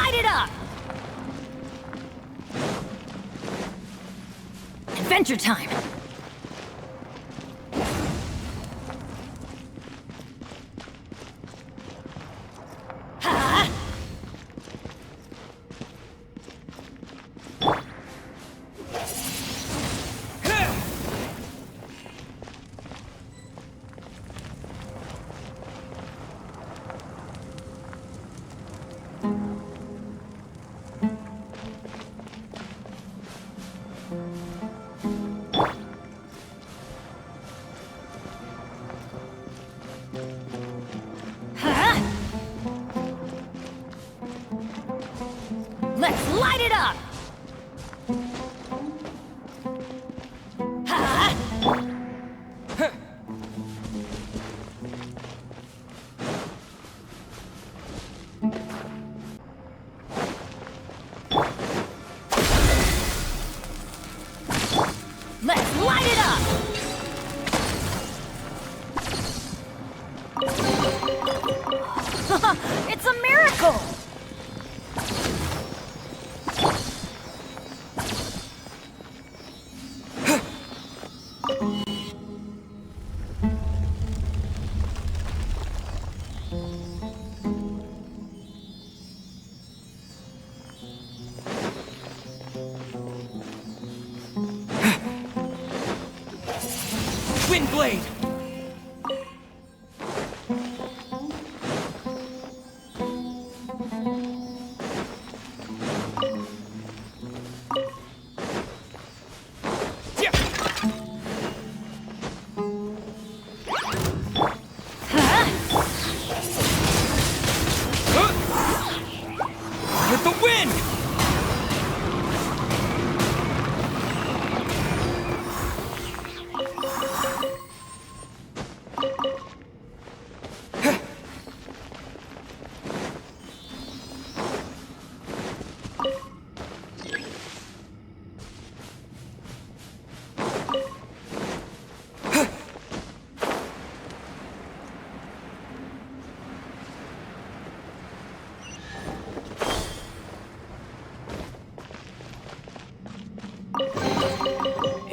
light it up! Adventure time! Let's light it up! Let's light it up! It's a miracle! Windblade! With the wind!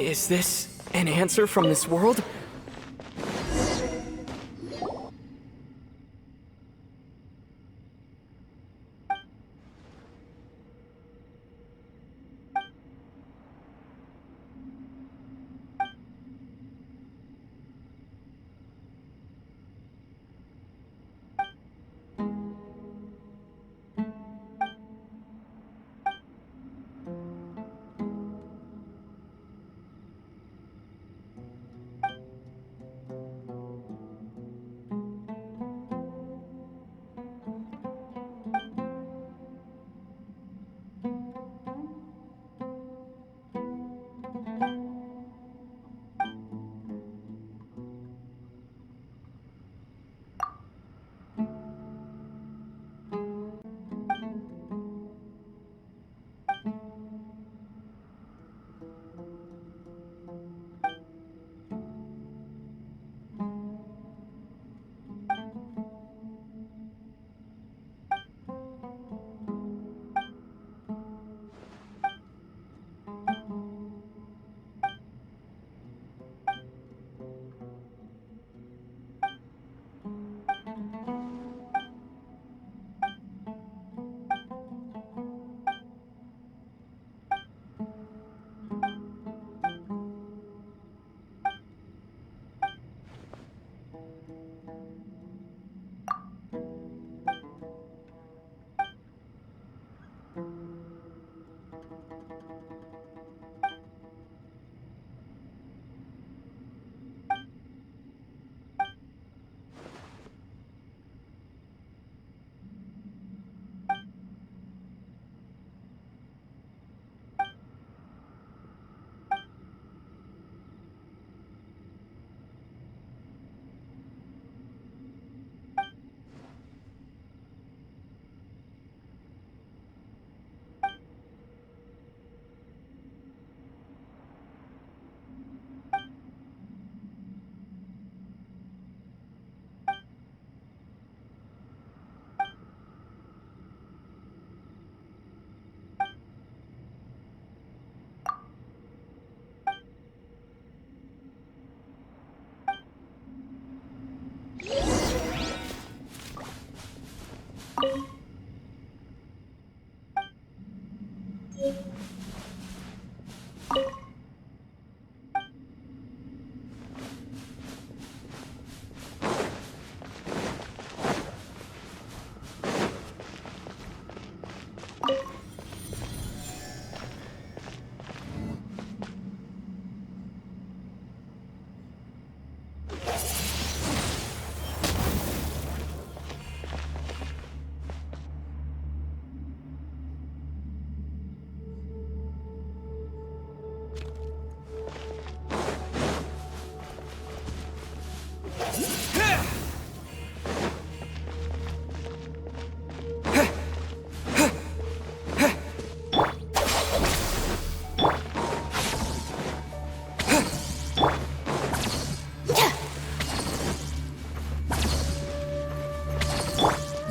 Is this an answer from this world?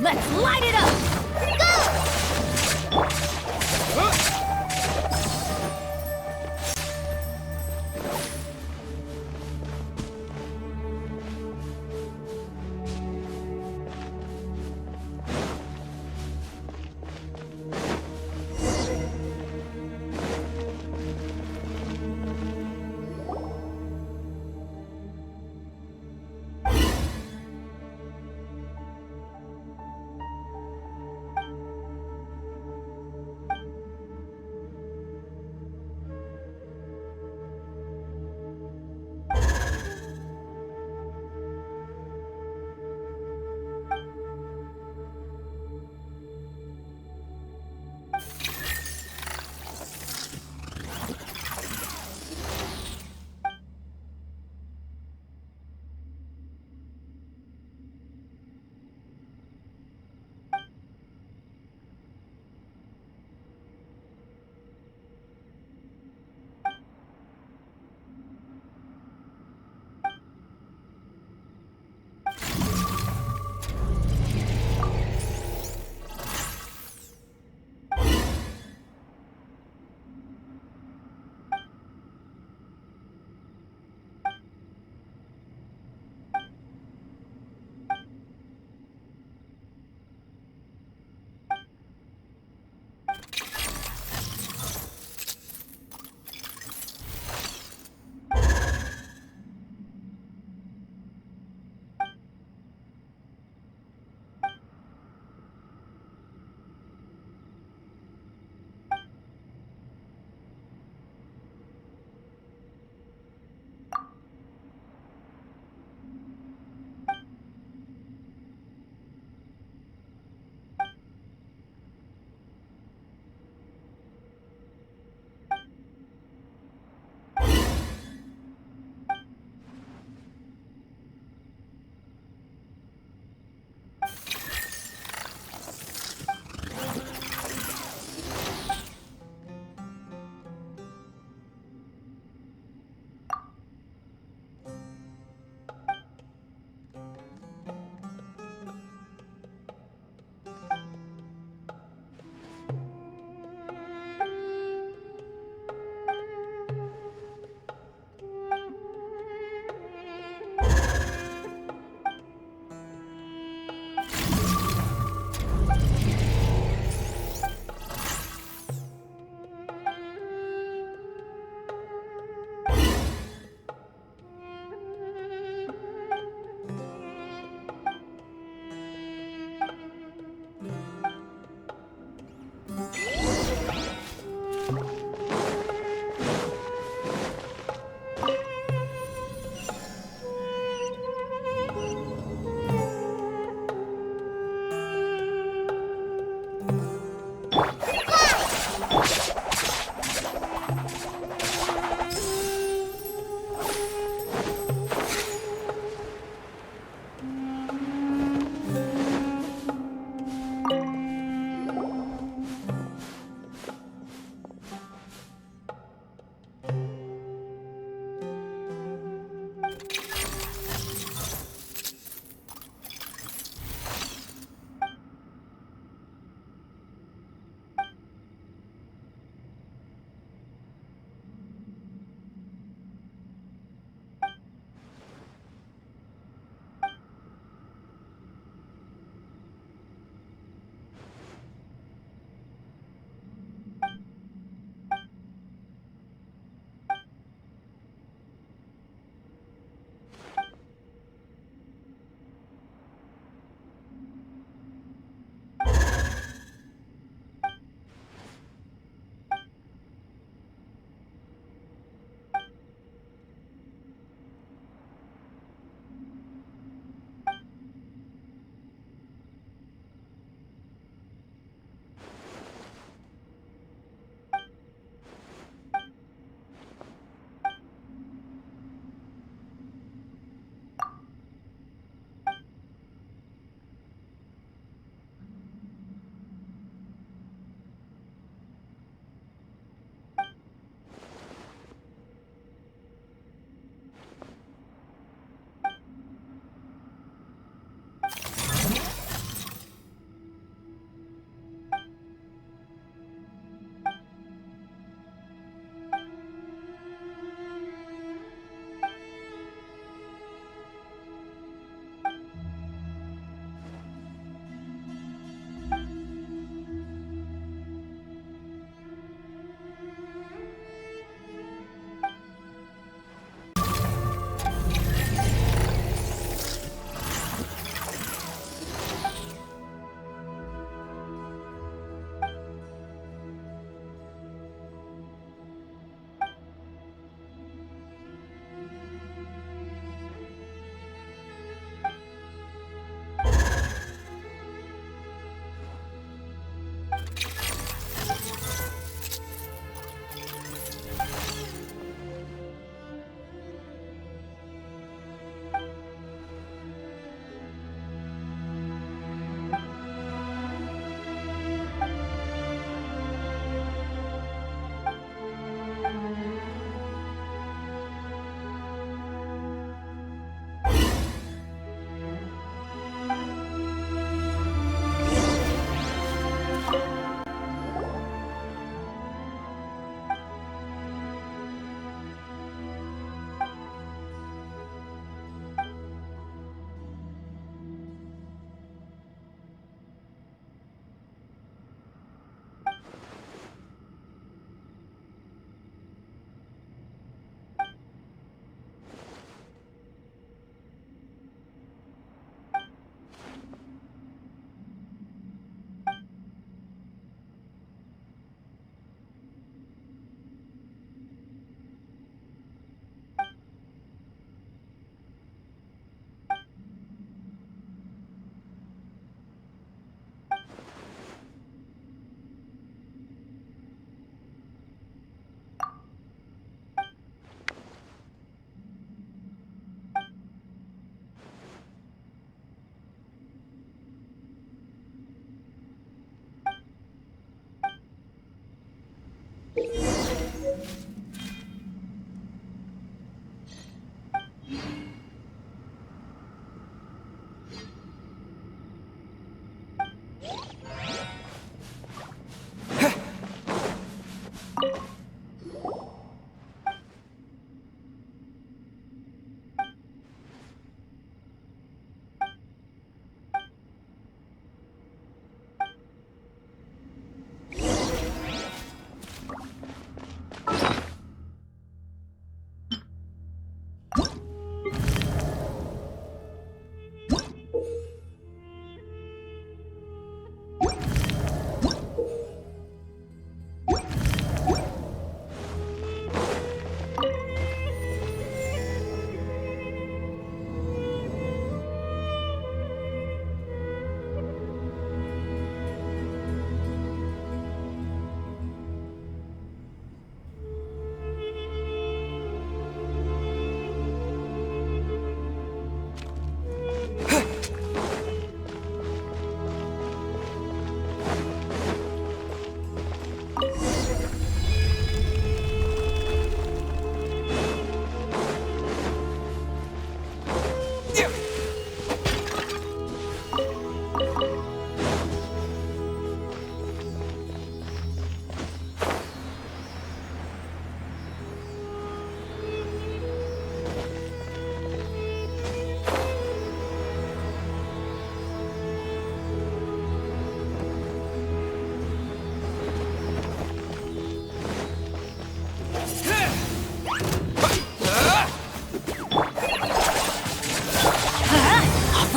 Let's light it up!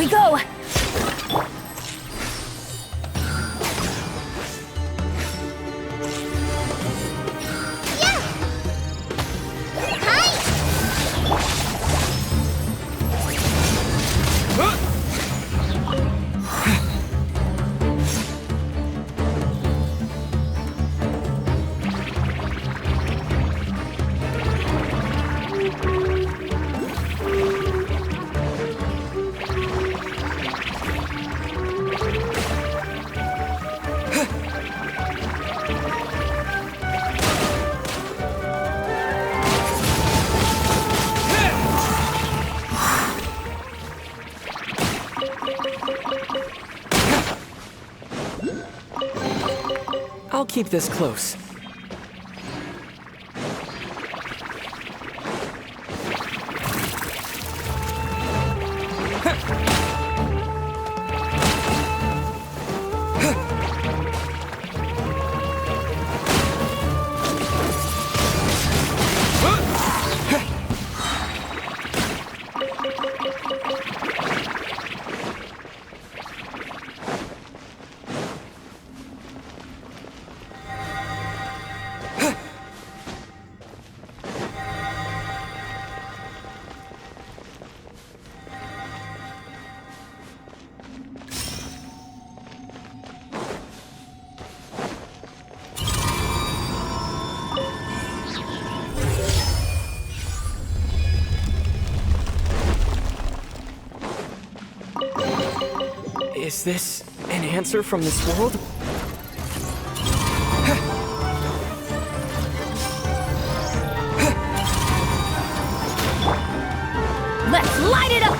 we go! I'll keep this close. Is this an answer from this world? Let's light it up!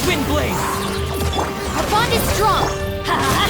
Wind blade! Our bond is strong! Ha!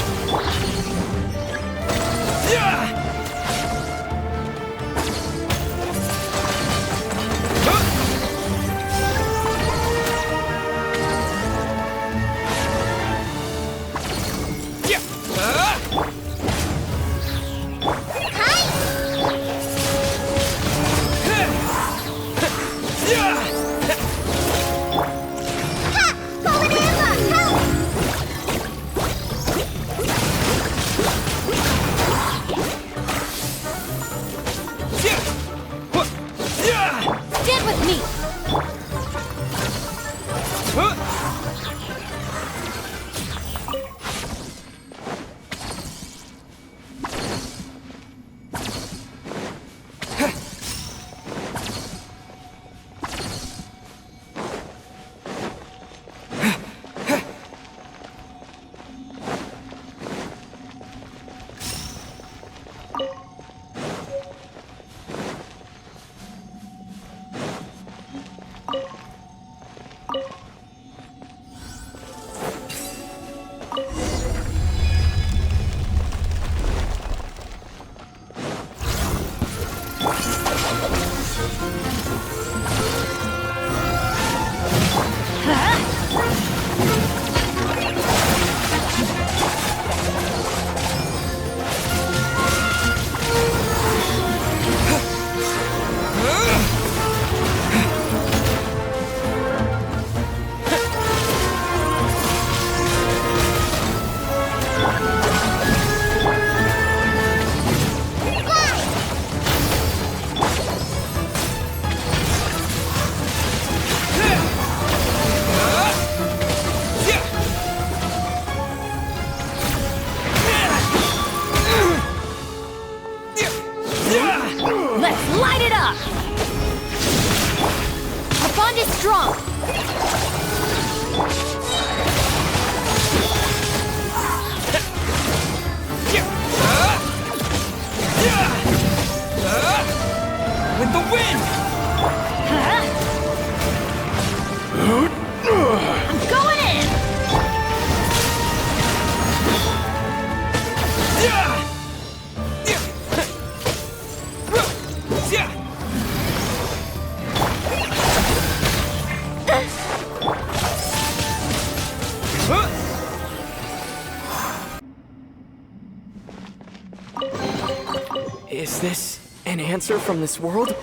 Is this an answer from this world?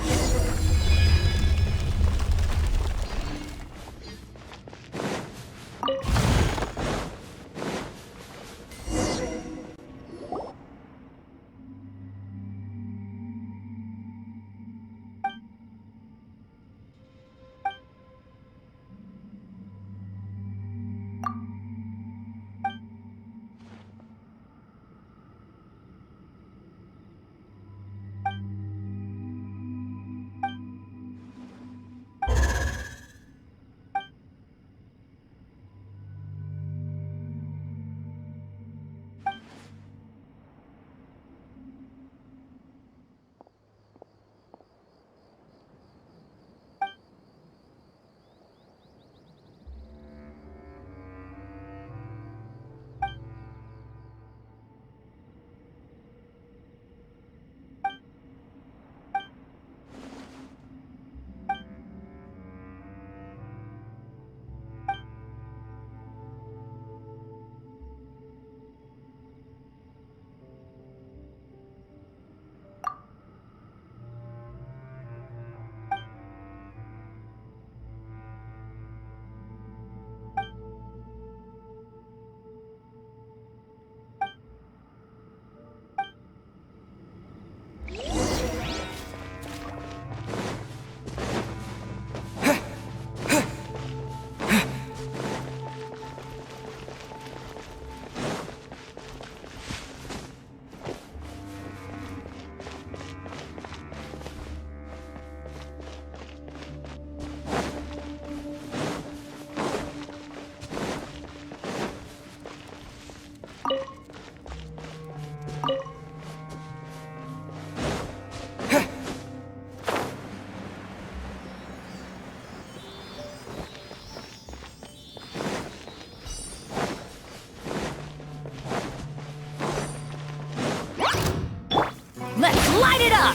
Let's light it up!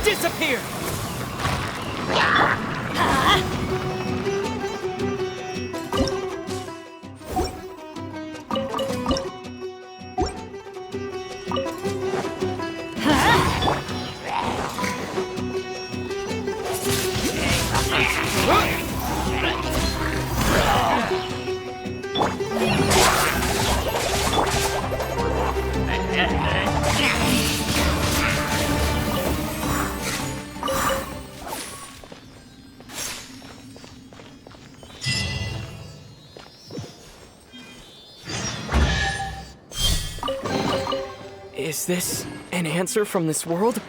Disappear! Is this an answer from this world?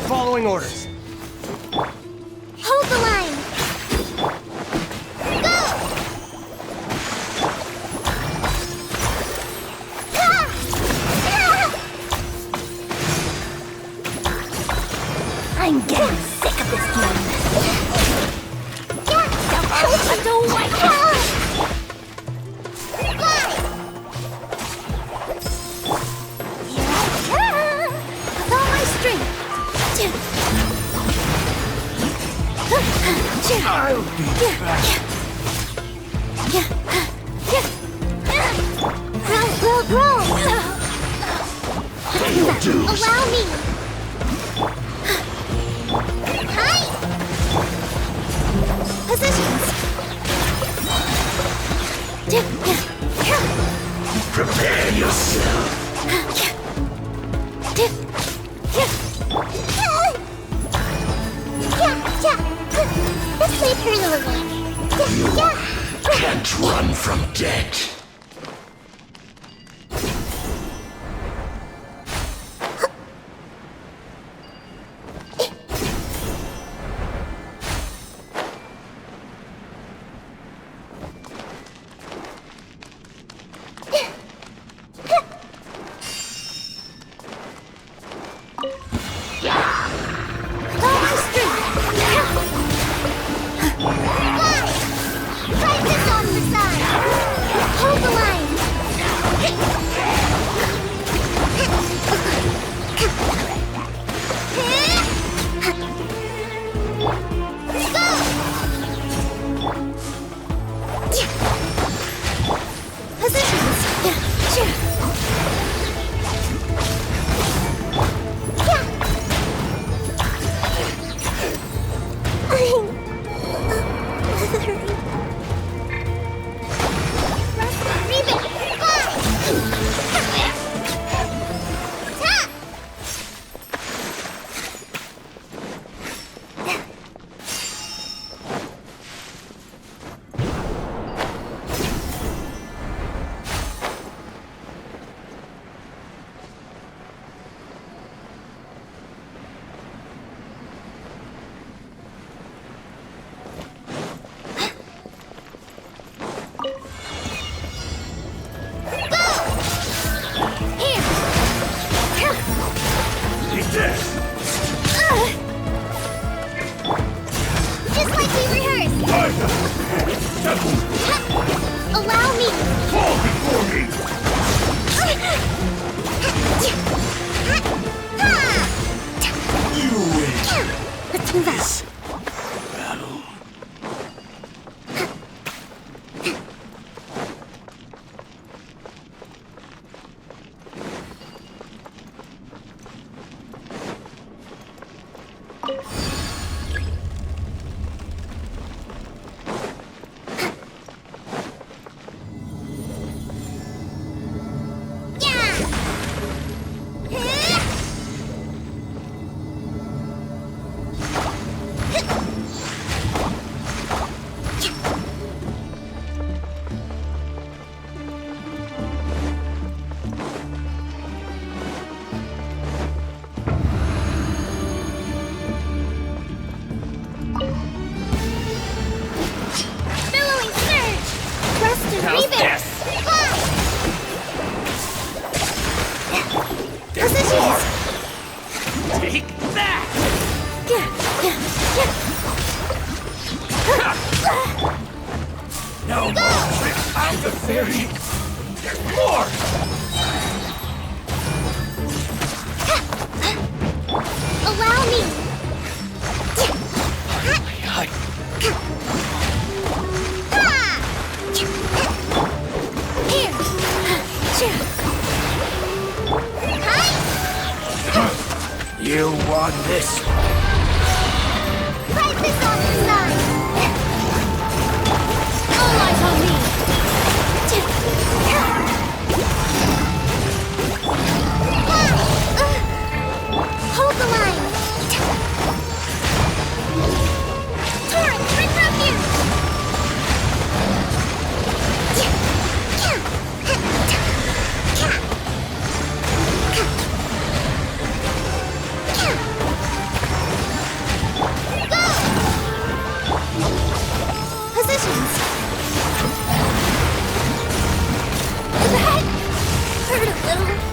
Following orders. Hold the line. Go! Ah! Ah! I'm getting sick of this game. Don't wait. With all my strength. I'll be back. Roll. Dude. Allow me. Hi. Positions. Prepare yourself. Let's leave her alone. Can't run from death. Hold the line. Just like we rehearsed. Allow me. Fall before me. You win. Let's move out. Battle. Out of theory! More! Allow me! Here! You want this? Right this off the side! All eyes on me! Hold the line! Torrent, bring from here! Positions! That hurt a little.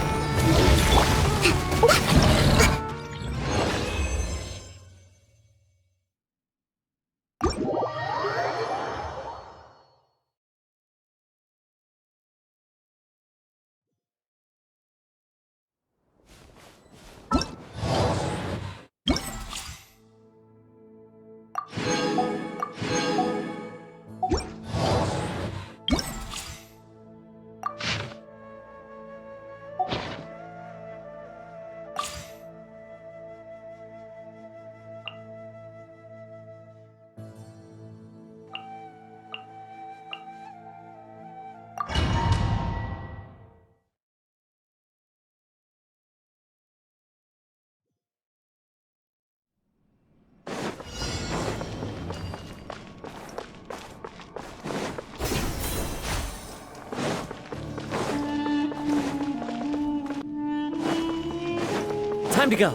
Time to go.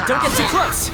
Don't get too close.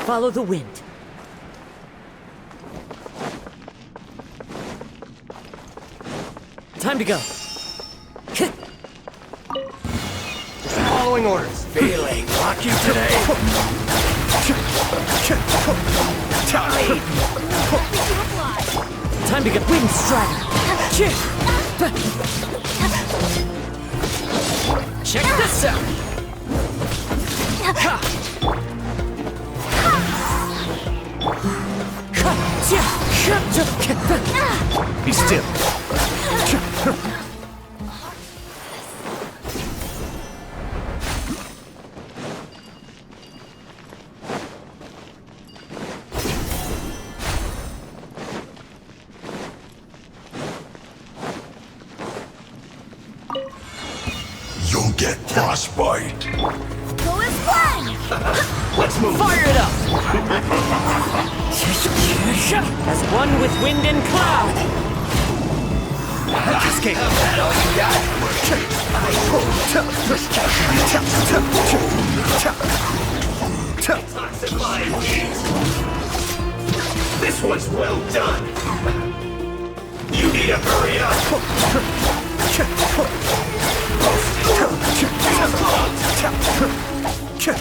Follow the wind. Time to go. Following orders. Feeling lucky today? Time to get wind strider. Check this out. Be still. You'll get frostbite. Go as planned! Let's move. Fire it up! As one with wind and cloud! Escape. That all you got? This one's well done. You need to hurry up. To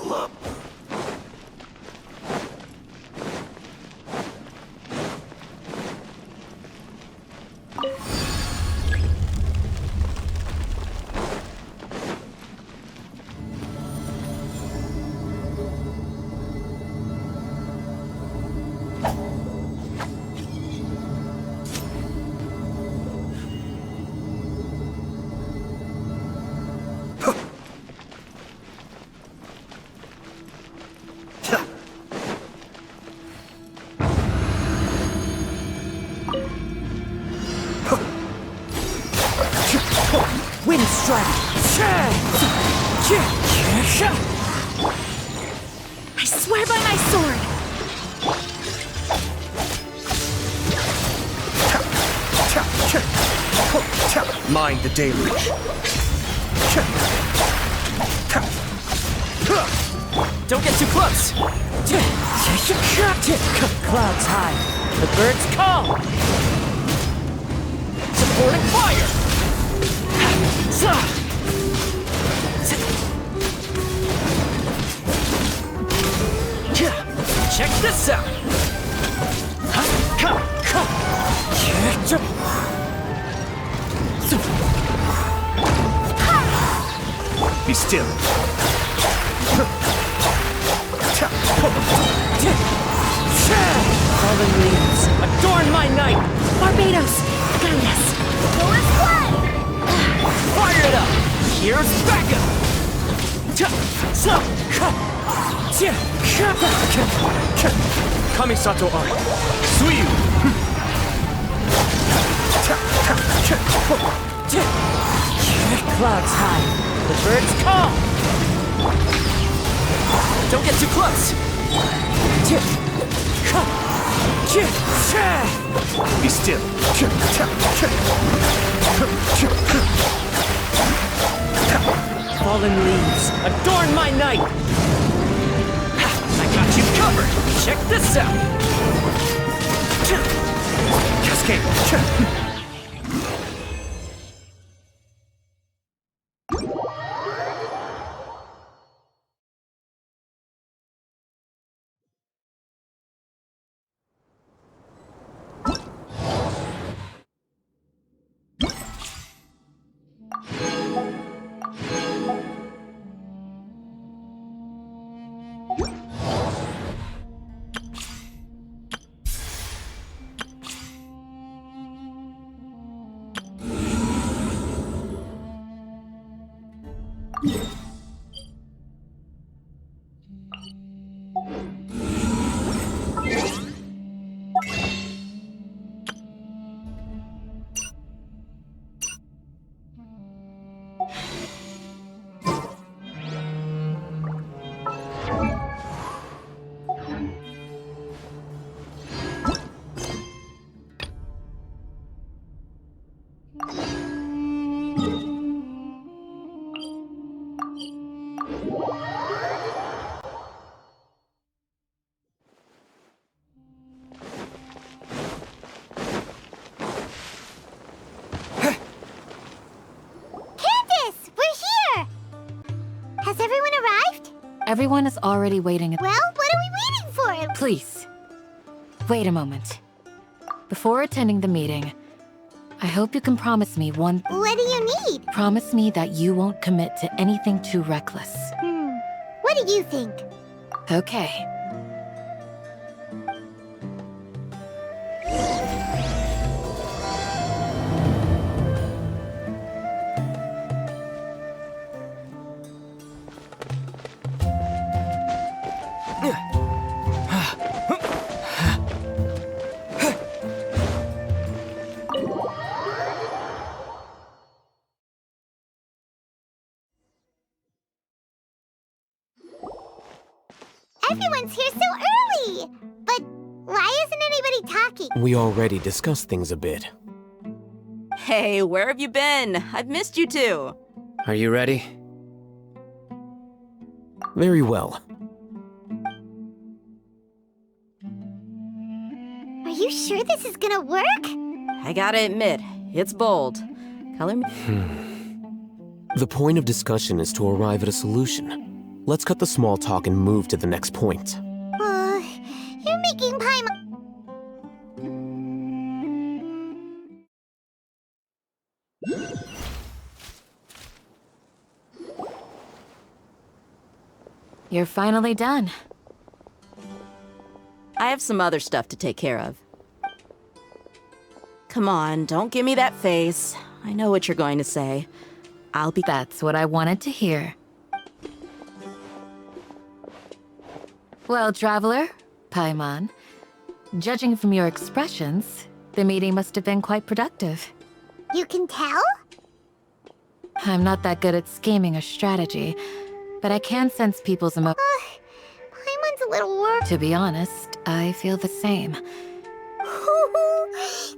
love. Wind strike! I swear by my sword! Mind the deluge. Don't get too close. Clouds high. The birds call. Supporting fire. Check this out. Be still. Fallen leaves, adorn my night. Barbados, guide us! Go and play! Fire it up. Here's backup. Kamisato Art. Suiyu. Clouds high. The birds call. Don't get too close. Be still. Fallen leaves, adorn my night. I got you covered. Check this out. Cascade. Candace, we're here! Has everyone arrived? Everyone is already waiting. Well, what are we waiting for? Please, wait a moment. Before attending the meeting, I hope you can promise me one. What do you need? Promise me that you won't commit to anything too reckless. What do you think? Okay. Everyone's here so early! But why isn't anybody talking? We already discussed things a bit. Hey, where have you been? I've missed you too. Are you ready? Very well. Are you sure this is gonna work? I gotta admit, it's bold. Color me. The point of discussion is to arrive at a solution. Let's cut the small talk and move to the next point. You're making Paimon. You're finally done. I have some other stuff to take care of. Come on, don't give me that face. I know what you're going to say. I'll be. That's what I wanted to hear. Well, Traveler, Paimon, judging from your expressions, the meeting must have been quite productive. You can tell? I'm not that good at scheming or strategy, but I can sense people's emotions. Paimon's a little worried. To be honest, I feel the same.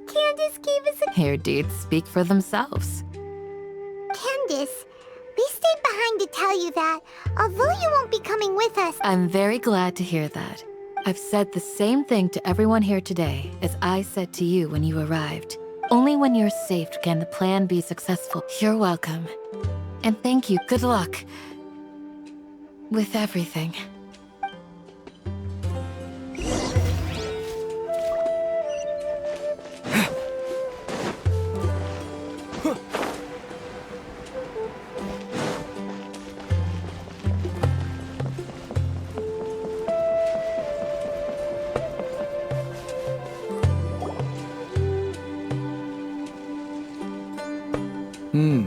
Candace gave us a... Your deeds speak for themselves. Candace, we stayed behind to tell you that, although you won't be coming with us... I'm very glad to hear that. I've said the same thing to everyone here today as I said to you when you arrived. Only when you're safe can the plan be successful. You're welcome. And thank you. Good luck. With everything.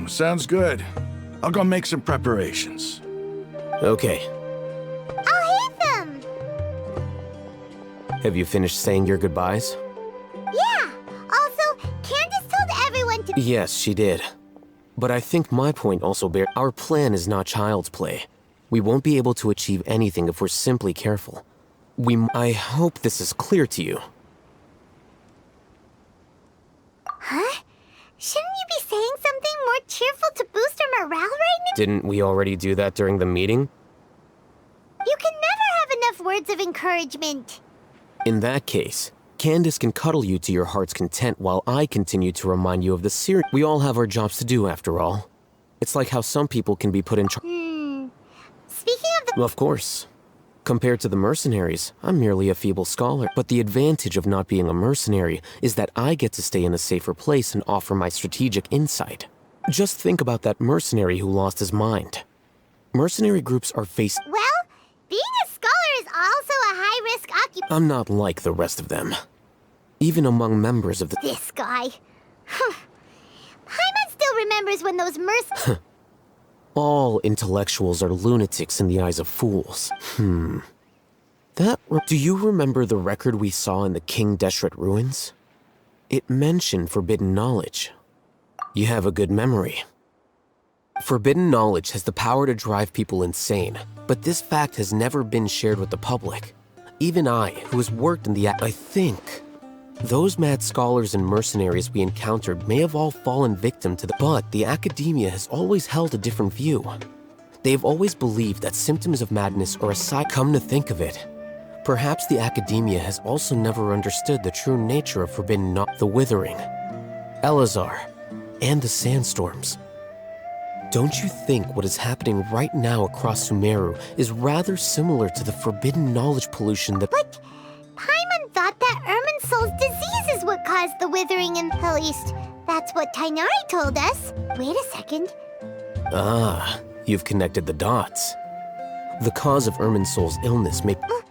Sounds good. I'll go make some preparations. Okay. I'll hate them! Have you finished saying your goodbyes? Yeah! Also, Candace told everyone to... Yes, she did. But I think my point also bears... Our plan is not child's play. We won't be able to achieve anything if we're simply careful. I hope this is clear to you. Huh? Shouldn't you be saying something more cheerful to boost our morale right now? Didn't we already do that during the meeting? You can never have enough words of encouragement. In that case, Candace can cuddle you to your heart's content while I continue to remind you of the series. We all have our jobs to do, after all. It's like how some people can be put in charge. Speaking of the... Of course. Compared to the mercenaries, I'm merely a feeble scholar. But the advantage of not being a mercenary is that I get to stay in a safer place and offer my strategic insight. Just think about that mercenary who lost his mind. Mercenary groups are faced... Well, being a scholar is also a high-risk occupation. I'm not like the rest of them. Even among members of the... This guy. Paimon still remembers when those All intellectuals are lunatics in the eyes of fools. Do you remember the record we saw in the King Deshret ruins? It mentioned forbidden knowledge. You have a good memory. Forbidden knowledge has the power to drive people insane, but this fact has never been shared with the public. Even I, who has worked in the I think those mad scholars and mercenaries we encountered may have all fallen victim to but the academia has always held a different view. They've always believed that symptoms of madness are a side. Come to think of it, perhaps the academia has also never understood the true nature of forbidden the withering, Elazar, and the sandstorms. Don't you think what is happening right now across Sumeru is rather similar to the forbidden knowledge pollution that... But Paimon thought that Irminsul's disease is what caused the withering, and at least that's what Tainari told us. Wait a second. Ah, you've connected the dots. The cause of Irminsul's illness may... But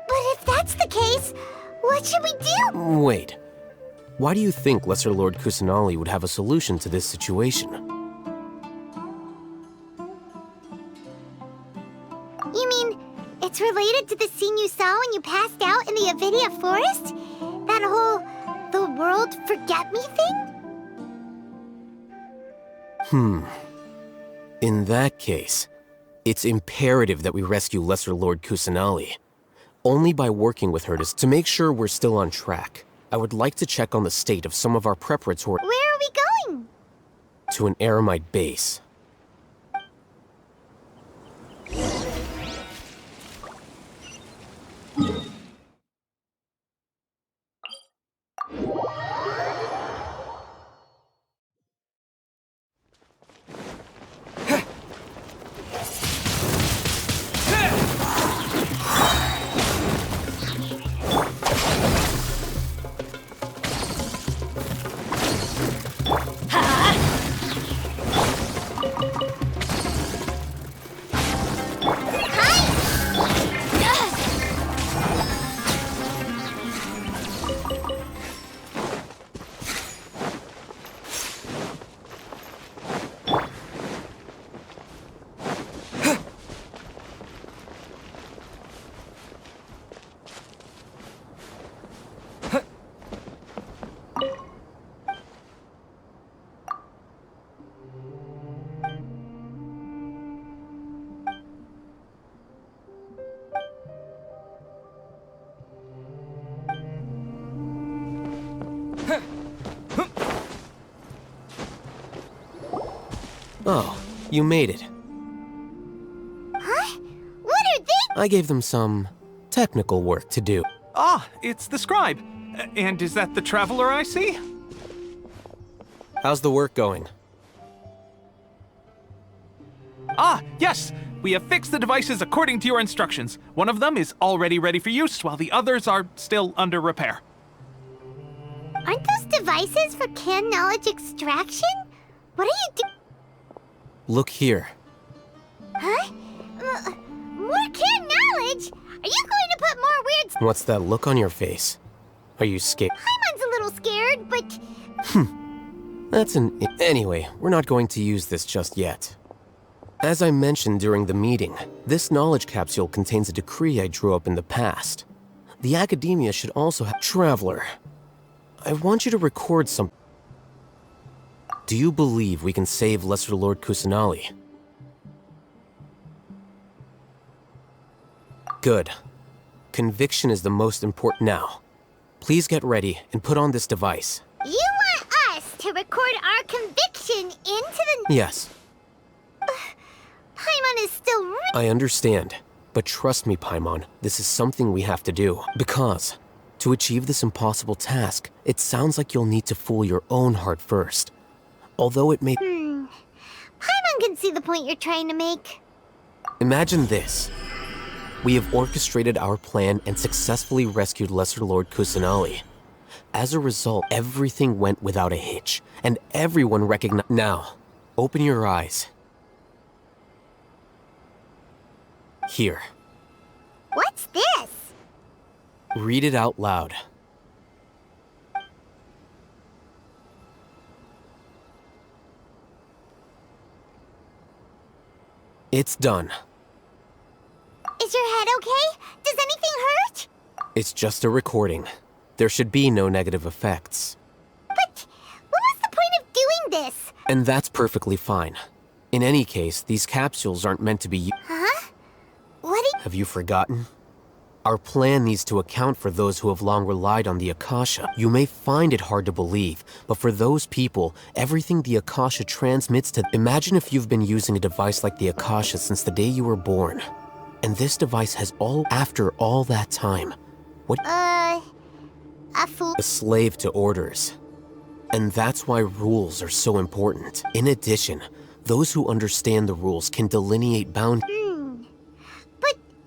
if that's the case, what should we do? Wait. Why do you think Lesser Lord Kusanali would have a solution to this situation? You mean, it's related to the scene you saw when you passed out in the Avidia forest? That whole, the world forget me thing? In that case, it's imperative that we rescue Lesser Lord Kusanali. Only by working with her to make sure we're still on track. I would like to check on the state of some of our preparatory... Where are we going? To an Eremite base. Oh, you made it. Huh? What are they? I gave them some technical work to do. Ah, it's the scribe. And is that the traveler I see? How's the work going? Ah, yes! We have fixed the devices according to your instructions. One of them is already ready for use, while the others are still under repair. Aren't those devices for canned knowledge extraction? What are you doing? Look here. Huh? More canned knowledge? Are you going to put more weird What's that look on your face? Are you scared? Paimon's a little scared, but... Anyway, we're not going to use this just yet. As I mentioned during the meeting, this knowledge capsule contains a decree I drew up in the past. The academia should also have... Traveler, I want you to record some... Do you believe we can save Lesser Lord Kusanali? Good. Conviction is the most important now. Please get ready and put on this device. You want us to record our conviction into the... Yes, Paimon is still I understand. But trust me, Paimon, this is something we have to do. Because, to achieve this impossible task, it sounds like you'll need to fool your own heart first. Although it may... Paimon can see the point you're trying to make. Imagine this. We have orchestrated our plan and successfully rescued Lesser Lord Kusanali. As a result, everything went without a hitch, and everyone recognized... Now, open your eyes. Here. What's this? Read it out loud. It's done. Is your head okay? Does anything hurt? It's just a recording. There should be no negative effects. But what was the point of doing this? And that's perfectly fine. In any case, these capsules aren't meant to be... Huh? What do Have you forgotten? Our plan needs to account for those who have long relied on the Akasha. You may find it hard to believe, but for those people, everything the Akasha transmits to... Imagine if you've been using a device like the Akasha since the day you were born. And this device has after all that time. What? A fool? A slave to orders. And that's why rules are so important. In addition, those who understand the rules can delineate But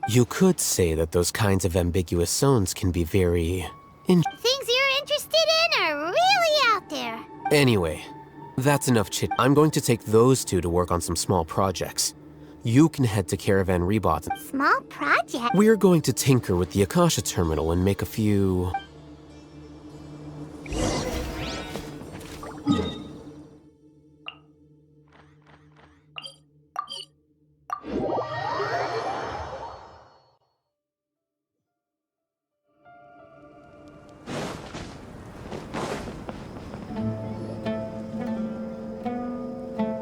You could say that those kinds of ambiguous zones can be very... things you're interested in are really out there. Anyway, that's enough chit. I'm going to take those two to work on some small projects. You can head to Caravan Rebot. Small project? We're going to tinker with the Akasha terminal and make a few...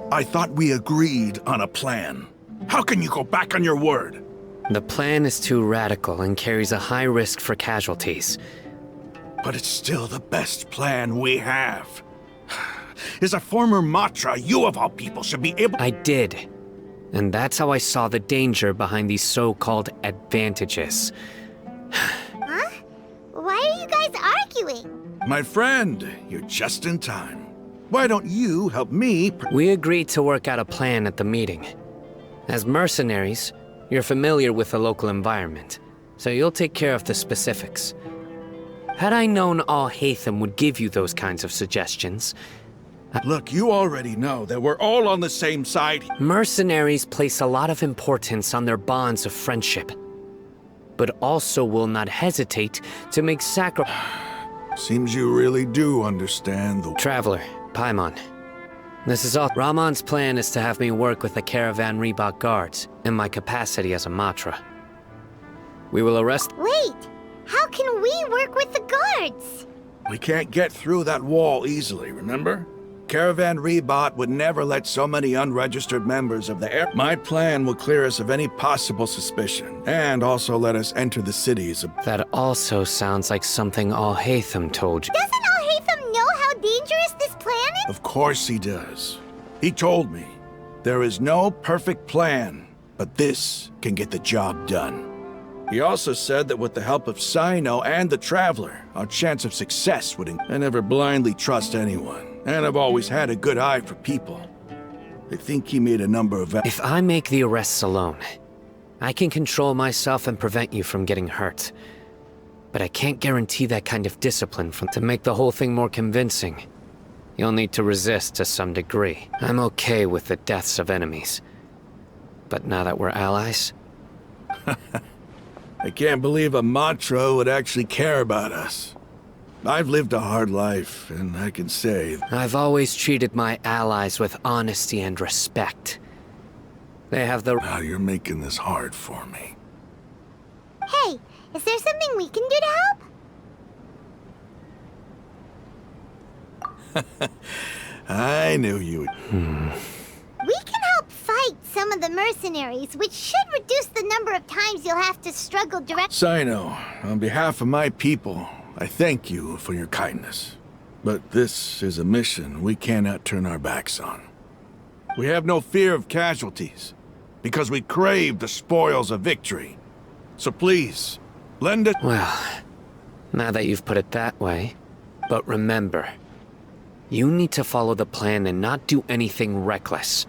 I thought we agreed on a plan. How can you go back on your word? The plan is too radical and carries a high risk for casualties. But it's still the best plan we have. As a former Matra, you of all people should be able— I did. And that's how I saw the danger behind these so-called advantages. Huh? Why are you guys arguing? My friend, you're just in time. Why don't you help me— We agreed to work out a plan at the meeting. As mercenaries, you're familiar with the local environment, so you'll take care of the specifics. Had I known Al-Haytham would give you those kinds of suggestions... Look, you already know that we're all on the same side. Mercenaries place a lot of importance on their bonds of friendship, but also will not hesitate to make sacrifices. Seems you really do understand the— Traveler, Paimon. This is all. Rahman's plan is to have me work with the Caravan Rebot guards in my capacity as a Matra. We will arrest— Wait, how can we work with the guards? We can't get through that wall easily, remember? Caravan Rebot would never let so many unregistered members of the air— My plan will clear us of any possible suspicion, and also let us enter the cities. That also sounds like something Al-Haytham told you. Doesn't Al-Haytham know how dangerous this plan is? Of course he does. He told me. There is no perfect plan, but this can get the job done. He also said that with the help of Sino and the Traveler, our chance of success would I never blindly trust anyone, and I've always had a good eye for people. I think he made a number of... If I make the arrests alone, I can control myself and prevent you from getting hurt. But I can't guarantee that kind of discipline to make the whole thing more convincing. You'll need to resist to some degree. I'm okay with the deaths of enemies. But now that we're allies... I can't believe a Matra would actually care about us. I've lived a hard life, and I can say... I've always treated my allies with honesty and respect. They have the... Now you're making this hard for me. Hey, is there something we can do to help? I knew you would... We can help fight some of the mercenaries, which should reduce the number of times you'll have to struggle direct- Sino, on behalf of my people, I thank you for your kindness. But this is a mission we cannot turn our backs on. We have no fear of casualties, because we crave the spoils of victory. So please, lend it... Well, now that you've put it that way. But remember, you need to follow the plan and not do anything reckless.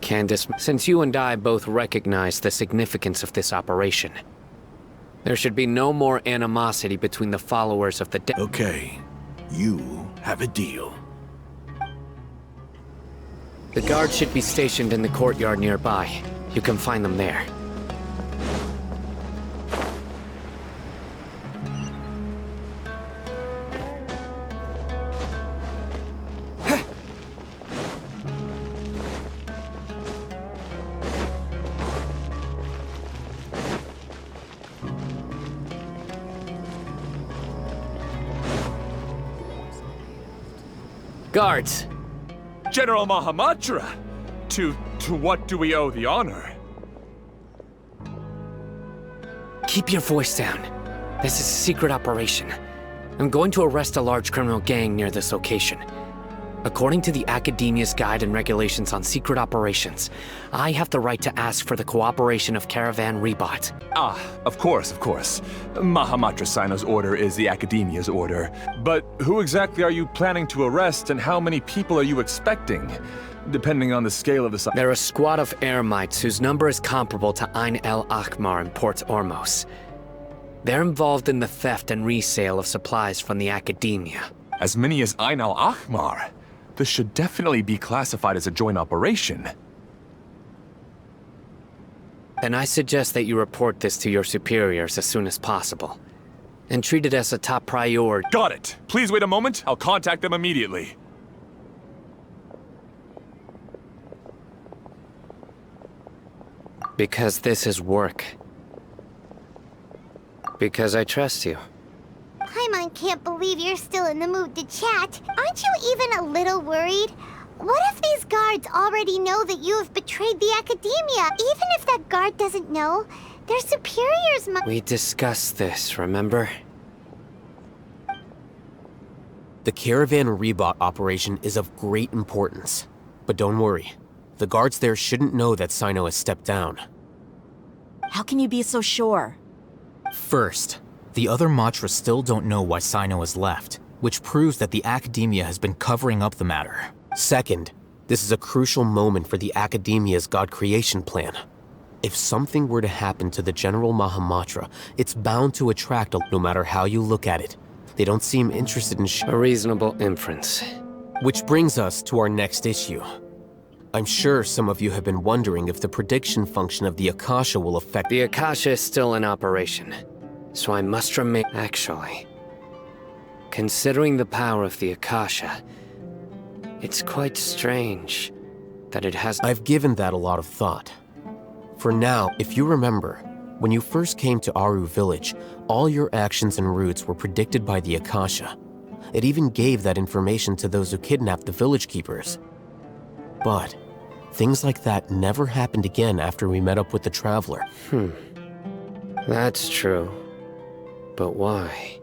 Candace, since you and I both recognize the significance of this operation, there should be no more animosity between the followers of the Okay, you have a deal. The guards should be stationed in the courtyard nearby. You can find them there. Guards! General Mahamatra! To what do we owe the honor? Keep your voice down. This is a secret operation. I'm going to arrest a large criminal gang near this location. According to the Academia's Guide and Regulations on Secret Operations, I have the right to ask for the cooperation of Caravan Rebot. Ah, of course, of course. Mahamatra Sino's order is the Academia's order. But who exactly are you planning to arrest, and how many people are you expecting? Depending on the scale of the... They're a squad of Eremites whose number is comparable to Ain el Akhmar in Port Ormos. They're involved in the theft and resale of supplies from the Academia. As many as Ain el Akhmar? This should definitely be classified as a joint operation. And I suggest that you report this to your superiors as soon as possible. And treat it as a top priority. Got it! Please wait a moment, I'll contact them immediately. Because this is work. Because I trust you. Paimon can't believe you're still in the mood to chat. Aren't you even a little worried? What if these guards already know that you have betrayed the Academia? Even if that guard doesn't know, their superiors might... We discussed this, remember? The Caravan Rebot operation is of great importance. But don't worry, the guards there shouldn't know that Sino has stepped down. How can you be so sure? First, the other Matra still don't know why Sino has left, which proves that the Academia has been covering up the matter. Second, this is a crucial moment for the Academia's God creation plan. If something were to happen to the General Mahamatra, it's bound to attract no matter how you look at it. They don't seem interested in a reasonable inference. Which brings us to our next issue. I'm sure some of you have been wondering if the prediction function of the Akasha will affect... The Akasha is still in operation, so I must remain... Actually, considering the power of the Akasha, it's quite strange that it has... I've given that a lot of thought. For now, if you remember, when you first came to Aru village, all your actions and routes were predicted by the Akasha. It even gave that information to those who kidnapped the village keepers. But things like that never happened again after we met up with the Traveler. That's true. But why?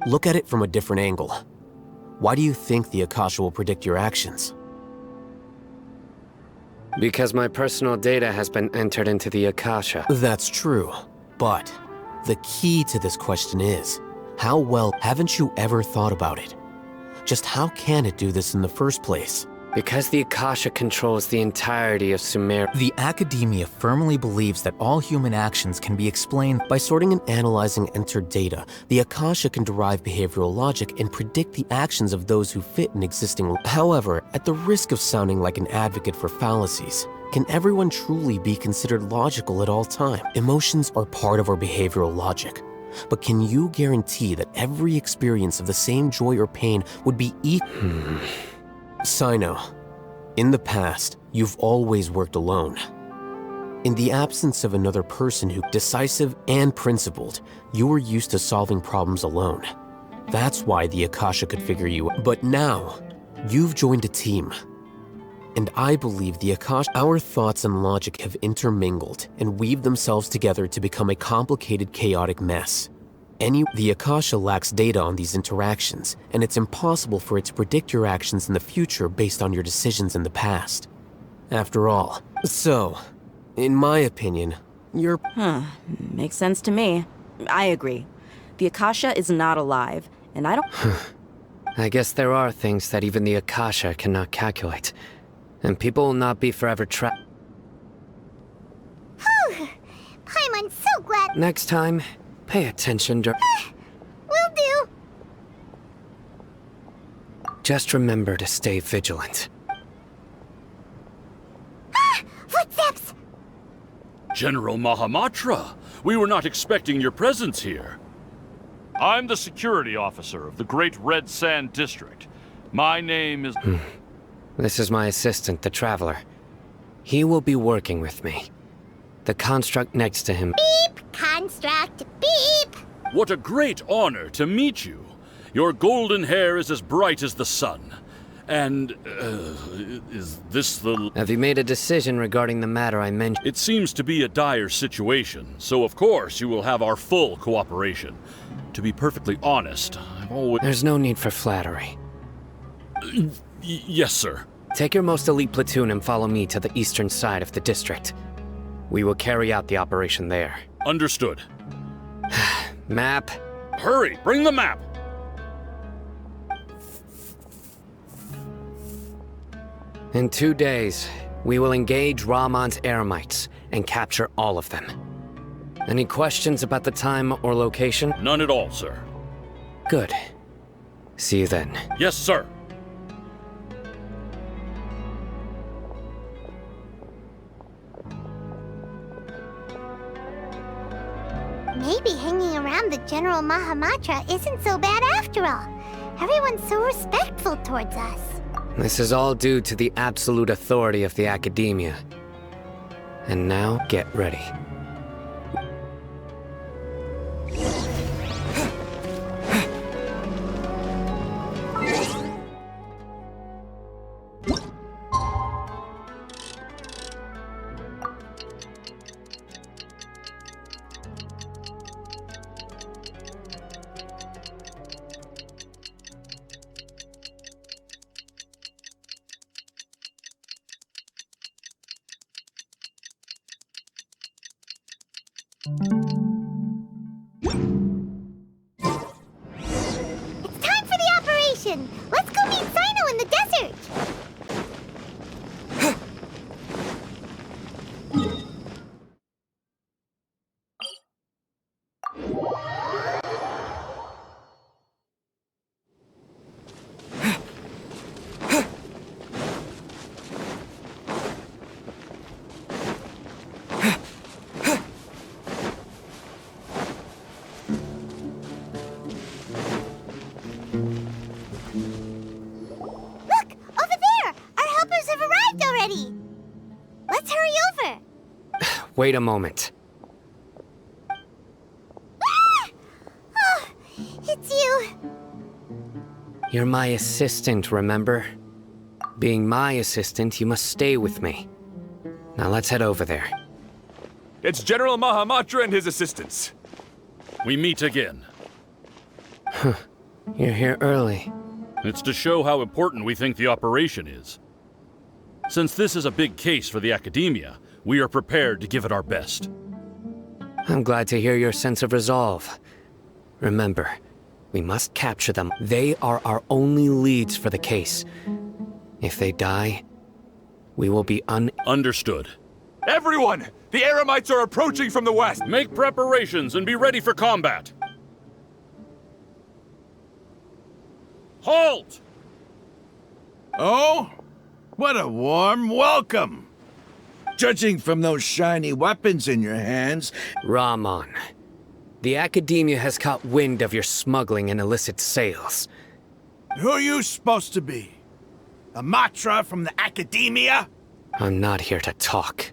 Look at it from a different angle. Why do you think the Akasha will predict your actions? Because my personal data has been entered into the Akasha. That's true, but the key to this question is, how well haven't you ever thought about it? Just how can it do this in the first place? Because the Akasha controls the entirety of Sumeru. The academia firmly believes that all human actions can be explained. By sorting and analyzing entered data, the Akasha can derive behavioral logic and predict the actions of those who fit in existing. However, at the risk of sounding like an advocate for fallacies, can everyone truly be considered logical at all time? Emotions are part of our behavioral logic. But can you guarantee that every experience of the same joy or pain would be equal? Sino, in the past, you've always worked alone. In the absence of another person who decisive and principled, you were used to solving problems alone. That's why the Akasha could figure you out. But now, you've joined a team. And I believe the Akasha, our thoughts and logic have intermingled and weaved themselves together to become a complicated, chaotic mess. The Akasha lacks data on these interactions, and it's impossible for it to predict your actions in the future based on your decisions in the past. After all, so, in my opinion, you're... Makes sense to me. I agree. The Akasha is not alive, and I don't... I guess there are things that even the Akasha cannot calculate. And people will not be forever trapped. Paimon's so glad. Next time, pay attention Will do. Just remember to stay vigilant. Footsteps! General Mahamatra, we were not expecting your presence here. I'm the security officer of the Great Red Sand District. My name is... This is my assistant, the Traveler. He will be working with me. The construct next to him... Beep! Construct! Beep! What a great honor to meet you. Your golden hair is as bright as the sun. And, is this the... Have you made a decision regarding the matter I mentioned? It seems to be a dire situation, so of course you will have our full cooperation. To be perfectly honest, I've always... There's no need for flattery. Yes, sir. Take your most elite platoon and follow me to the eastern side of the district. We will carry out the operation there. Understood. Map. Hurry, bring the map! In 2 days, we will engage Rahman's Eremites and capture all of them. Any questions about the time or location? None at all, sir. Good. See you then. Yes, sir. Maybe hanging around the General Mahamatra isn't so bad after all. Everyone's so respectful towards us. This is all due to the absolute authority of the Academia. And now, get ready. It's time for the operation! Let's go meet Sino in the desert! Look! Over there! Our helpers have arrived already! Let's hurry over! Wait a moment. Ah! Oh, it's you! You're my assistant, remember? Being my assistant, you must stay with me. Now let's head over there. It's General Mahamatra and his assistants. We meet again. You're here early. It's to show how important we think the operation is. Since this is a big case for the Academia, we are prepared to give it our best. I'm glad to hear your sense of resolve. Remember, we must capture them. They are our only leads for the case. If they die, we will be Understood. Everyone! The Eremites are approaching from the west! Make preparations and be ready for combat. Halt! Oh? What a warm welcome! Judging from those shiny weapons in your hands... Rahman, the Academia has caught wind of your smuggling and illicit sales. Who are you supposed to be? A Matra from the Academia? I'm not here to talk.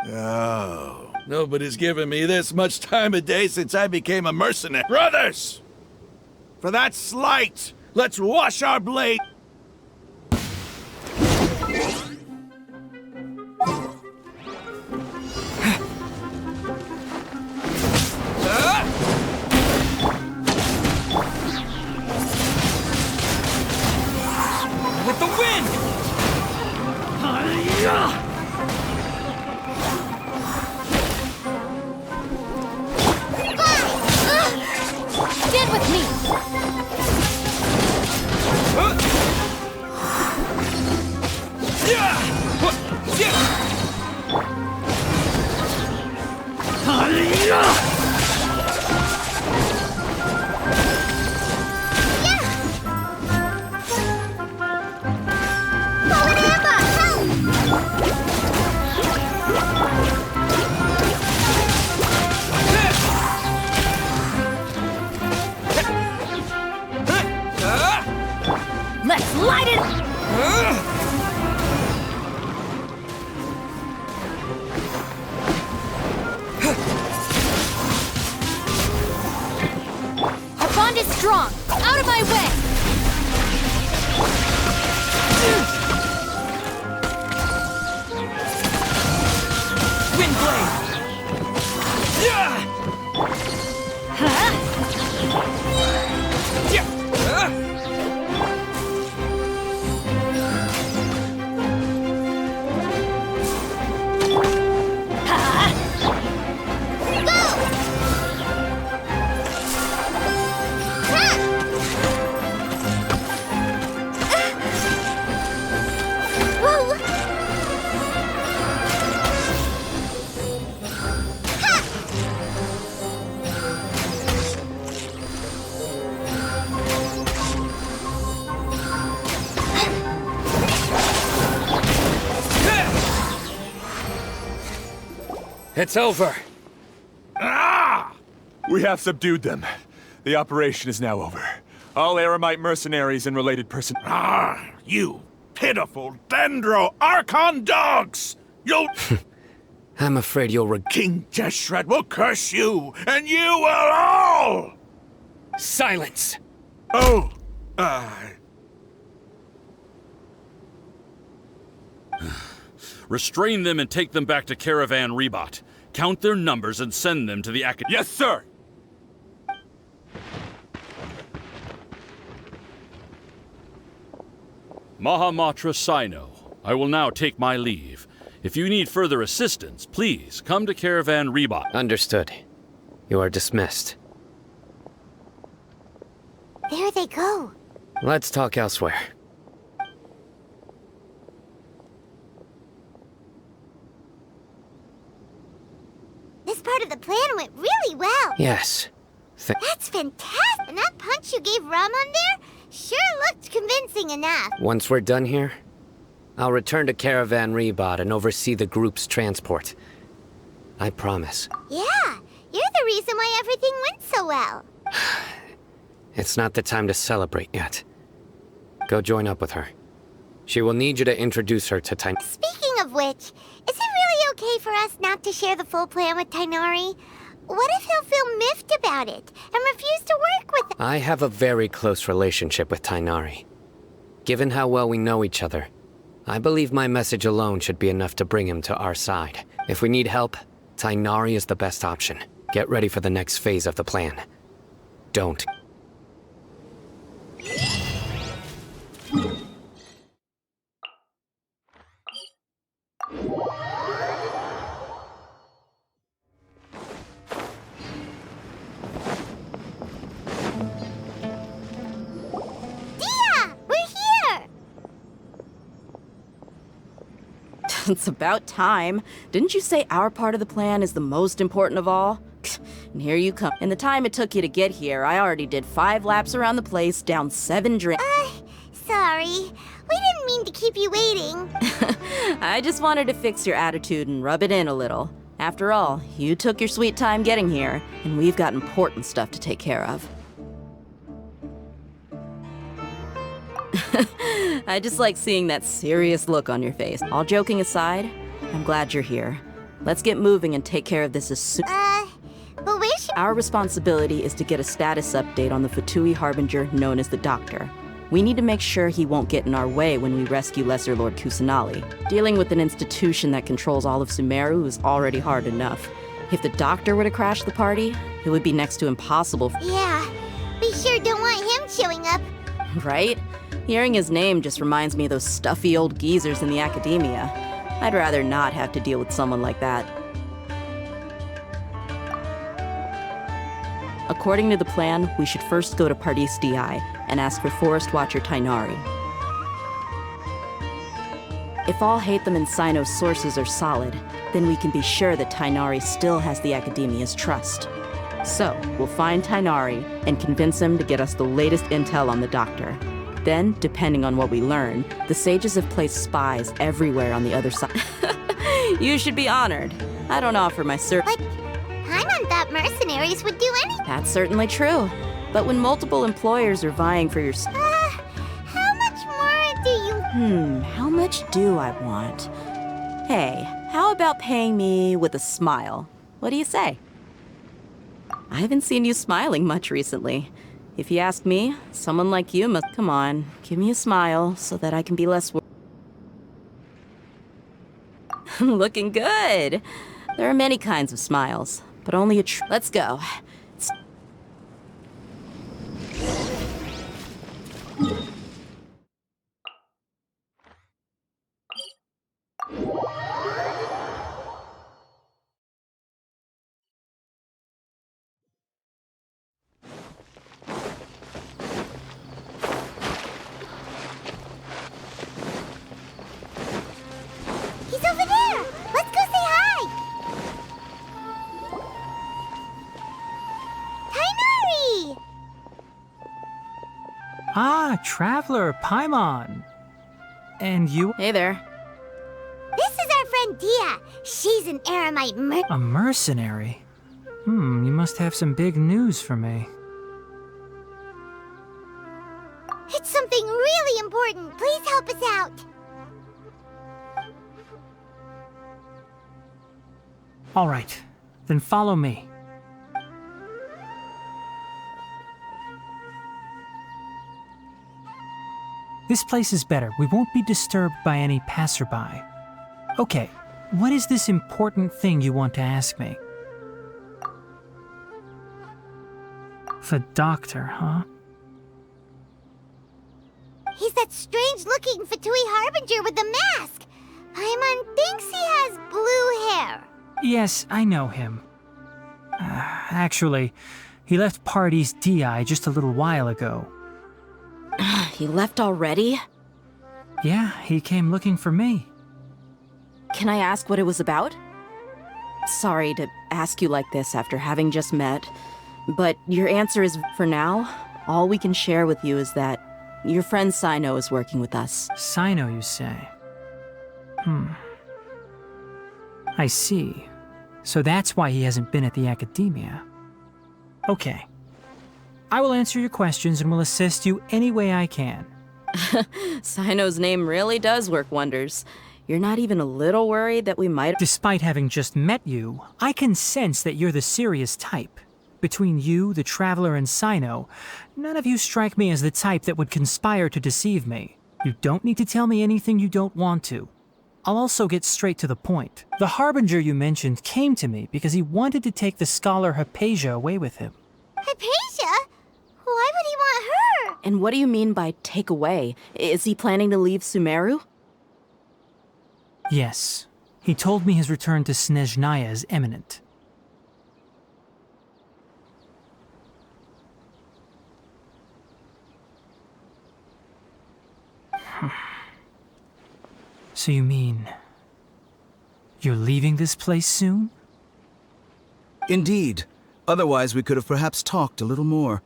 Oh, nobody's given me this much time of day since I became a mercenary. Brothers! For that slight, let's wash our blade. With the wind! Stand with me! Let's light it! Our bond is strong! Out of my way! It's over. Ah! We have subdued them. The operation is now over. All Eremite mercenaries and related Ah, you pitiful Dendro Archon dogs! You'll... I'm afraid you'll King Deshret will curse you, and you will all! Silence! Oh, Restrain them and take them back to Caravan Rebot. Count their numbers and send them to the Academia. Yes, sir! Mahamatra Sino, I will now take my leave. If you need further assistance, please come to Caravan Rebot. Understood. You are dismissed. There they go. Let's talk elsewhere. This part of the plan went really well. Yes. That's fantastic. And that punch you gave Raman there sure looked convincing enough. Once we're done here, I'll return to Caravan Rebot and oversee the group's transport. I promise. Yeah, you're the reason why everything went so well. It's not the time to celebrate yet. Go join up with her. She will need you to introduce her to Tainari. Speaking of which, is it really okay for us not to share the full plan with Tainari? What if he'll feel miffed about it and refuse to work with us? I have a very close relationship with Tainari. Given how well we know each other, I believe my message alone should be enough to bring him to our side. If we need help, Tainari is the best option. Get ready for the next phase of the plan. Don't. It's about time. Didn't you say our part of the plan is the most important of all? And here you come. In the time it took you to get here, I already did 5 laps around the place, down 7 drinks. Sorry. We didn't mean to keep you waiting. I just wanted to fix your attitude and rub it in a little. After all, you took your sweet time getting here, and we've got important stuff to take care of. I just like seeing that serious look on your face. All joking aside, I'm glad you're here. Let's get moving and take care of this as soon. But where should... Our responsibility is to get a status update on the Fatui Harbinger known as the Doctor. We need to make sure he won't get in our way when we rescue Lesser Lord Kusanali. Dealing with an institution that controls all of Sumeru is already hard enough. If the Doctor were to crash the party, it would be next to impossible. Yeah, we sure don't want him showing up. Right? Hearing his name just reminds me of those stuffy old geezers in the academia. I'd rather not have to deal with someone like that. According to the plan, we should first go to Pardis DI and ask for Forest Watcher Tainari. If all Hatham and Sino's sources are solid, then we can be sure that Tainari still has the Academia's trust. So, we'll find Tainari and convince him to get us the latest intel on the Doctor. Then, depending on what we learn, the sages have placed spies everywhere on the other side. You should be honored. I don't offer my service. But Paimon thought mercenaries would do anything. That's certainly true. But when multiple employers are vying for your... How much more do you... How much do I want? Hey, how about paying me with a smile? What do you say? I haven't seen you smiling much recently. If you ask me, someone like you must... Come on, give me a smile so that I can be less... Looking good. There are many kinds of smiles, but only a Let's go. He's over there! Let's go say hi! Tainari! Ah, Traveler, Paimon. And you? Hey there. This is our friend Dia. She's an Aramite A mercenary? You must have some big news for me. It's something really important. Please help us out. All right, then follow me. This place is better. We won't be disturbed by any passerby. Okay, what is this important thing you want to ask me? The Doctor, huh? He's that strange-looking Fatui Harbinger with the mask. Paimon thinks he has blue hair. Yes, I know him. Actually, he left Pardis DI just a little while ago. He left already? Yeah, he came looking for me. Can I ask what it was about? Sorry to ask you like this after having just met, but your answer is, for now, all we can share with you is that your friend Sino is working with us. Sino, you say? I see. So that's why he hasn't been at the Academia. Okay. I will answer your questions and will assist you any way I can. Sino's name really does work wonders. You're not even a little worried that we might... Despite having just met you, I can sense that you're the serious type. Between you, the Traveler, and Sino, none of you strike me as the type that would conspire to deceive me. You don't need to tell me anything you don't want to. I'll also get straight to the point. The Harbinger you mentioned came to me because he wanted to take the scholar Hypatia away with him. Hypatia? Why would he want her? And what do you mean by take away? Is he planning to leave Sumeru? Yes. He told me his return to Snezhnaya is imminent. So you mean You're leaving this place soon? Indeed. Otherwise, we could have perhaps talked a little more.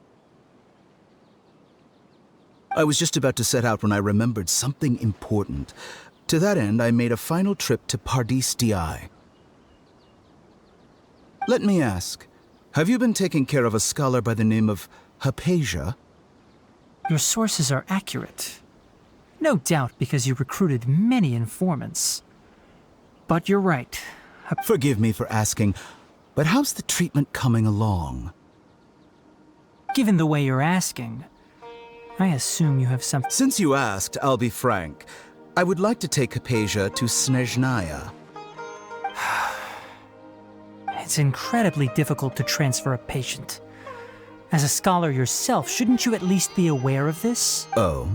I was just about to set out when I remembered something important. To that end, I made a final trip to Pardis Di. Let me ask, have you been taking care of a scholar by the name of Hypatia? Your sources are accurate. No doubt because you recruited many informants. But you're right. Forgive me for asking, but how's the treatment coming along? Given the way you're asking, I assume you have some... Since you asked, I'll be frank. I would like to take Hypatia to Snezhnaya. It's incredibly difficult to transfer a patient. As a scholar yourself, shouldn't you at least be aware of this? Oh?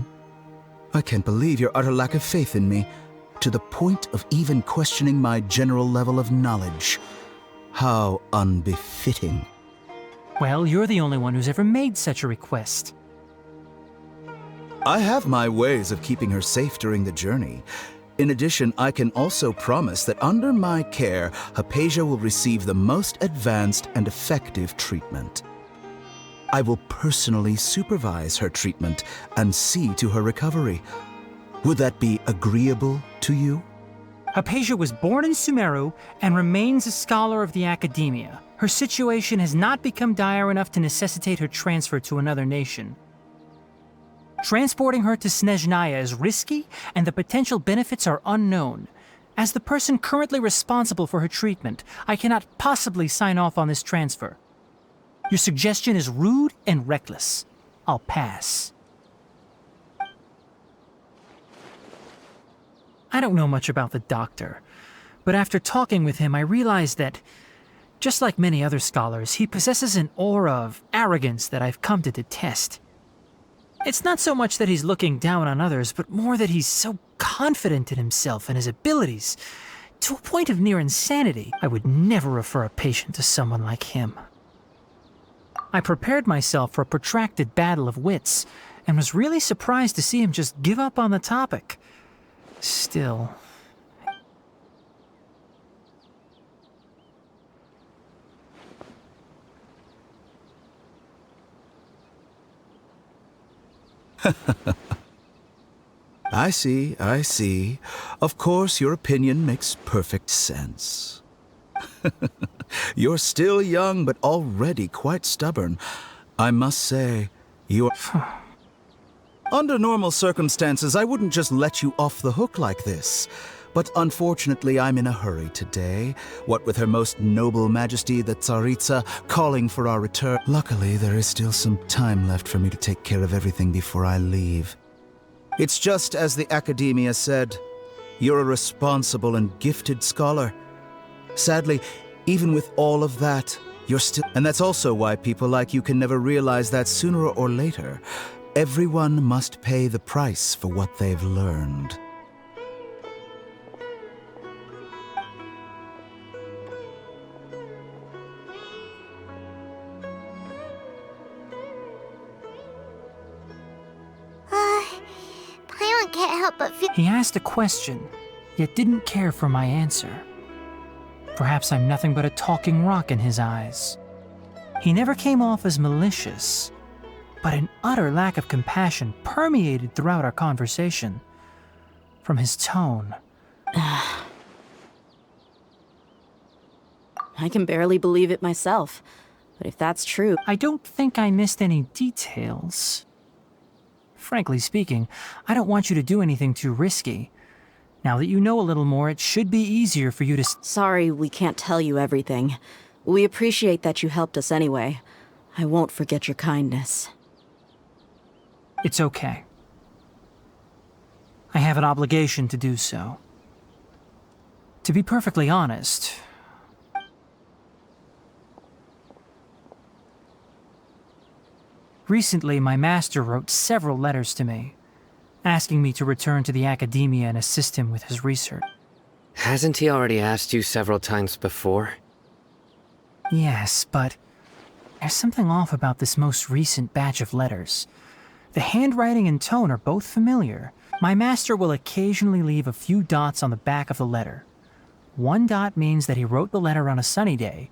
I can't believe your utter lack of faith in me, to the point of even questioning my general level of knowledge. How unbefitting. Well, you're the only one who's ever made such a request. I have my ways of keeping her safe during the journey. In addition, I can also promise that under my care, Hypatia will receive the most advanced and effective treatment. I will personally supervise her treatment and see to her recovery. Would that be agreeable to you? Hypatia was born in Sumeru and remains a scholar of the Academia. Her situation has not become dire enough to necessitate her transfer to another nation. Transporting her to Snezhnaya is risky, and the potential benefits are unknown. As the person currently responsible for her treatment, I cannot possibly sign off on this transfer. Your suggestion is rude and reckless. I'll pass. I don't know much about the doctor, but after talking with him, I realized that, just like many other scholars, he possesses an aura of arrogance that I've come to detest. It's not so much that he's looking down on others, but more that he's so confident in himself and his abilities, to a point of near insanity. I would never refer a patient to someone like him. I prepared myself for a protracted battle of wits, and was really surprised to see him just give up on the topic. Still... I see, I see. Of course, your opinion makes perfect sense. You're still young, but already quite stubborn. I must say, you're... Under normal circumstances, I wouldn't just let you off the hook like this. But unfortunately, I'm in a hurry today, what with Her Most Noble Majesty the Tsaritsa calling for our return. Luckily, there is still some time left for me to take care of everything before I leave. It's just as the Academia said, you're a responsible and gifted scholar. Sadly, even with all of that, you're still... And that's also why people like you can never realize that sooner or later, everyone must pay the price for what they've learned. I can't help but feel... He asked a question, yet didn't care for my answer. Perhaps I'm nothing but a talking rock in his eyes. He never came off as malicious, but an utter lack of compassion permeated throughout our conversation. From his tone... I can barely believe it myself, but if that's true... I don't think I missed any details. Frankly speaking, I don't want you to do anything too risky. Now that you know a little more, it should be easier for you to... Sorry we can't tell you everything. We appreciate that you helped us anyway. I won't forget your kindness. It's okay. I have an obligation to do so. To be perfectly honest... Recently, my master wrote several letters to me, asking me to return to the Academia and assist him with his research. Hasn't he already asked you several times before? Yes, but there's something off about this most recent batch of letters. The handwriting and tone are both familiar. My master will occasionally leave a few dots on the back of the letter, 1 dot means that he wrote the letter on a sunny day,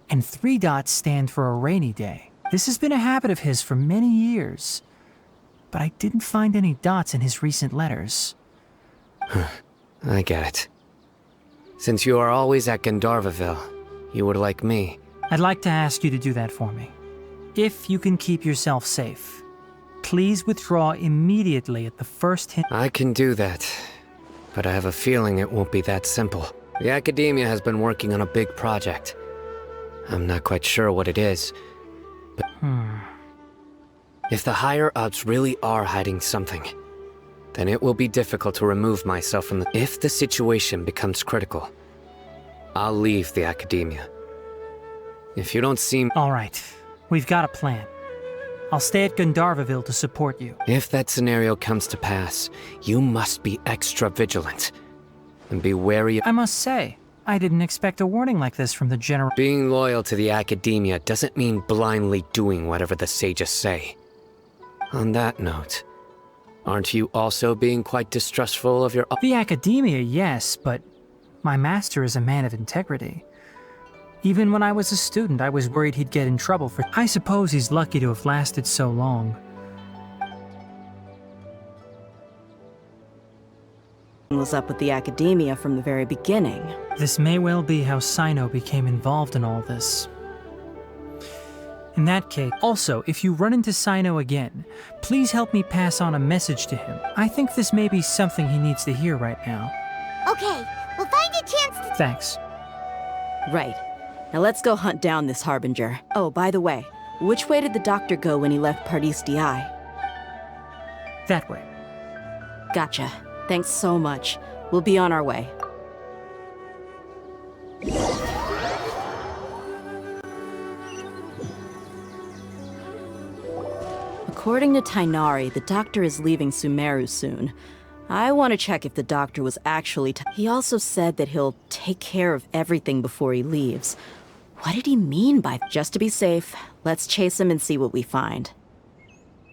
and 3 dots stand for a rainy day. This has been a habit of his for many years, but I didn't find any dots in his recent letters. I get it. Since you are always at Gandharvaville, you would like me. I'd like to ask you to do that for me. If you can keep yourself safe, please withdraw immediately at the first hint. I can do that, but I have a feeling it won't be that simple. The Academia has been working on a big project. I'm not quite sure what it is, but if the higher-ups really are hiding something, then it will be difficult to remove myself from the... If the situation becomes critical, I'll leave the Academia. If you don't seem... All right, we've got a plan. I'll stay at Gandharvaville to support you. If that scenario comes to pass, you must be extra vigilant. And be wary of... I must say, I didn't expect a warning like this from the General. Being loyal to the Academia doesn't mean blindly doing whatever the sages say. On that note, aren't you also being quite distrustful of your... The Academia, yes, but my master is a man of integrity. Even when I was a student, I was worried he'd get in trouble for... I suppose he's lucky to have lasted so long. Was up with the Academia from the very beginning. This may well be how Sino became involved in all this. In that case, also, if you run into Sino again, please help me pass on a message to him. I think this may be something he needs to hear right now. Okay, we'll find a chance to... Thanks. Right. Now let's go hunt down this Harbinger. Oh, by the way, which way did the doctor go when he left Pardis Di? That way. Gotcha. Thanks so much. We'll be on our way. According to Tainari, the doctor is leaving Sumeru soon. I want to check if the doctor was actually... He also said that he'll take care of everything before he leaves. What did he mean by... Just to be safe, let's chase him and see what we find.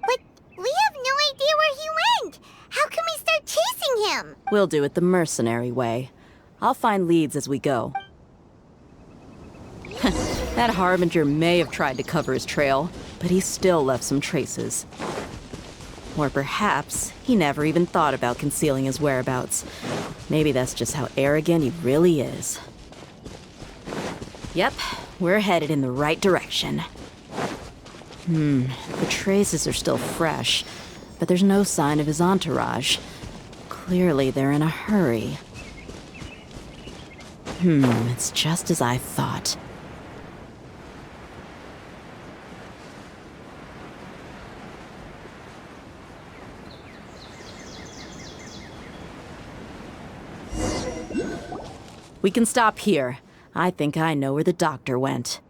But we have no idea where he went! How can we start chasing him? We'll do it the mercenary way. I'll find leads as we go. That Harbinger may have tried to cover his trail, but he still left some traces. Or perhaps he never even thought about concealing his whereabouts. Maybe that's just how arrogant he really is. Yep, we're headed in the right direction. The traces are still fresh, but there's no sign of his entourage. Clearly they're in a hurry. It's just as I thought. We can stop here. I think I know where the doctor went.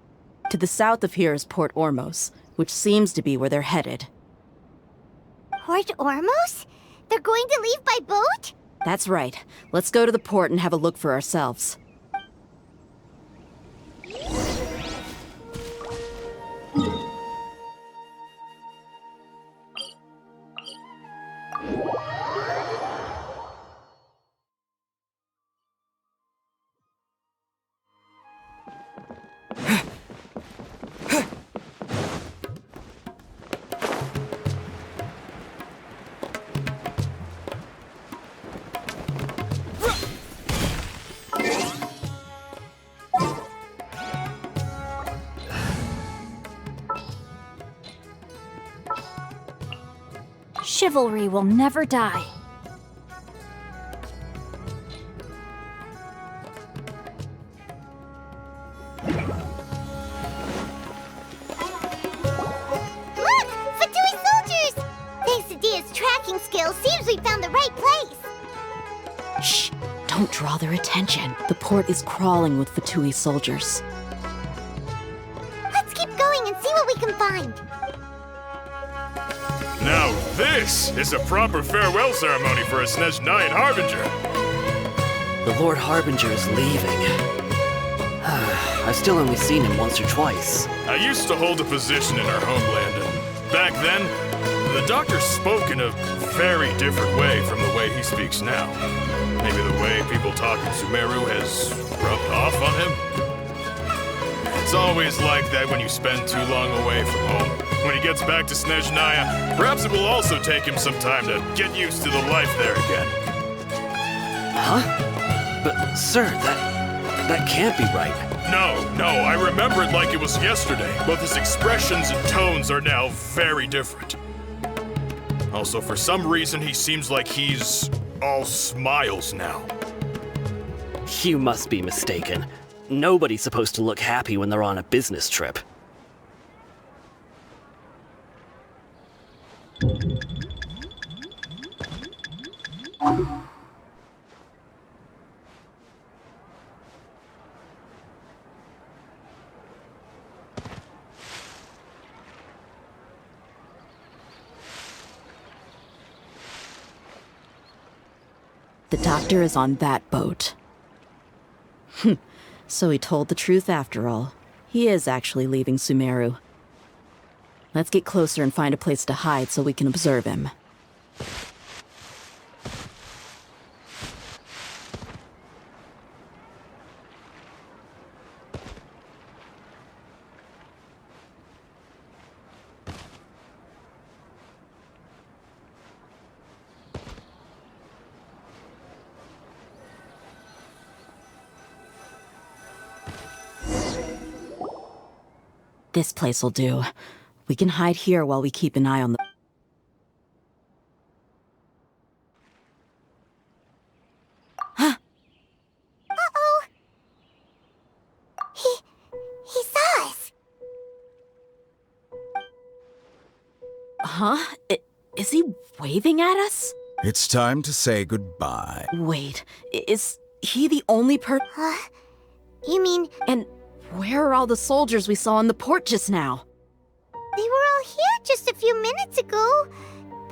To the south of here is Port Ormos, which seems to be where they're headed. Port Ormos? They're going to leave by boat? That's right. Let's go to the port and have a look for ourselves. Chivalry will never die. Look! Fatui soldiers! Thanks to Dia's tracking skills, seems we found the right place. Shh! Don't draw their attention. The port is crawling with Fatui soldiers. Let's keep going and see what we can find. Now this is a proper farewell ceremony for a Snezhnaya Harbinger. The Lord Harbinger is leaving. I've still only seen him once or twice. I used to hold a position in our homeland, and back then, the doctor spoke in a very different way from the way he speaks now. Maybe the way people talk in Sumeru has rubbed off on him? It's always like that when you spend too long away from home. When he gets back to Snezhnaya, perhaps it will also take him some time to get used to the life there again. Huh? But, sir, that can't be right. No, I remember it like it was yesterday, but his expressions and tones are now very different. Also, for some reason, he seems like he's all smiles now. You must be mistaken. Nobody's supposed to look happy when they're on a business trip. The doctor is on that boat. So he told the truth after all. He is actually leaving Sumeru. Let's get closer and find a place to hide so we can observe him. This place'll do. We can hide here while we keep an eye on the... Uh-oh! He saw us! Huh? Is he waving at us? It's time to say goodbye. Wait, is he the only You mean... And where are all the soldiers we saw in the port just now? They were all here just a few minutes ago,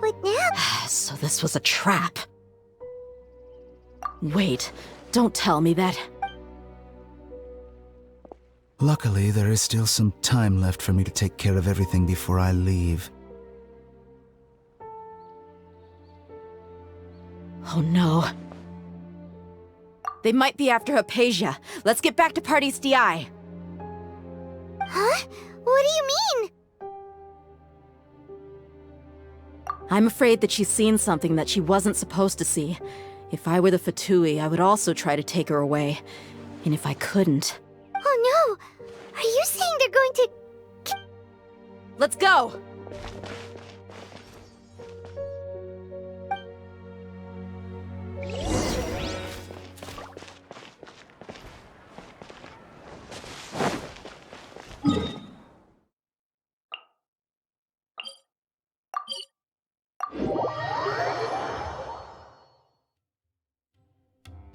but now... So this was a trap. Wait, don't tell me that... Luckily, there is still some time left for me to take care of everything before I leave. Oh no. They might be after Hypatia. Let's get back to Party's DI. Huh? What do you mean? I'm afraid that she's seen something that she wasn't supposed to see. If I were the Fatui, I would also try to take her away. And if I couldn't... Oh no! Are you saying they're going to... Let's go!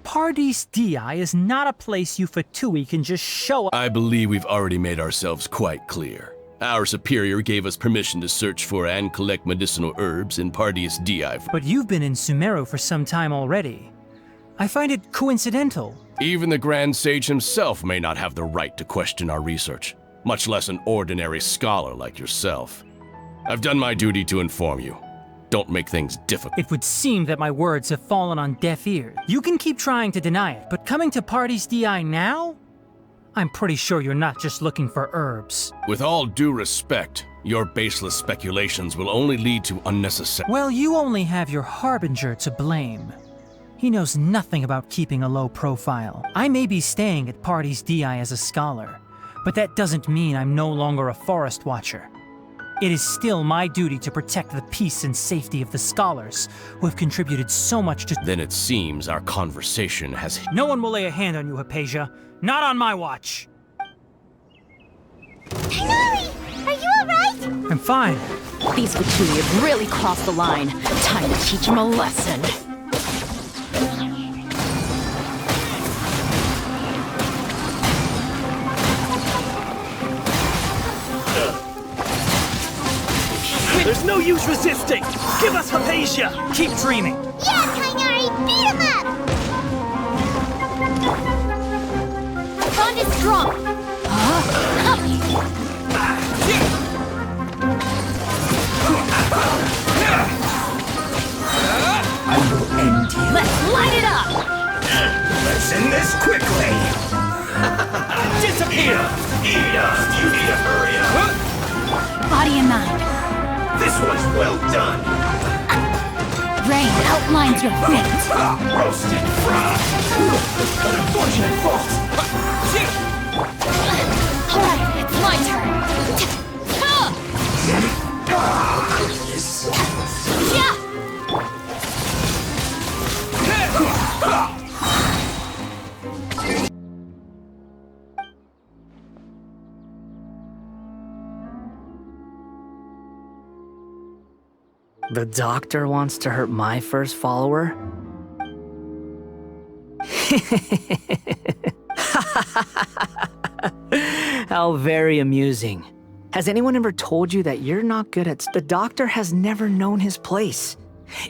Party's DI is not a place you Fatui can just show up. I believe we've already made ourselves quite clear. Our superior gave us permission to search for and collect medicinal herbs in Party's DI. But you've been in Sumeru for some time already. I find it coincidental. Even the Grand Sage himself may not have the right to question our research, much less an ordinary scholar like yourself. I've done my duty to inform you. Don't make things difficult. It would seem that my words have fallen on deaf ears. You can keep trying to deny it, but coming to Party's DI now? I'm pretty sure you're not just looking for herbs. With all due respect, your baseless speculations will only lead to unnecessary... Well, you only have your Harbinger to blame. He knows nothing about keeping a low profile. I may be staying at Party's DI as a scholar, but that doesn't mean I'm no longer a forest watcher. It is still my duty to protect the peace and safety of the scholars who have contributed so much to... Then it seems our conversation has... No one will lay a hand on you, Hypatia. Not on my watch. Tighnari! Are you alright? I'm fine. These Fatui have really crossed the line. Time to teach them a lesson. There's no use resisting! Give us Hypatia! Keep dreaming! Yeah, Tighnari! Beat him up! My bond is strong! I will end you. Let's light it up! Let's end this quickly! Disappear! Ida, you need to hurry up! Body and mind. This was well done! Rain outlines your fate. Roasted frog! An unfortunate fault! Alright, it's my turn. Yeah! The doctor wants to hurt my first follower? How very amusing. Has anyone ever told you that you're not good at... The doctor has never known his place.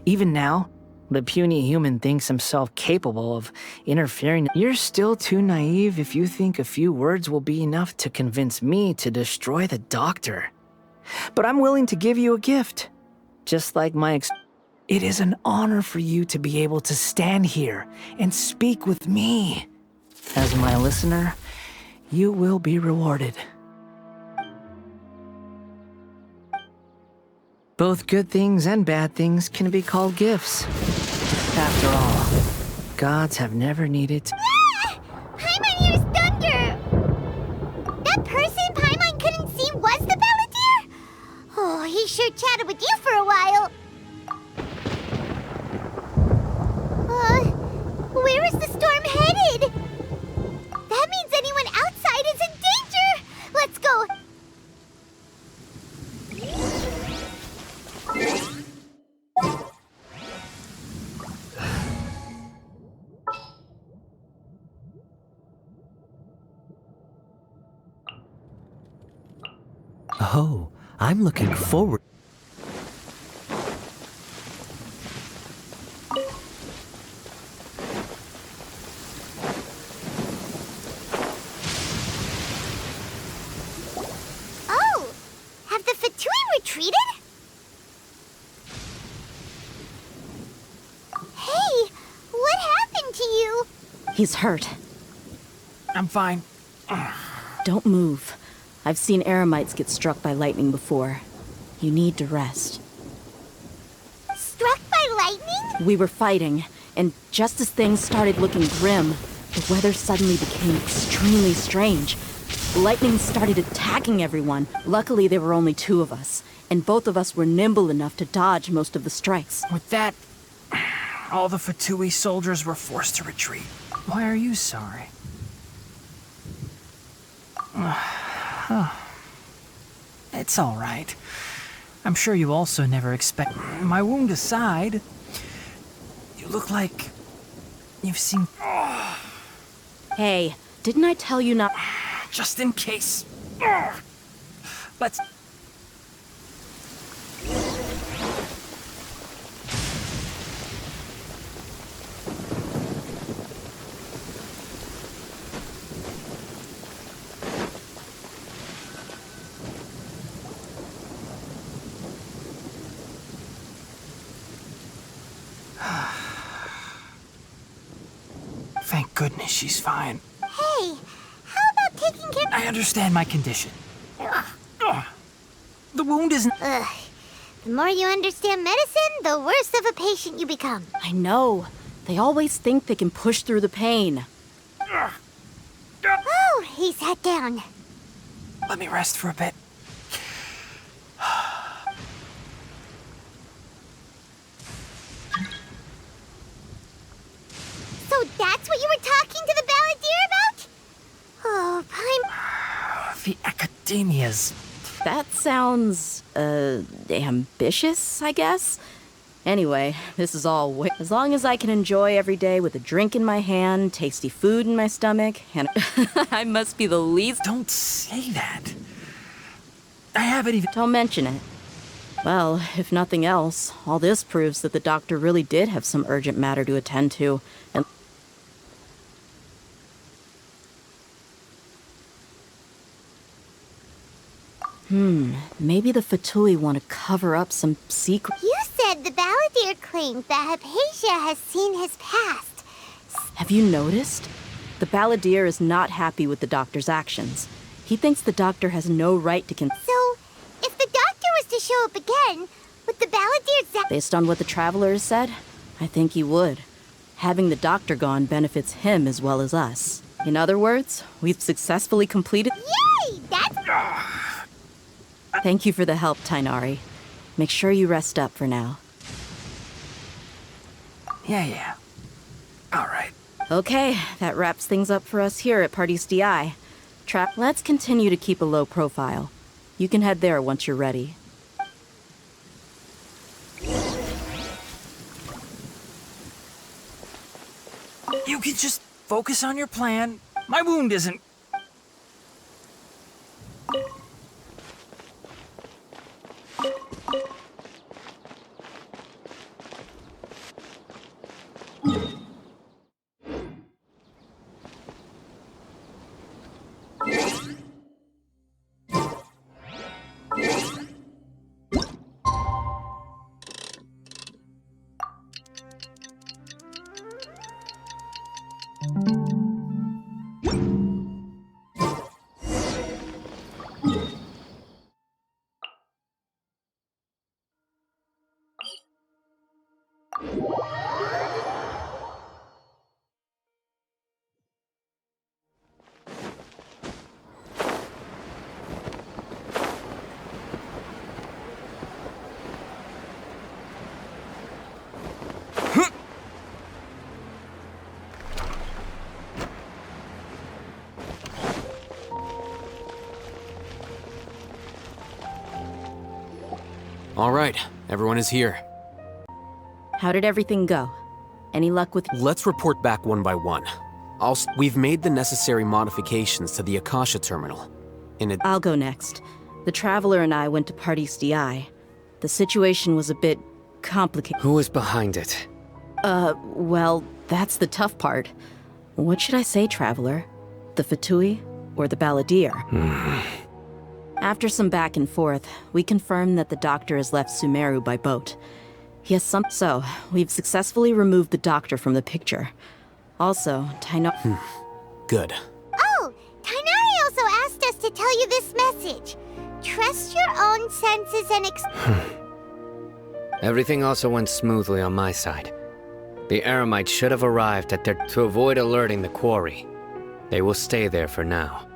Even now, the puny human thinks himself capable of interfering. You're still too naive if you think a few words will be enough to convince me to destroy the doctor. But I'm willing to give you a gift. Just like it is an honor for you to be able to stand here and speak with me. As my listener, you will be rewarded. Both good things and bad things can be called gifts. After all, gods have never needed to... Paimon hears thunder! That person Paimon couldn't see was the Balladeer? Oh, he sure chatted with you for a while. Where is the storm headed? That means anyone outside is in danger! Let's go! Oh, I'm looking forward. Oh! Have the Fatui retreated? Hey! What happened to you? He's hurt. I'm fine. Don't move. I've seen eremites get struck by lightning before. You need to rest. Struck by lightning? We were fighting, and just as things started looking grim, the weather suddenly became extremely strange. The lightning started attacking everyone. Luckily, there were only two of us, and both of us were nimble enough to dodge most of the strikes. With that, all the Fatui soldiers were forced to retreat. Why are you sorry? It's all right. I'm sure you also never expect... My wound aside, you look like you've seen... Hey, didn't I tell you not... Just in case. Let's... Thank goodness she's fine. Hey, how about taking care... I understand my condition. The wound isn't... Ugh. The more you understand medicine, the worse of a patient you become. I know. They always think they can push through the pain. Oh, he sat down. Let me rest for a bit. So that's what you were talking to the Balladeer about? Oh, The academias. That sounds, ambitious, I guess? Anyway, this is all as long as I can enjoy every day with a drink in my hand, tasty food in my stomach, and I must be the least... Don't say that. I haven't even... Don't mention it. Well, if nothing else, all this proves that the doctor really did have some urgent matter to attend to, and... Maybe the Fatui want to cover up some secret... You said the Balladeer claimed that Hypatia has seen his past. Have you noticed? The balladeer is not happy with the doctor's actions. He thinks the doctor has no right to So, if the doctor was to show up again, would the balladeer Based on what the traveler has said, I think he would. Having the doctor gone benefits him as well as us. In other words, we've successfully completed— Yay! That's... Thank you for the help, Tainari. Make sure you rest up for now. Yeah. All right. Okay, that wraps things up for us here at Parties DI. Let's continue to keep a low profile. You can head there once you're ready. You can just focus on your plan. My wound isn't... All right, everyone is here. How did everything go? Any luck with— Let's report back one by one. We've made the necessary modifications to the Akasha terminal. I'll go next. The Traveler and I went to Parties DI. The situation was a bit complicated. Who is behind it? Well, that's the tough part. What should I say, Traveler? The Fatui or the Balladeer? After some back and forth, we confirmed that the doctor has left Sumeru by boat. He has So, we've successfully removed the doctor from the picture. Also, Good. Oh, Tainari also asked us to tell you this message. Trust your own senses and Everything also went smoothly on my side. The Eremites should have arrived at to avoid alerting the quarry. They will stay there for now.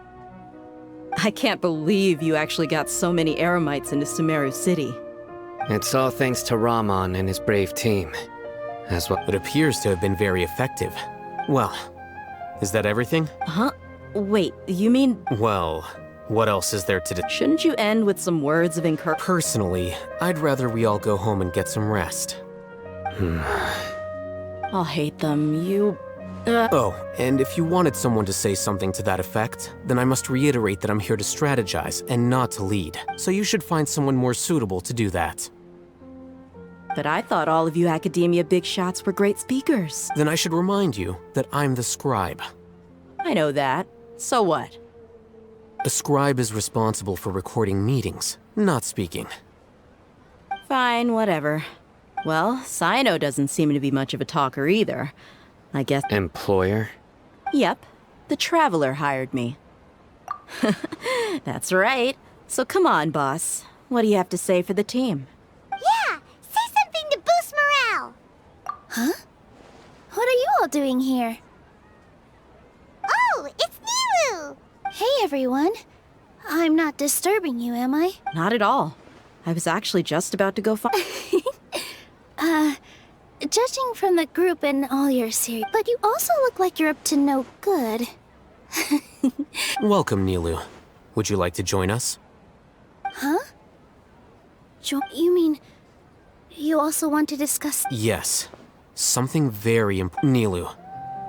I can't believe you actually got so many Eremites into Sumeru City. It's all thanks to Rahman and his brave team. As well. It appears to have been very effective. Well, is that everything? Huh? Wait, you mean— Well, what else is there to do? Shouldn't you end with some words of encouragement? Personally, I'd rather we all go home and get some rest. I'll hate them. Oh, and if you wanted someone to say something to that effect, then I must reiterate that I'm here to strategize and not to lead. So you should find someone more suitable to do that. But I thought all of you academia big shots were great speakers. Then I should remind you that I'm the scribe. I know that. So what? A scribe is responsible for recording meetings, not speaking. Fine, whatever. Well, Sino doesn't seem to be much of a talker either. I guess— Employer? Yep. The Traveler hired me. That's right. So come on, boss. What do you have to say for the team? Yeah, say something to boost morale. Huh? What are you all doing here? Oh, it's Nilu! Hey, everyone. I'm not disturbing you, am I? Not at all. I was actually just about to go find— Judging from the group and all your series, but you also look like you're up to no good. Welcome, Nilu. Would you like to join us? Huh? You mean you also want to discuss— Yes. Something very important. Nilu,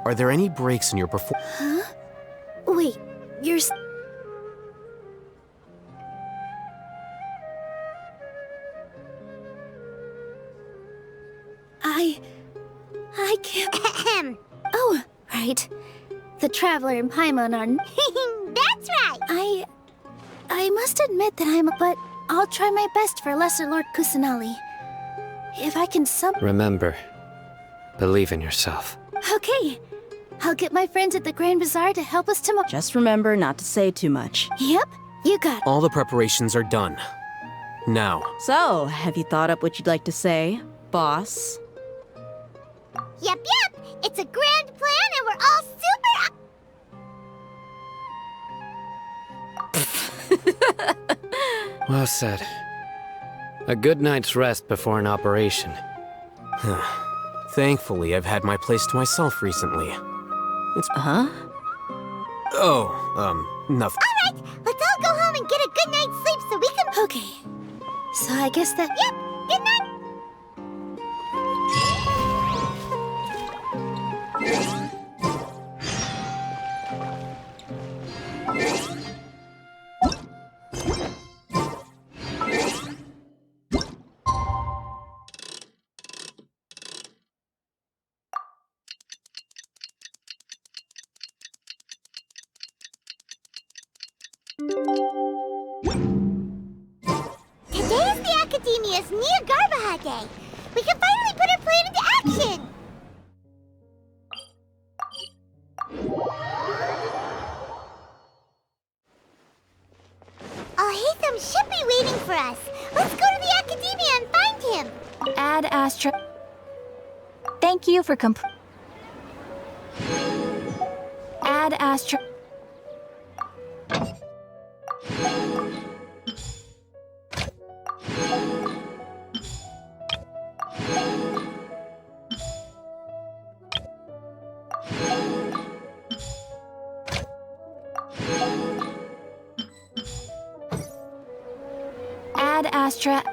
are there any breaks in your performance? Huh? Wait, you're— I can't— Oh, right. The Traveler and Paimon are— That's right! I must admit that but I'll try my best for Lesser Lord Kusanali. If I can Remember, believe in yourself. Okay. I'll get my friends at the Grand Bazaar to help us tomorrow. Just remember not to say too much. Yep, you got it. All the preparations are done. Now. So, have you thought up what you'd like to say, boss? Yep. It's a grand plan and we're all super... Well said. A good night's rest before an operation. Thankfully, I've had my place to myself recently. It's... Huh? Oh, nothing. Alright, let's all go home and get a good night's sleep so we can... Okay. So I guess that... Yep, good night. Today's the Academia's Nia Garbaha Day. We can finally put our plan into action. Alhaitham should be waiting for us. Let's go to the Academia and find him. Ad Astra. Thank you for Ad Astra. Ad Astra.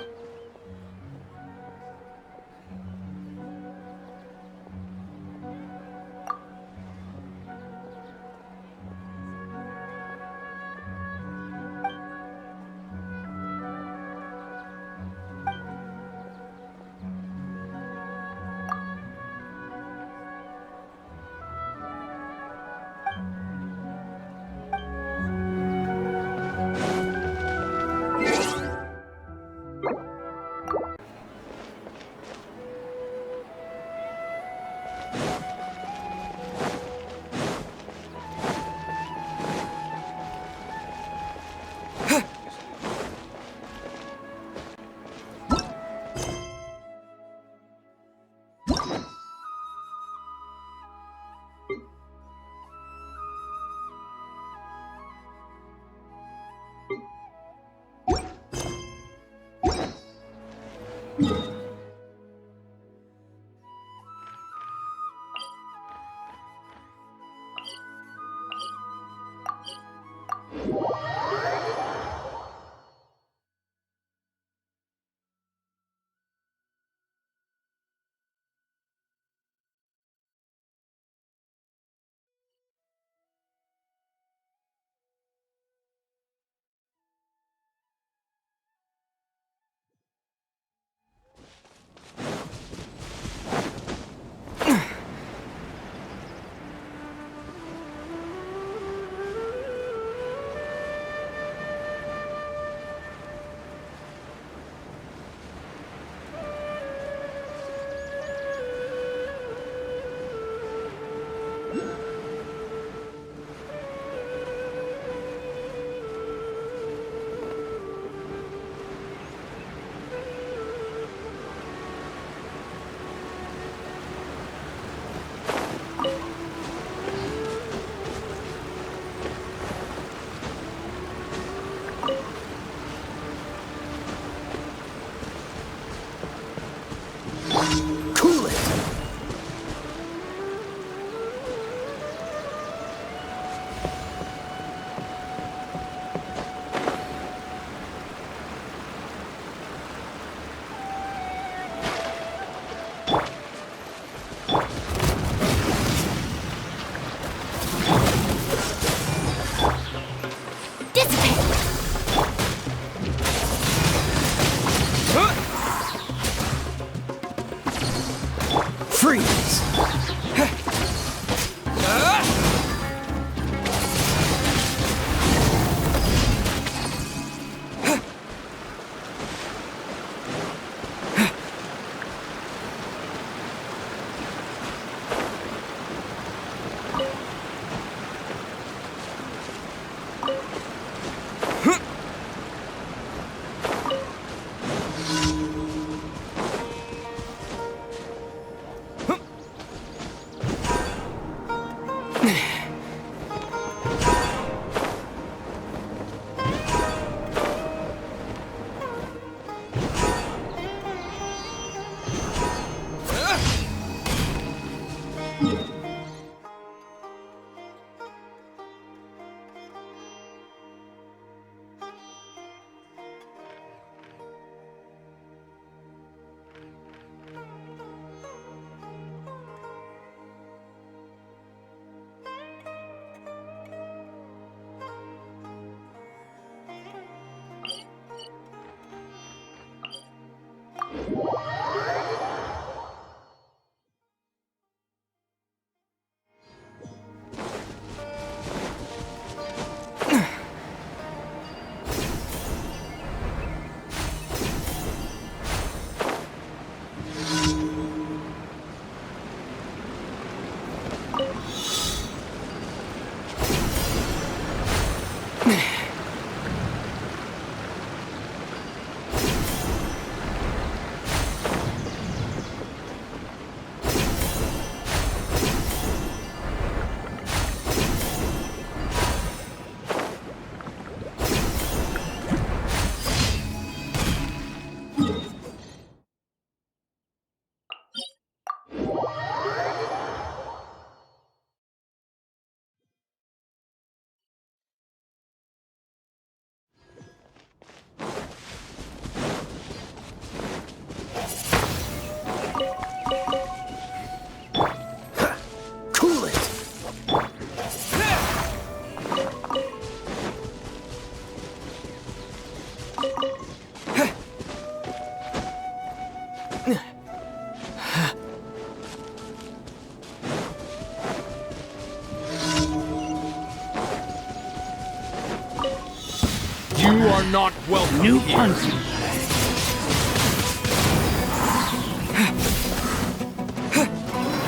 You are not welcome New here. punch.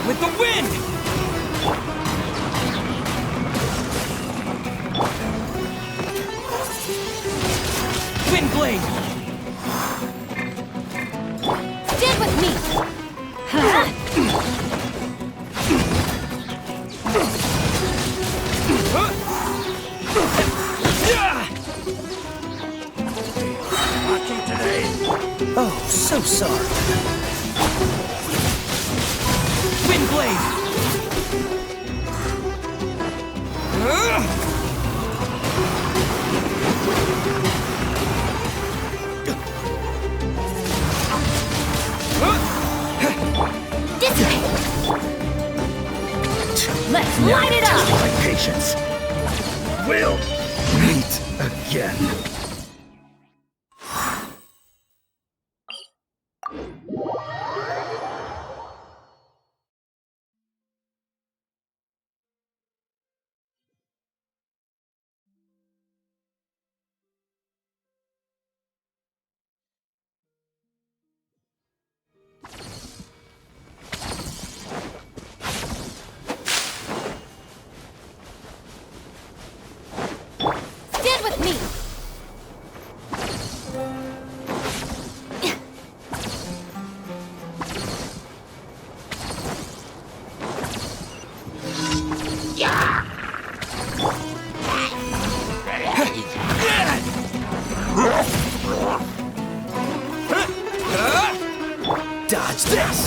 With the wind! Wind blade! Stand with me! Oh, so sorry. Wind blade! This way! Let's light it up! My patience. We'll meet again. Stand with me! Dodge this!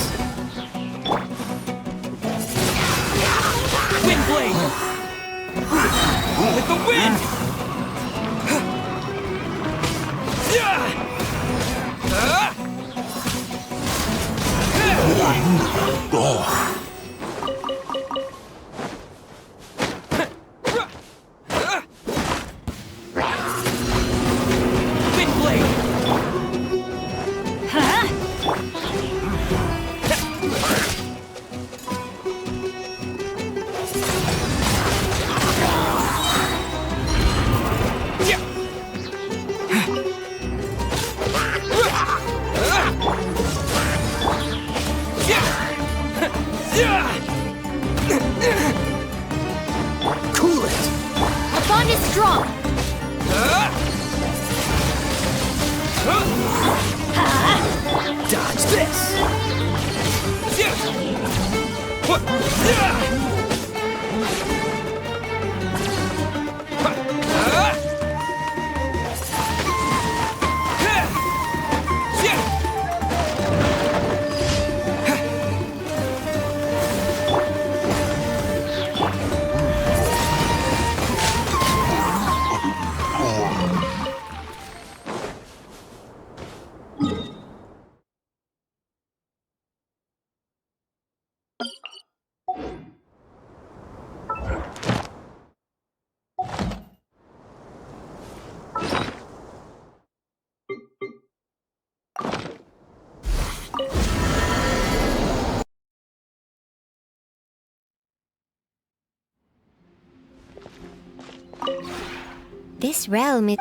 Wind blade! With the wind! Wind blade! Cool it! Our bond is strong! Dodge this! This realm is...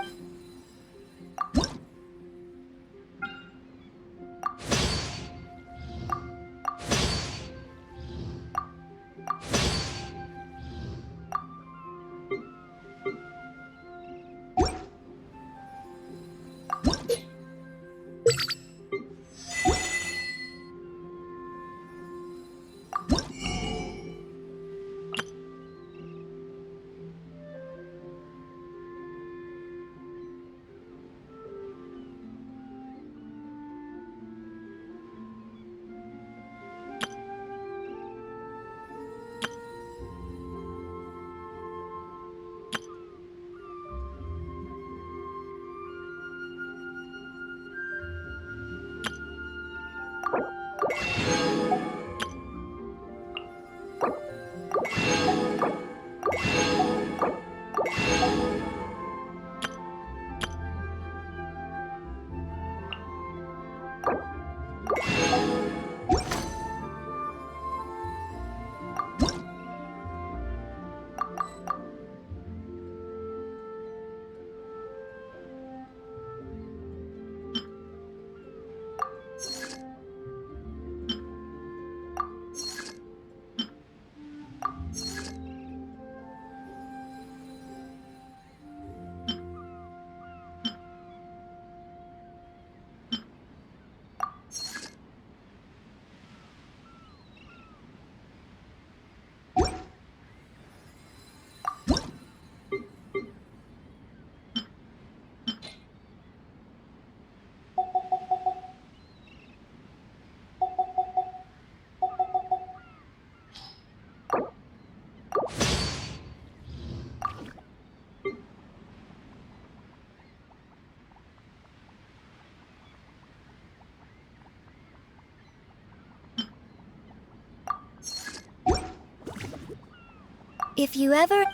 If you ever...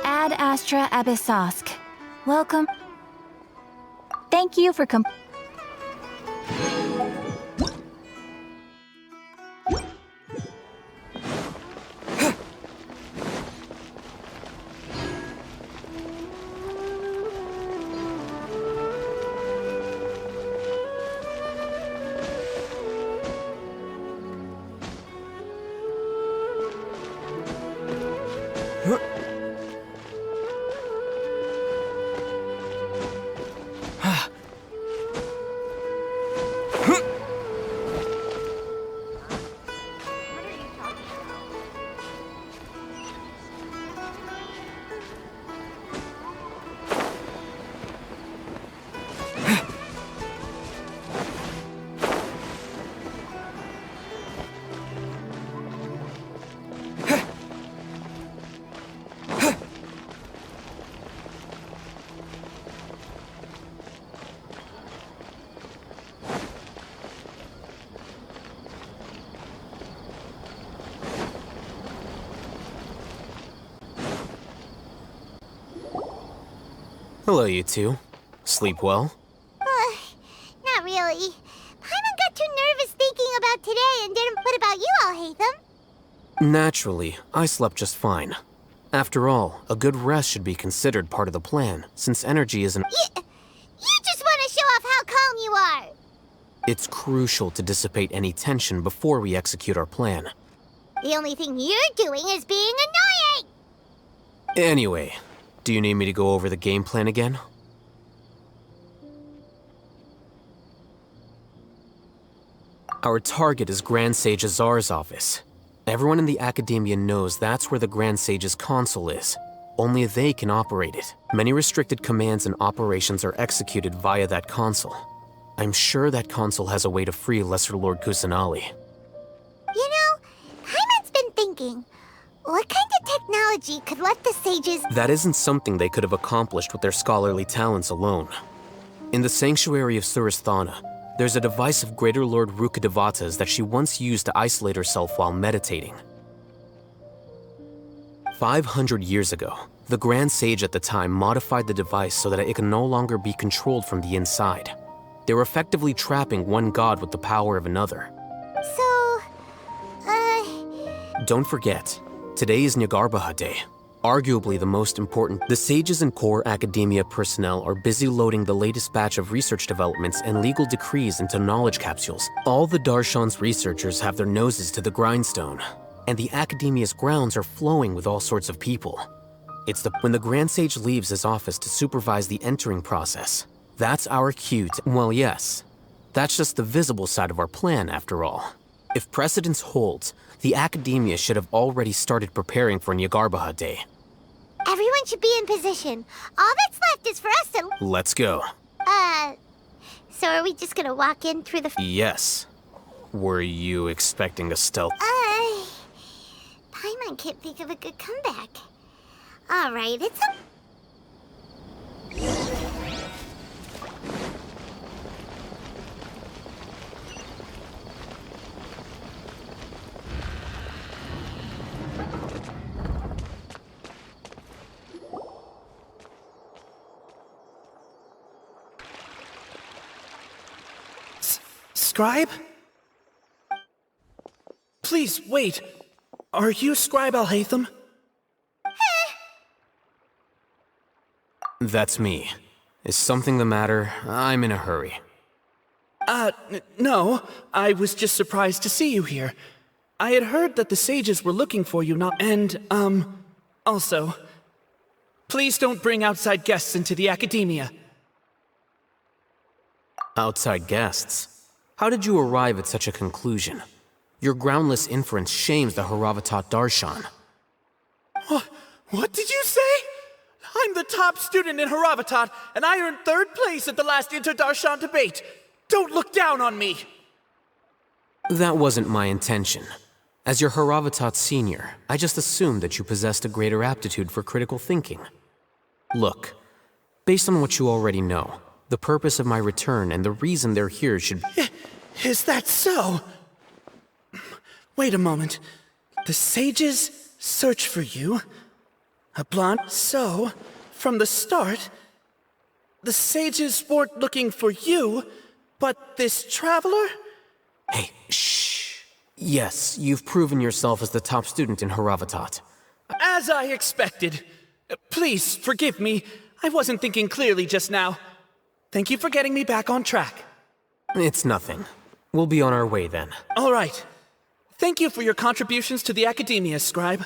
Ad Astra Abyssosk. Welcome. Thank you for Hello, you two. Sleep well? Not really. Paimon got too nervous thinking about today and didn't. What about you, Alhaitham? Naturally, I slept just fine. After all, a good rest should be considered part of the plan, since energy isn't. You just want to show off how calm you are. It's crucial to dissipate any tension before we execute our plan. The only thing you're doing is being annoying. Anyway, do you need me to go over the game plan again? Our target is Grand Sage Azar's office. Everyone in the Academia knows that's where the Grand Sage's console is. Only they can operate it. Many restricted commands and operations are executed via that console. I'm sure that console has a way to free Lesser Lord Kusanali. You know, Paimon's been thinking, what kind of technology could let the sages... That isn't something they could have accomplished with their scholarly talents alone. In the Sanctuary of Suristhana, there's a device of Greater Lord Rukkhadevata's that she once used to isolate herself while meditating. 500 years ago, the Grand Sage at the time modified the device so that it can no longer be controlled from the inside. They were effectively trapping one god with the power of another. So, Don't forget, today is Nyagarbha Day, arguably the most important. The sages and core academia personnel are busy loading the latest batch of research developments and legal decrees into knowledge capsules. All the Darshan's researchers have their noses to the grindstone, and the academia's grounds are flowing with all sorts of people. When the Grand Sage leaves his office to supervise the entering process, that's our cue to, well, yes. That's just the visible side of our plan, after all. If precedence holds, the Academia should have already started preparing for Nyagarbha Day. everyone should be in position. All that's left is for us to... Let's go. So are we just gonna walk in through the... Yes. Were you expecting a stealth? Paimon can't think of a good comeback. Alright, it's a... Scribe? Please, wait. Are you Scribe Alhaitham? That's me. Is something the matter? I'm in a hurry. No. I was just surprised to see you here. I had heard that the sages were looking for you, also, please don't bring outside guests into the Academia. Outside guests? How did you arrive at such a conclusion? Your groundless inference shames the Haravatat Darshan. What did you say? I'm the top student in Haravatat, and I earned 3rd place at the last Inter-Darshan debate. Don't look down on me! That wasn't my intention. As your Haravatat senior, I just assumed that you possessed a greater aptitude for critical thinking. Look, based on what you already know, the purpose of my return and the reason they're here should... Is that so? Wait a moment. The sages search for you? A blonde? So, from the start, the sages weren't looking for you, but this traveler? Hey, shh. Yes, you've proven yourself as the top student in Haravatat. As I expected. Please, forgive me. I wasn't thinking clearly just now. Thank you for getting me back on track. It's nothing. We'll be on our way then. All right. Thank you for your contributions to the Academia, Scribe.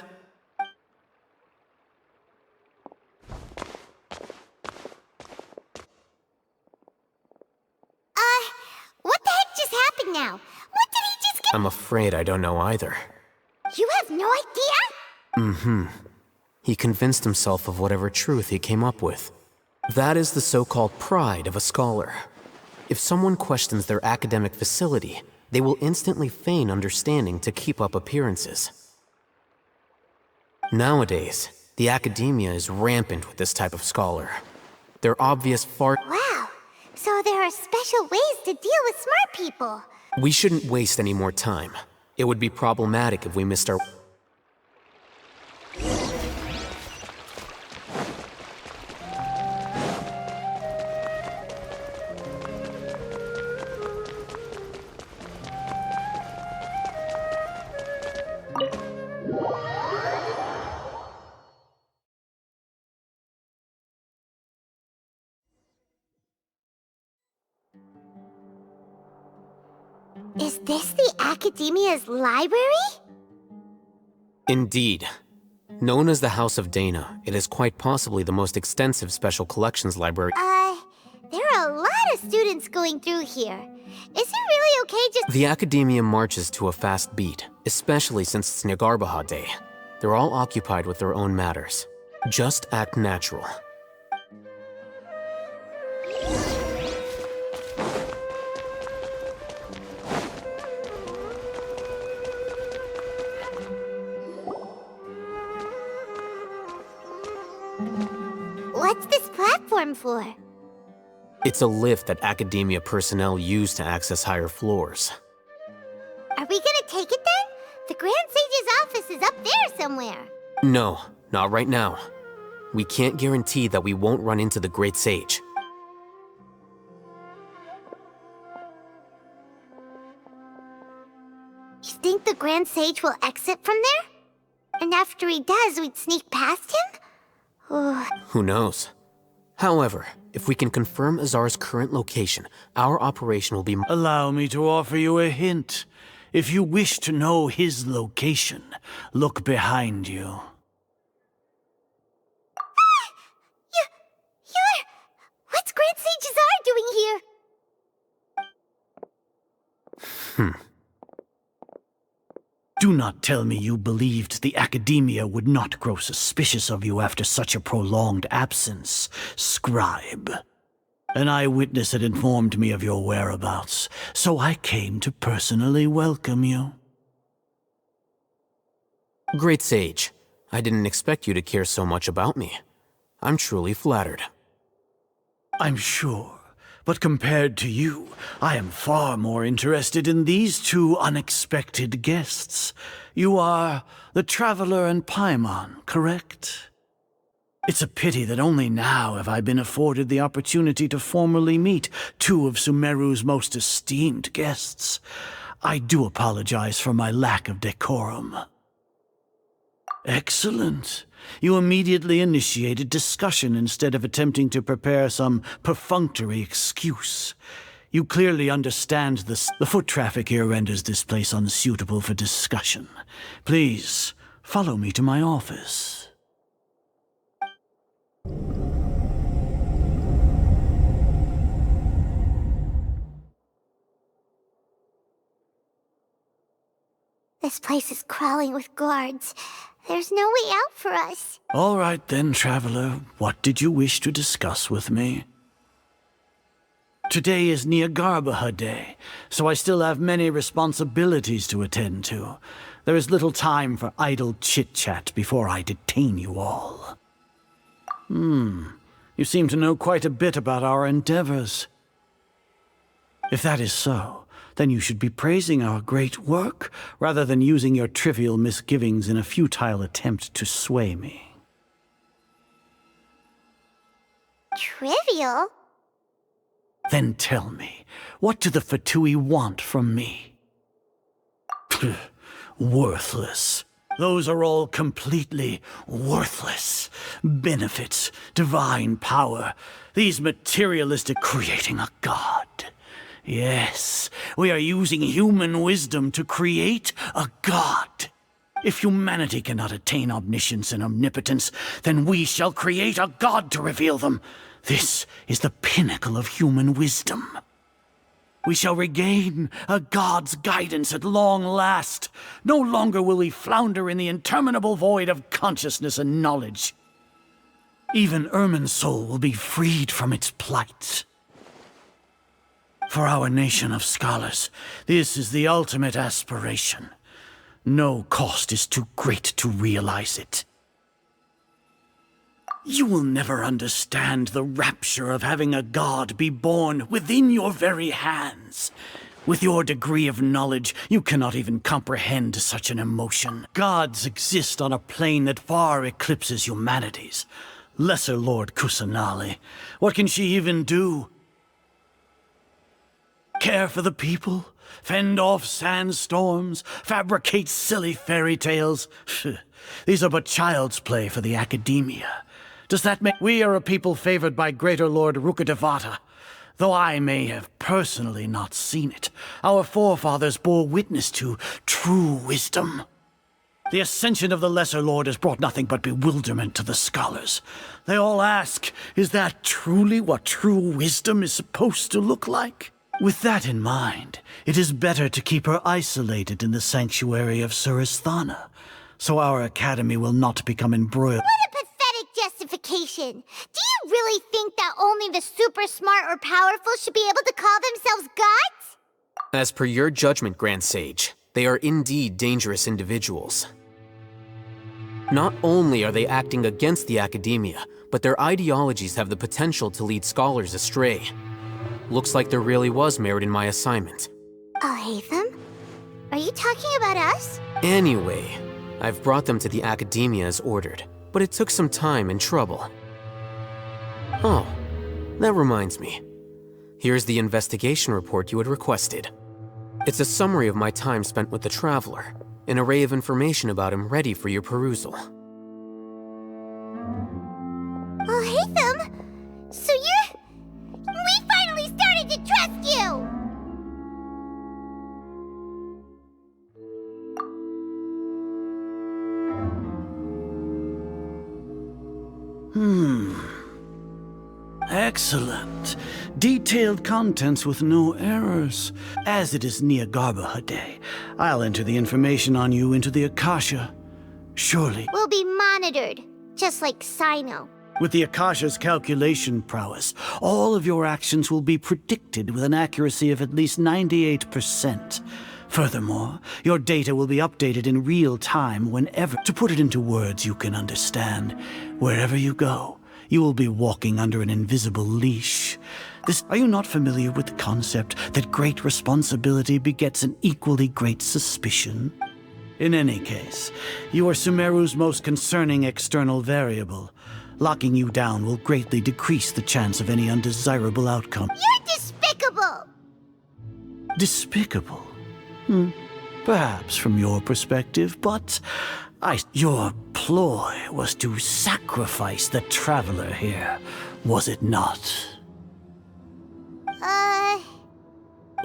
What the heck just happened now? What did he just get? I'm afraid I don't know either. You have no idea? He convinced himself of whatever truth he came up with. That is the so-called pride of a scholar. If someone questions their academic facility, they will instantly feign understanding to keep up appearances. Nowadays, the Academia is rampant with this type of scholar. Their obvious Wow. So there are special ways to deal with smart people. We shouldn't waste any more time. It would be problematic if we missed our... Is this the Academia's library? Indeed. Known as the House of Dana, it is quite possibly the most extensive special collections library. There are a lot of students going through here. Is it really okay just— The Academia marches to a fast beat, especially since it's Nagarbaha Day. They're all occupied with their own matters. Just act natural. What's this platform for? It's a lift that Academia personnel use to access higher floors. Are we gonna take it then? The Grand Sage's office is up there somewhere. No, not right now. We can't guarantee that we won't run into the Great Sage. You think the Grand Sage will exit from there? And after he does, we'd sneak past him? Who knows? However, if we can confirm Azar's current location, our operation will be— Allow me to offer you a hint. If you wish to know his location, look behind you. What's Grand Sage Azar doing here? Do not tell me you believed the Academia would not grow suspicious of you after such a prolonged absence, scribe. An eyewitness had informed me of your whereabouts, so I came to personally welcome you. Great Sage, I didn't expect you to care so much about me. I'm truly flattered. I'm sure, but compared to you, I am far more interested in these two unexpected guests. You are the Traveler and Paimon, correct? It's a pity that only now have I been afforded the opportunity to formally meet two of Sumeru's most esteemed guests. I do apologize for my lack of decorum. Excellent. You immediately initiated discussion instead of attempting to prepare some perfunctory excuse. You clearly understand this. The foot traffic here renders this place unsuitable for discussion. Please, follow me to my office. This place is crawling with guards. There's no way out for us. All right then, Traveler. What did you wish to discuss with me? Today is Nagarbaha Day, so I still have many responsibilities to attend to. There is little time for idle chit-chat before I detain you all. You seem to know quite a bit about our endeavors. If that is so, then you should be praising our great work, rather than using your trivial misgivings in a futile attempt to sway me. Trivial? Then tell me, what do the Fatui want from me? Worthless. Those are all completely worthless. Benefits, divine power, these materialistic creating a god. Yes, we are using human wisdom to create a god. If humanity cannot attain omniscience and omnipotence, then we shall create a god to reveal them. This is the pinnacle of human wisdom. We shall regain a god's guidance at long last. No longer will we flounder in the interminable void of consciousness and knowledge. Even Irminsul will be freed from its plight. For our nation of scholars, this is the ultimate aspiration. No cost is too great to realize it. You will never understand the rapture of having a god be born within your very hands. With your degree of knowledge, you cannot even comprehend such an emotion. Gods exist on a plane that far eclipses humanity's. Lesser Lord Kusanali, what can she even do? Care for the people? Fend off sandstorms? Fabricate silly fairy tales? These are but child's play for the Academia. Does that make— We are a people favored by Greater Lord Rukadevata. Though I may have personally not seen it, our forefathers bore witness to true wisdom. The ascension of the Lesser Lord has brought nothing but bewilderment to the scholars. They all ask, is that truly what true wisdom is supposed to look like? With that in mind, it is better to keep her isolated in the sanctuary of Suristhana, so our academy will not become embroiled. What a pathetic justification! Do you really think that only the super smart or powerful should be able to call themselves gods? As per your judgment, Grand Sage, they are indeed dangerous individuals. Not only are they acting against the academia, but their ideologies have the potential to lead scholars astray. Looks like there really was merit in my assignment. Alhaitham? Are you talking about us? Anyway, I've brought them to the academia as ordered, but it took some time and trouble. Oh, that reminds me. Here's the investigation report you had requested. It's a summary of my time spent with the Traveler, an array of information about him ready for your perusal. Alhaitham? So you're... We finally started to trust you! Excellent. Detailed contents with no errors. As it is Niagarbha Day, I'll enter the information on you into the Akasha. Surely. We'll be monitored, just like Sino. With the Akasha's calculation prowess, all of your actions will be predicted with an accuracy of at least 98%. Furthermore, your data will be updated in real time whenever. To put it into words you can understand, wherever you go, you will be walking under an invisible leash. Are you not familiar with the concept that great responsibility begets an equally great suspicion? In any case, you are Sumeru's most concerning external variable. Locking you down will greatly decrease the chance of any undesirable outcome. You're despicable! Despicable? Perhaps from your perspective, but your ploy was to sacrifice the Traveler here, was it not?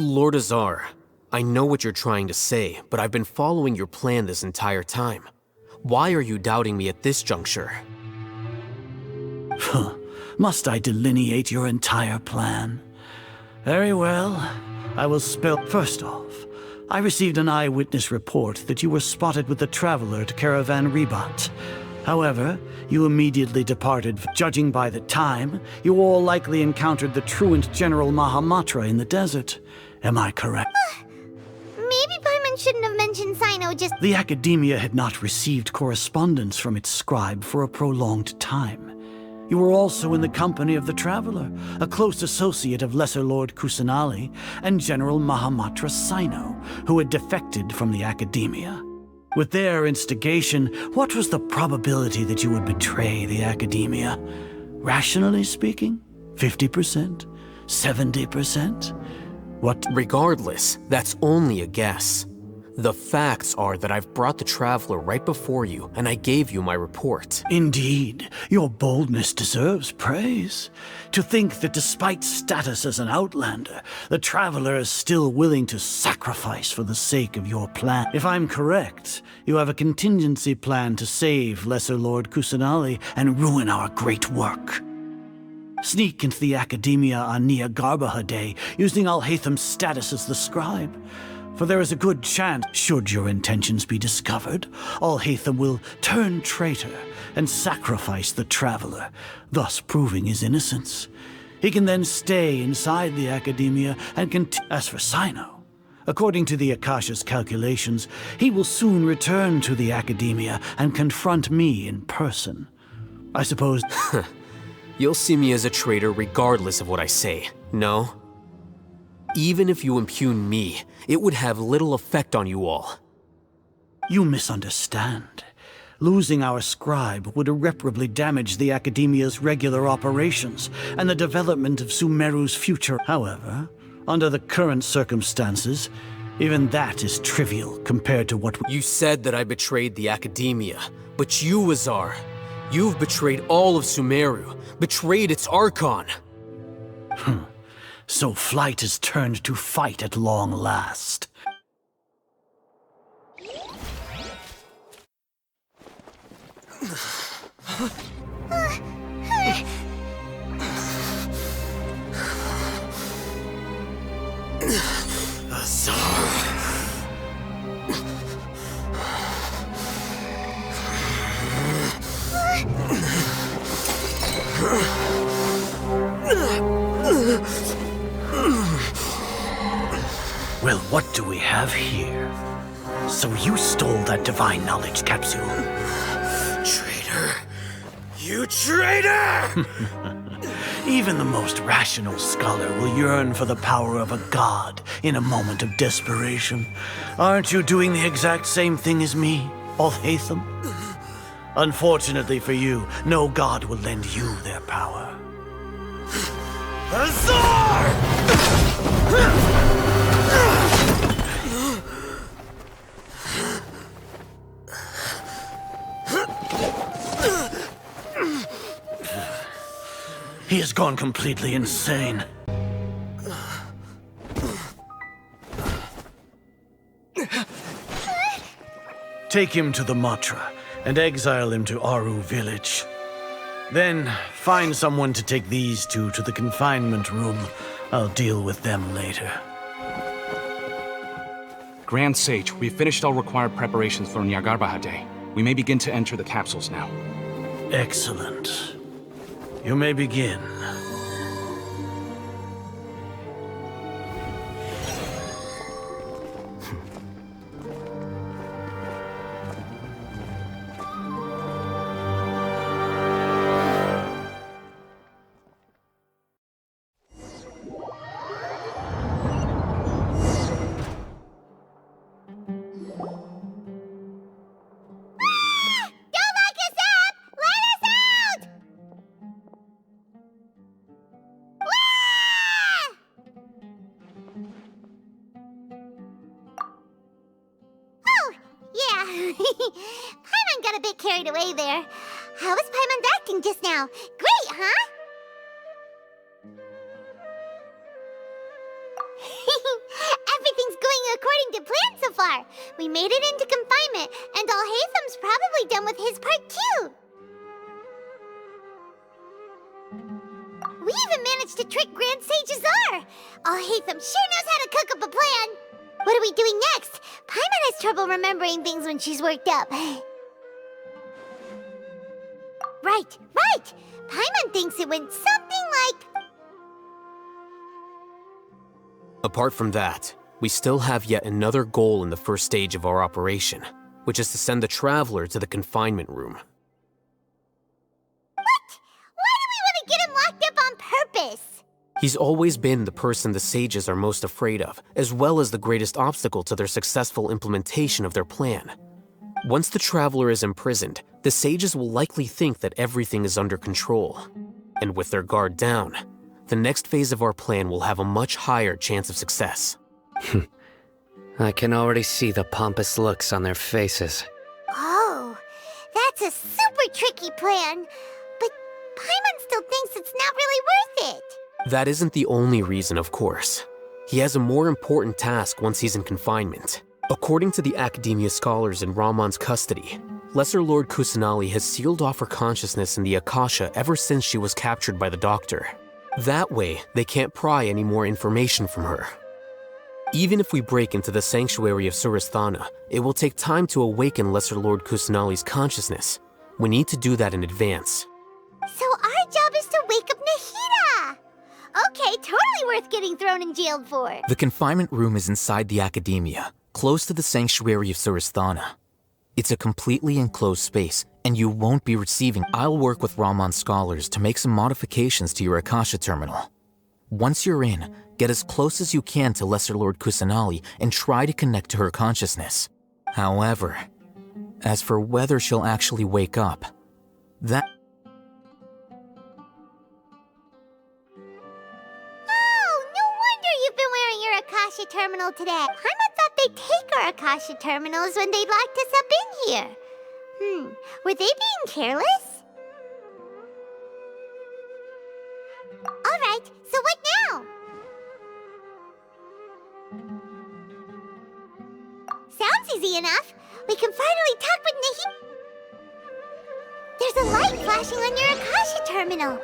Lord Azar, I know what you're trying to say, but I've been following your plan this entire time. Why are you doubting me at this juncture? Must I delineate your entire plan? Very well. I will spell. First off, I received an eyewitness report that you were spotted with the Traveler to Caravan Rebat. However, you immediately departed. Judging by the time, you all likely encountered the truant General Mahamatra in the desert. Am I correct? Maybe Paimon shouldn't have mentioned Sino just... The Academia had not received correspondence from its scribe for a prolonged time. You were also in the company of the Traveler, a close associate of Lesser Lord Kusanali and General Mahamatra Sino, who had defected from the Academia. With their instigation, what was the probability that you would betray the Academia? Rationally speaking, 50%? 70%? What? Regardless, that's only a guess. The facts are that I've brought the Traveler right before you, and I gave you my report. Indeed, your boldness deserves praise. To think that despite status as an outlander, the Traveler is still willing to sacrifice for the sake of your plan. If I'm correct, you have a contingency plan to save Lesser Lord Kusanali and ruin our great work. Sneak into the Academia on Niagarbha Day, using Alhaitham's status as the scribe. For there is a good chance, should your intentions be discovered, Alhaitham will turn traitor and sacrifice the Traveler, thus proving his innocence. He can then stay inside the Academia and continue. As for Sino, according to the Akasha's calculations, he will soon return to the Academia and confront me in person. I suppose... You'll see me as a traitor regardless of what I say, no? Even if you impugn me, it would have little effect on you all. You misunderstand. Losing our scribe would irreparably damage the Academia's regular operations and the development of Sumeru's future. However, under the current circumstances, even that is trivial compared to what You said that I betrayed the Academia, but you, Azar, you've betrayed all of Sumeru, betrayed its Archon. So flight is turned to fight at long last. Well, what do we have here? So you stole that divine knowledge capsule. Traitor! You traitor! Even the most rational scholar will yearn for the power of a god in a moment of desperation. Aren't you doing the exact same thing as me, Alhaitham? Unfortunately for you, no god will lend you their power. He has gone completely insane. Take him to the Matra and exile him to Aru village. Then find someone to take these two to the confinement room. I'll deal with them later. Grand Sage, we've finished all required preparations for Nyargarbaha Day. We may begin to enter the capsules now. Excellent. You may begin. Paimon got a bit carried away there. How was Paimon acting just now? Great, huh? Everything's going according to plan so far. We made it into confinement, and Alhaitham's probably done with his part too. We even managed to trick Grand Sage Azar. Alhaitham sure knows how to cook up a plan. What are we doing next? Paimon has trouble remembering things when she's worked up. Right. Paimon thinks it went something like... Apart from that, we still have yet another goal in the first stage of our operation, which is to send the Traveler to the confinement room. What? Why do we want to get him locked up on purpose? He's always been the person the sages are most afraid of, as well as the greatest obstacle to their successful implementation of their plan. Once the Traveler is imprisoned, the sages will likely think that everything is under control. And with their guard down, the next phase of our plan will have a much higher chance of success. I can already see the pompous looks on their faces. Oh, that's a super tricky plan. But Paimon still thinks it's not really worth it. That isn't the only reason, of course. He has a more important task once he's in confinement. According to the Academia scholars in Ramon's custody, Lesser Lord Kusanali has sealed off her consciousness in the Akasha ever since she was captured by the Doctor. That way, they can't pry any more information from her. Even if we break into the sanctuary of Surasthana, it will take time to awaken Lesser Lord Kusanali's consciousness. We need to do that in advance. So our job is to wake up Nahida! Okay, totally worth getting thrown in jail for. The confinement room is inside the Academia, close to the sanctuary of Surasthana. It's a completely enclosed space, and you won't be receiving. I'll work with Ramon's scholars to make some modifications to your Akasha terminal. Once you're in, get as close as you can to Lesser Lord Kusanali and try to connect to her consciousness. However, as for whether she'll actually wake up, that... You've been wearing your Akasha terminal today. Paimon thought they'd take our Akasha terminals when they locked us up in here. Were they being careless? Alright, so what now? That's easy enough. We can finally talk with Nahida. There's a light flashing on your Akasha terminal.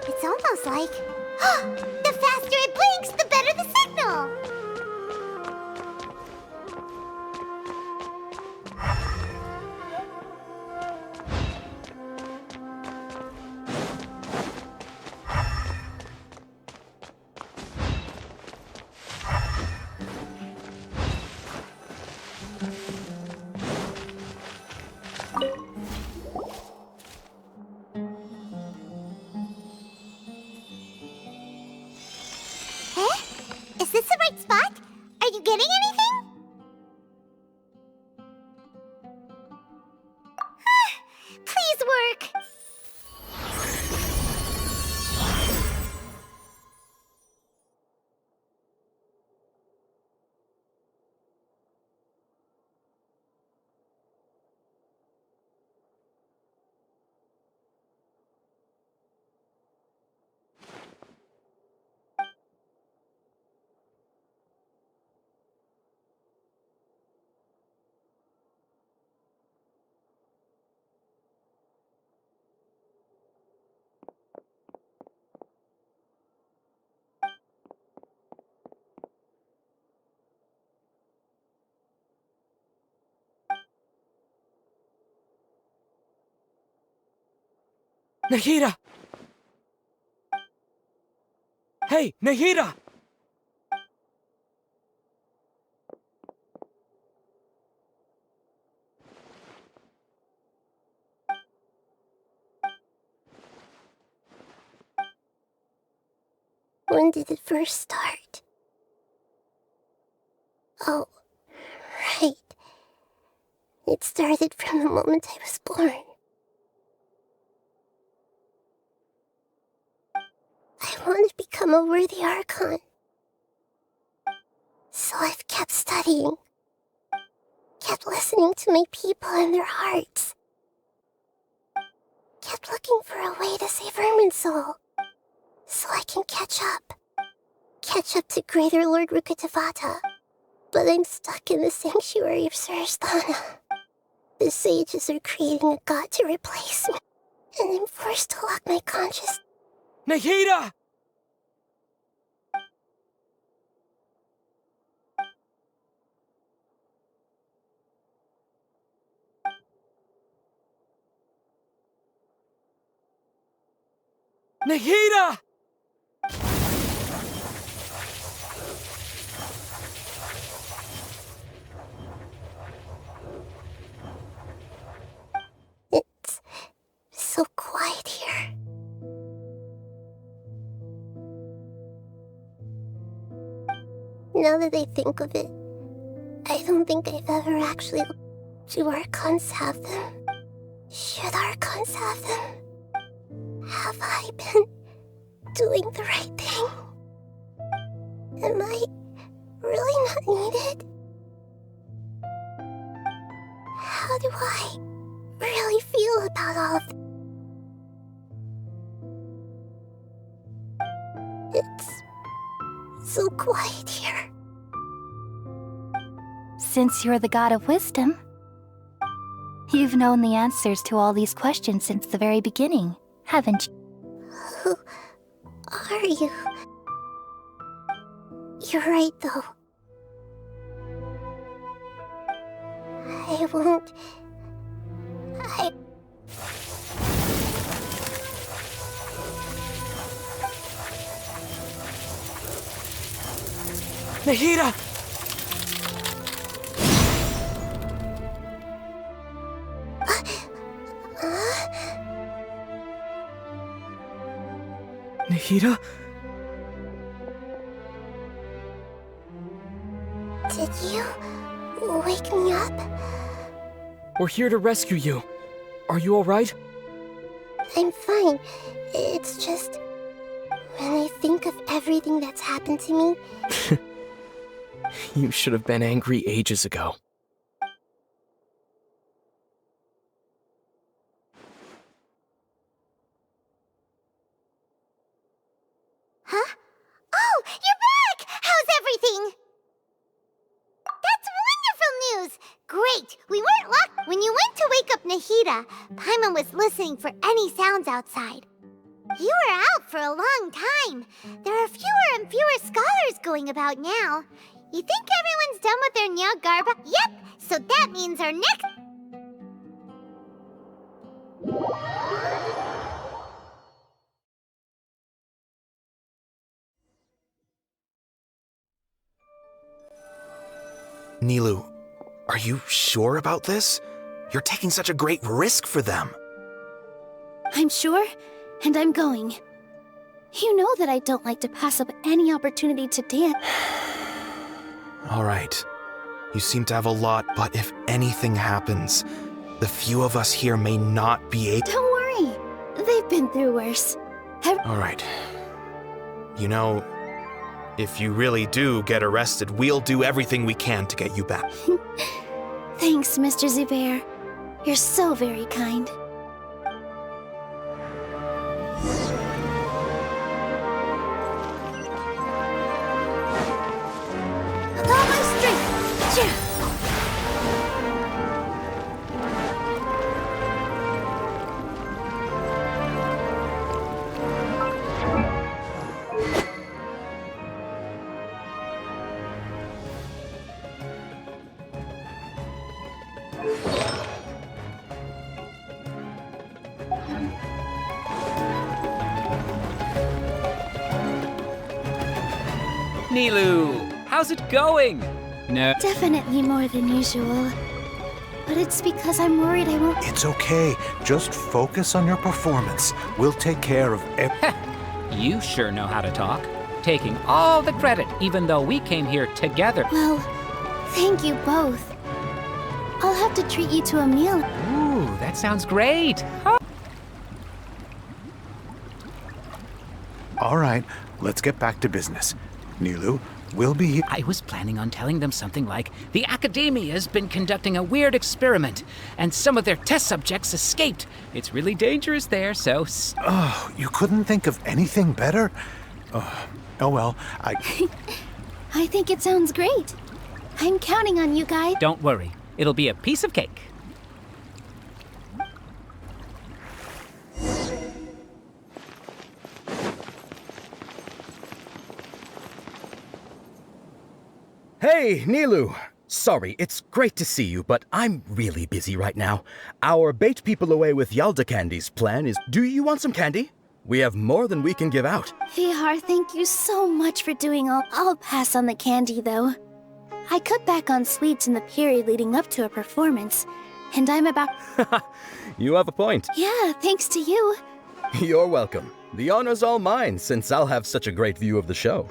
It's almost like... the faster it blinks, the better the signal! Is this the right spot? Are you getting anything? Please work. Nahida! Hey, Nahida! When did it first start? Oh, right. It started from the moment I was born. I want to become a worthy Archon. So I've kept studying. Kept listening to my people and their hearts. Kept looking for a way to save Irminsul. So I can catch up. Catch up to Greater Lord Rukkhadevata. But I'm stuck in the sanctuary of Surasthana. The sages are creating a god to replace me. And I'm forced to lock my conscious... Nahida! Nahida! It's so quiet here. Now that I think of it, I don't think I've ever actually... Do Archons have them? Should Archons have them? Have I been doing the right thing? Am I really not needed? How do I really feel about all of this? It's so quiet here. Since you're the god of wisdom, you've known the answers to all these questions since the very beginning, haven't you? Who are you? You're right, though. I won't... Nahida! Nahida? Did you wake me up? We're here to rescue you. Are you alright? I'm fine. It's just... when I think of everything that's happened to me... You should have been angry ages ago. Huh? Oh, you're back! How's everything? That's wonderful news! Nahida. Paimon was listening for any sounds outside. You were out for a long time. There are fewer and fewer scholars going about now. You think everyone's done with their Nyagarba? Yep, so that means our next... Nilu, are you sure about this? You're taking such a great risk for them. I'm sure, and I'm going. You know that I don't like to pass up any opportunity to dance. All right. You seem to have a lot, but if anything happens, the few of us here may not be able... Don't worry. They've been through worse. All right. You know, if you really do get arrested, we'll do everything we can to get you back. Thanks, Mr. Zubair. You're so very kind. With all my strength! Yeah. Nilu, how's it going? No. Definitely more than usual. But it's because I'm worried I won't... It's okay. Just focus on your performance. We'll take care of You sure know how to talk. Taking all the credit, even though we came here together. Well, thank you both. I'll have to treat you to a meal. Ooh, that sounds great. Huh? All right, let's get back to business. Nilu, we'll be here. I was planning on telling them something like, the Academia's been conducting a weird experiment, and some of their test subjects escaped. It's really dangerous there, so... Oh, you couldn't think of anything better? Oh well, I think it sounds great. I'm counting on you guys. Don't worry. It'll be a piece of cake. Hey, Nilu! Sorry, it's great to see you, but I'm really busy right now. Our Bait People Away with Yalda Candy's plan is... Do you want some candy? We have more than we can give out. Vihar, thank you so much for doing all... I'll pass on the candy, though. I cut back on sweets in the period leading up to a performance, and I'm about... You have a point. Yeah, thanks to you. You're welcome. The honor's all mine, since I'll have such a great view of the show.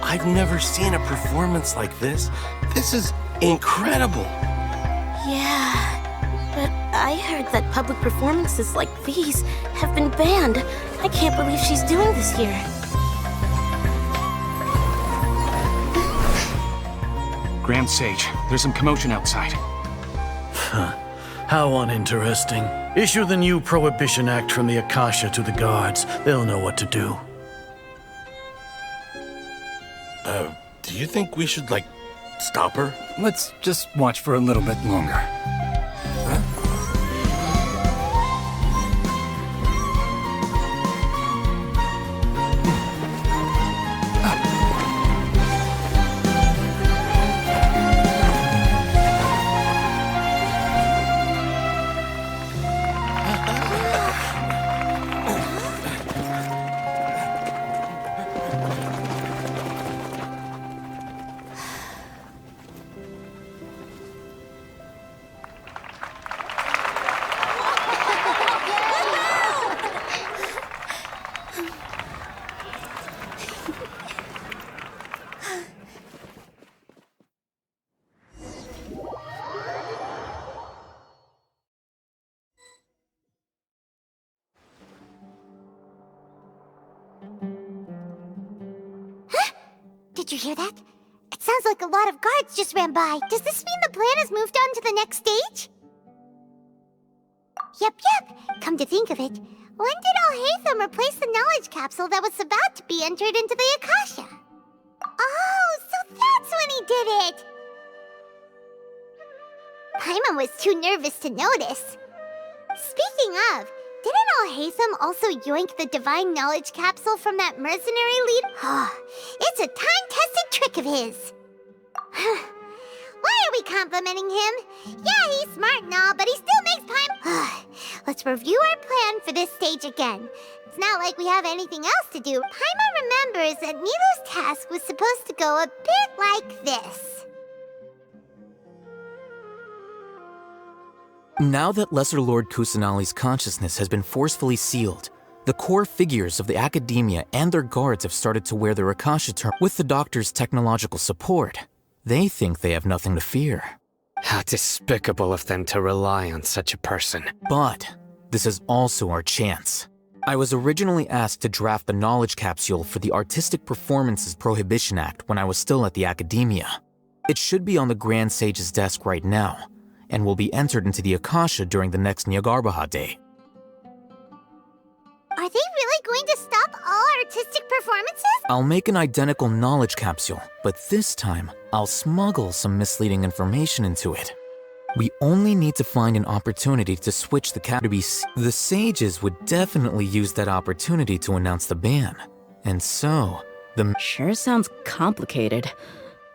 I've never seen a performance like this. This is incredible. Yeah, but I heard that public performances like these have been banned. I can't believe she's doing this here. Grand Sage, there's some commotion outside. How uninteresting. Issue the new Prohibition Act from the Akasha to the guards. They'll know what to do. Do you think we should, stop her? Let's just watch for a little bit longer. Did you hear that? It sounds like a lot of guards just ran by. Does this mean the plan has moved on to the next stage? Yep. Come to think of it, when did Alhaitham replace the knowledge capsule that was about to be entered into the Akasha? Oh, so that's when he did it! Paimon was too nervous to notice. Speaking of, didn't Alhaitham also yoink the divine knowledge capsule from that mercenary lead? It's a time-tested trick of his. Why are we complimenting him? Yeah, he's smart and all, but he still makes Paimon... Let's review our plan for this stage again. It's not like we have anything else to do. Paimon remembers that Nilu's task was supposed to go a bit like this. Now that Lesser Lord Kusanali's consciousness has been forcefully sealed, the core figures of the academia and their guards have started to wear their Akasha term with the doctor's technological support. They think they have nothing to fear. How despicable of them to rely on such a person. But this is also our chance. I was originally asked to draft the knowledge capsule for the Artistic Performances Prohibition Act when I was still at the academia. It should be on the Grand Sage's desk right now, and will be entered into the Akasha during the next Nyagarbha Day. Are they really going to stop all artistic performances? I'll make an identical knowledge capsule, but this time, I'll smuggle some misleading information into it. We only need to find an opportunity to switch the cap to be... The sages would definitely use that opportunity to announce the ban. And so, the... Sure sounds complicated,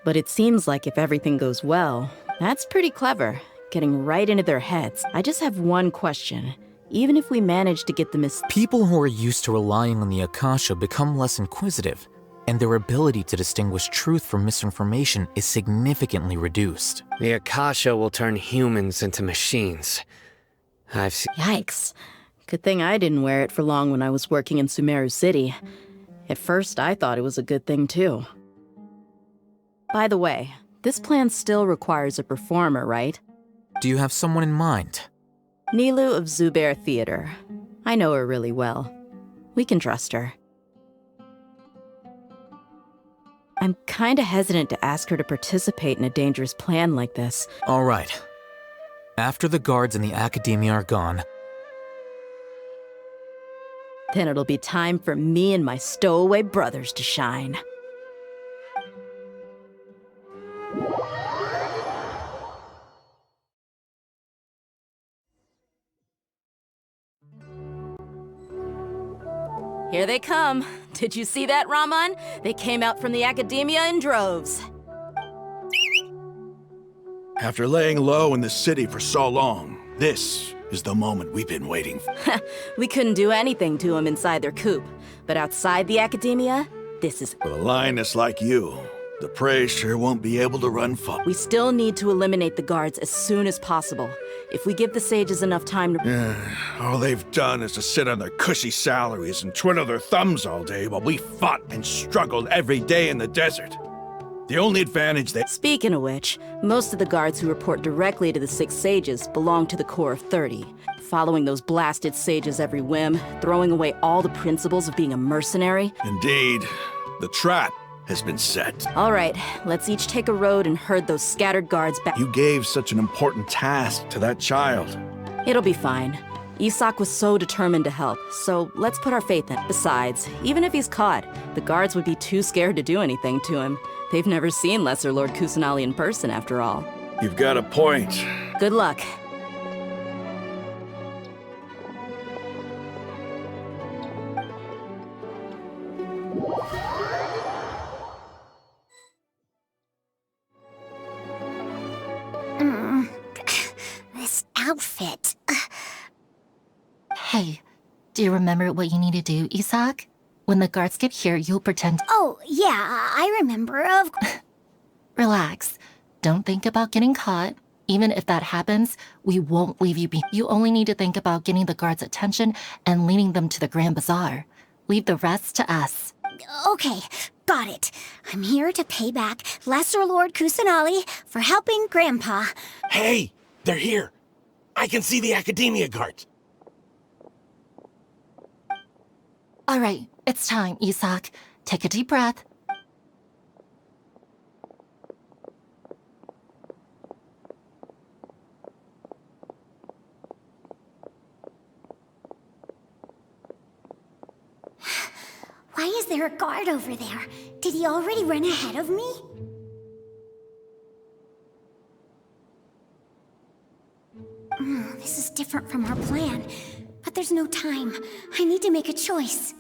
but it seems like if everything goes well, that's pretty clever, getting right into their heads. I just have one question. Even if we manage to get the People who are used to relying on the Akasha become less inquisitive, and their ability to distinguish truth from misinformation is significantly reduced. The Akasha will turn humans into machines. I've seen... Yikes. Good thing I didn't wear it for long when I was working in Sumeru City. At first, I thought it was a good thing, too. By the way, this plan still requires a performer, right? Do you have someone in mind? Nilu of Zubair Theater. I know her really well. We can trust her. I'm kinda hesitant to ask her to participate in a dangerous plan like this. All right. After the guards in the academia are gone, then it'll be time for me and my stowaway brothers to shine. Here they come. Did you see that, Raman? They came out from the academia in droves. After laying low in the city for so long, this is the moment we've been waiting for. We couldn't do anything to them inside their coop. But outside the academia, this is... With a lioness like you, the prey sure won't be able to run far. We still need to eliminate the guards as soon as possible. If we give the sages enough time to... All they've done is to sit on their cushy salaries and twiddle their thumbs all day while we fought and struggled every day in the desert. The only advantage they... Speaking of which, most of the guards who report directly to the 6 sages belong to the core of 30. Following those blasted sages every whim, throwing away all the principles of being a mercenary. Indeed. The trap has been set. All right, let's each take a road and herd those scattered guards back. You gave such an important task to that child. It'll be fine. Isak was so determined to help, so let's put our faith in. Besides, even if he's caught, the guards would be too scared to do anything to him. They've never seen Lesser Lord Kusanali in person, after all. You've got a point. Good luck. This outfit. Hey, do you remember what you need to do, Isak? When the guards get here, you'll pretend... Oh, yeah, I remember, of... Relax. Don't think about getting caught. Even if that happens, we won't leave you be. You only need to think about getting the guards' attention and leading them to the Grand Bazaar. Leave the rest to us. Okay, got it. I'm here to pay back Lesser Lord Kusanali for helping Grandpa. Hey, they're here. I can see the Academia guards. All right, it's time, Isak. Take a deep breath. Why is there a guard over there? Did he already run ahead of me? This is different from our plan, but there's no time. I need to make a choice.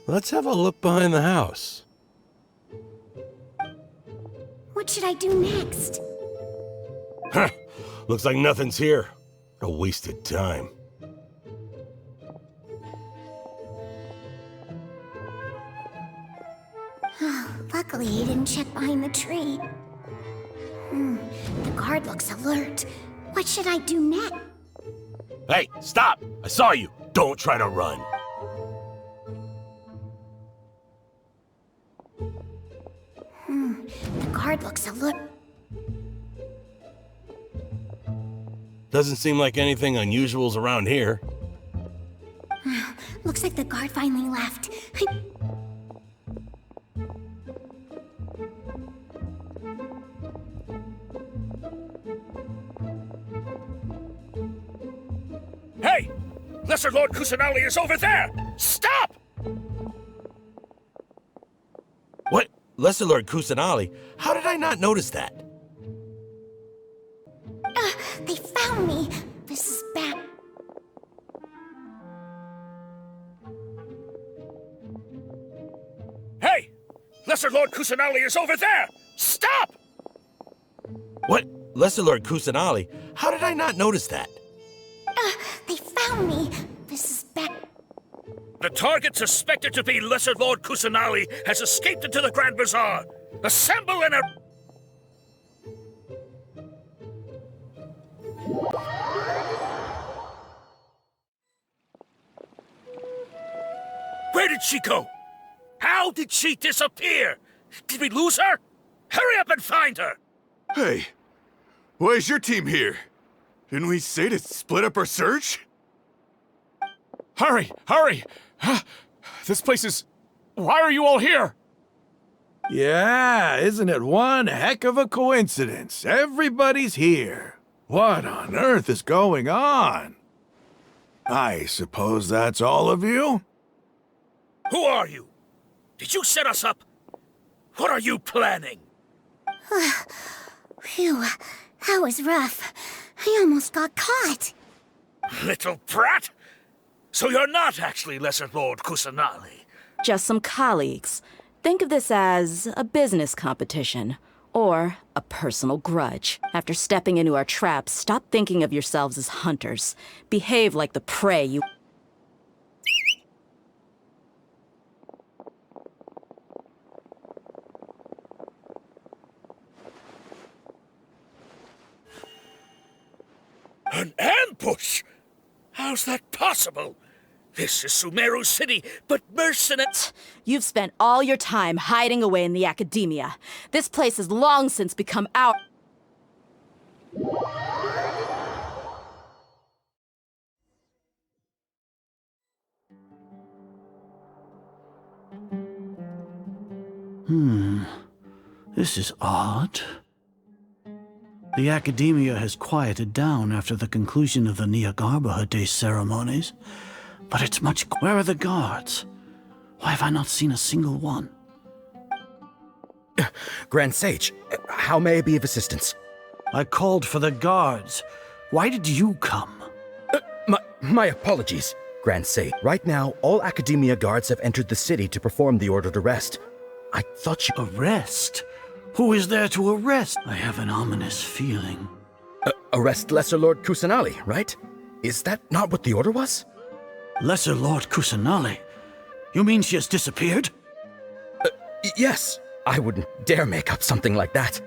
Let's have a look behind the house. What should I do next? Huh. Looks like nothing's here. A wasted time. Luckily, he didn't check behind the tree. The guard looks alert. What should I do next? Hey, stop! I saw you! Don't try to run. The guard looks alert. Doesn't seem like anything unusual's around here. Looks like the guard finally left. Hey! Lesser Lord Kusanali is over there! Stop! What? Lesser Lord Kusanali? How did I not notice that? They found me! This is bad. Hey! Lesser Lord Kusanali is over there! Stop! What? Lesser Lord Kusanali? How did I not notice that? They found me! This is bad. The target suspected to be Lesser Lord Kusanali has escaped into the Grand Bazaar! Assemble in a... Where did she go? How did she disappear? Did we lose her? Hurry up and find her! Hey, why is your team here? Didn't we say to split up our search? Hurry! Hurry! This place is... Why are you all here? Yeah, isn't it one heck of a coincidence? Everybody's here. What on earth is going on? I suppose that's all of you? Who are you? Did you set us up? What are you planning? Phew, that was rough. I almost got caught. Little brat! So you're not actually Lesser Lord Kusanali? Just some colleagues. Think of this as a business competition, or a personal grudge. After stepping into our traps, stop thinking of yourselves as hunters. Behave like the prey you... An ambush? How's that possible? This is Sumeru City, but mercenaries... You've spent all your time hiding away in the Academia. This place has long since become our... This is odd. The Academia has quieted down after the conclusion of the Niagarbaha Day ceremonies, but it's much... Where are the guards? Why have I not seen a single one? Grand Sage, how may I be of assistance? I called for the guards. Why did you come? My apologies, Grand Sage. Right now, all Academia guards have entered the city to perform the ordered arrest. I thought you... Arrest? Who is there to arrest? I have an ominous feeling. Arrest Lesser Lord Kusanali, right? Is that not what the order was? Lesser Lord Kusanali? You mean she has disappeared? Yes, I wouldn't dare make up something like that.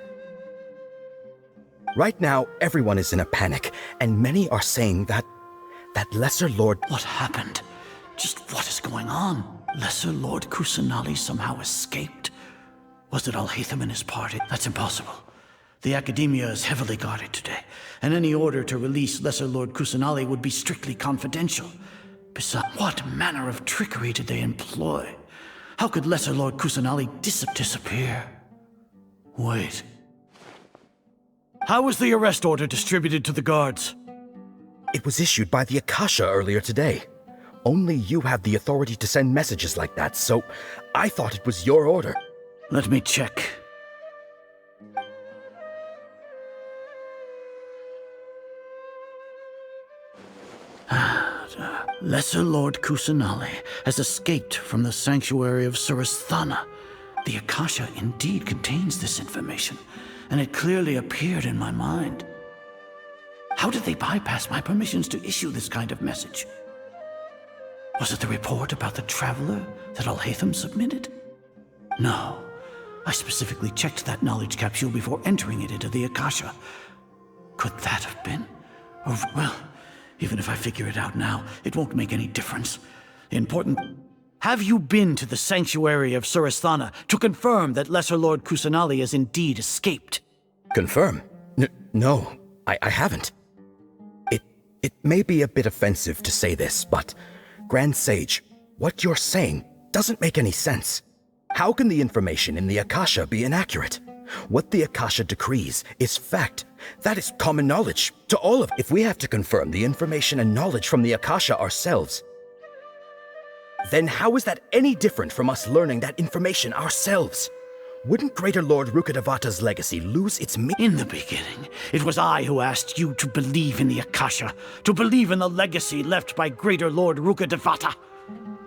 Right now, everyone is in a panic, and many are saying that Lesser Lord... What happened? Just what is going on? Lesser Lord Kusanali somehow escaped? Was it Alhaitham and his party? That's impossible. The Academia is heavily guarded today, and any order to release Lesser Lord Kusanali would be strictly confidential. Besides, what manner of trickery did they employ? How could Lesser Lord Kusanali disappear? Wait. How was the arrest order distributed to the guards? It was issued by the Akasha earlier today. Only you have the authority to send messages like that, so I thought it was your order. Let me check. Lesser Lord Kusanali has escaped from the sanctuary of Surasthana. The Akasha indeed contains this information, and it clearly appeared in my mind. How did they bypass my permissions to issue this kind of message? Was it the report about the traveler that Alhaitham submitted? No. I specifically checked that knowledge capsule before entering it into the Akasha. Could that have been? Or, well, even if I figure it out now, it won't make any difference. Important... Have you been to the sanctuary of Surasthana to confirm that Lesser Lord Kusanali has indeed escaped? Confirm? No, I haven't. It may be a bit offensive to say this, but Grand Sage, what you're saying doesn't make any sense. How can the information in the Akasha be inaccurate? What the Akasha decrees is fact. That is common knowledge to all of... If we have to confirm the information and knowledge from the Akasha ourselves, then how is that any different from us learning that information ourselves? Wouldn't Greater Lord Rukkhadevata's legacy lose its meaning? In the beginning, it was I who asked you to believe in the Akasha, to believe in the legacy left by Greater Lord Rukkhadevata.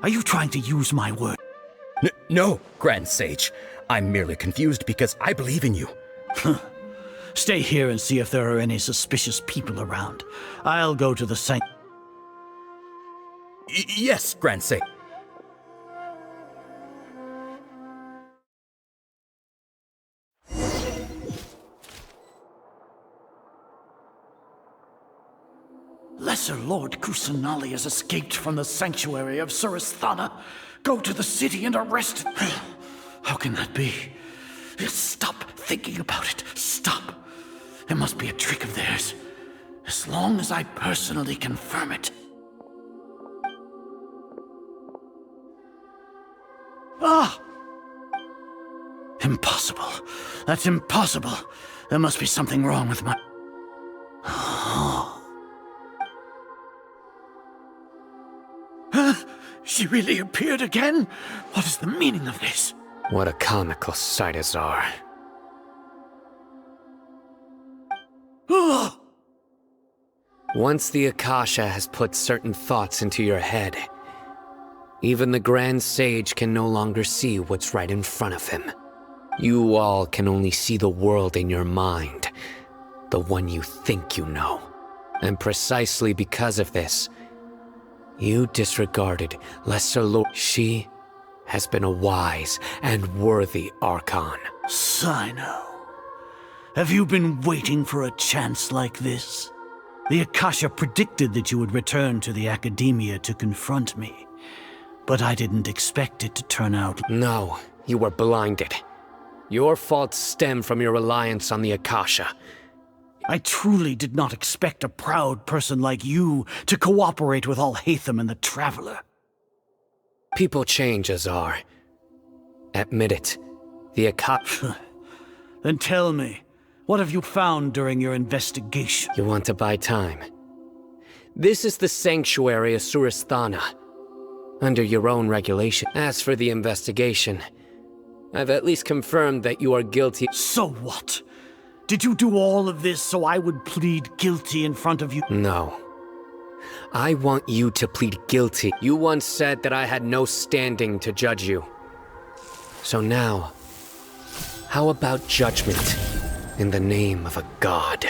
Are you trying to use my word? No, Grand Sage. I'm merely confused because I believe in you. Stay here and see if there are any suspicious people around. I'll go to the Yes, Grand Sage. Lesser Lord Kusanali has escaped from the sanctuary of Surasthana. Go to the city and arrest him. How can that be? Stop thinking about it. Stop. It must be a trick of theirs. As long as I personally confirm it. Ah! Impossible. That's impossible. There must be something wrong with my... She really appeared again? What is the meaning of this? What a comical sight, Azar. Once the Akasha has put certain thoughts into your head, even the Grand Sage can no longer see what's right in front of him. You all can only see the world in your mind, the one you think you know. And precisely because of this, you disregarded Lesser Lord. She has been a wise and worthy Archon. Sino, have you been waiting for a chance like this? The Akasha predicted that you would return to the Academia to confront me, but I didn't expect it to turn out... No, you were blinded. Your faults stem from your reliance on the Akasha. I truly did not expect a proud person like you to cooperate with Alhaitham and the Traveler. People change, Azar. Admit it. The Akasha... Then tell me, what have you found during your investigation? You want to buy time? This is the sanctuary of Surasthana, under your own regulation. As for the investigation, I've at least confirmed that you are guilty. So what? Did you do all of this so I would plead guilty in front of you? No. I want you to plead guilty. You once said that I had no standing to judge you. So now, how about judgment in the name of a god?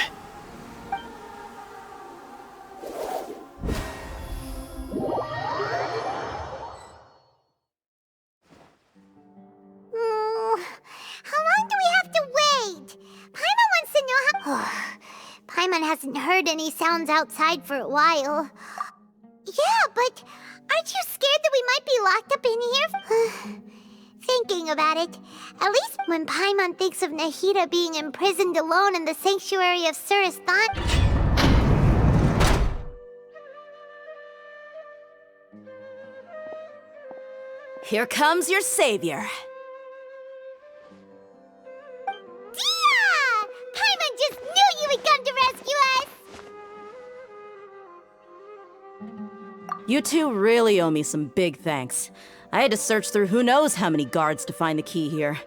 Paimon hasn't heard any sounds outside for a while. Yeah, but aren't you scared that we might be locked up in here? Thinking about it, at least when Paimon thinks of Nahida being imprisoned alone in the sanctuary of Surasthana... Here comes your savior. Dia! Paimon just knew you would come to rescue us! You two really owe me some big thanks. I had to search through who knows how many guards to find the key here.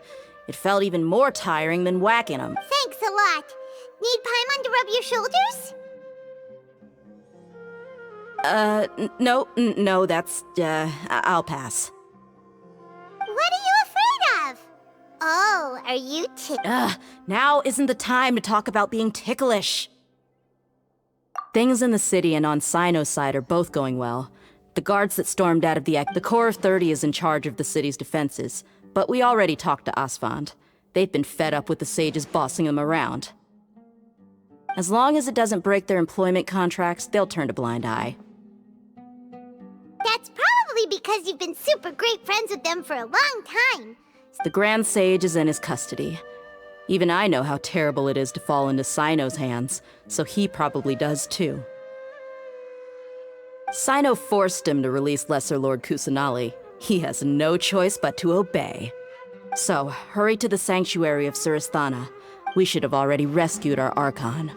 It felt even more tiring than whacking them. Thanks a lot. Need Paimon to rub your shoulders? No, that's, I'll pass. What are you afraid of? Oh, are you Now isn't the time to talk about being ticklish. Things in the city and on Sino's side are both going well. The guards that stormed out of the Corps of 30 is in charge of the city's defenses, but we already talked to Asfand. They've been fed up with the sages bossing them around. As long as it doesn't break their employment contracts, they'll turn a blind eye. That's probably because you've been super great friends with them for a long time. The Grand Sage is in his custody. Even I know how terrible it is to fall into Sino's hands, so he probably does too. Sino forced him to release Lesser Lord Kusanali. He has no choice but to obey. So, hurry to the sanctuary of Surasthana. We should have already rescued our Archon.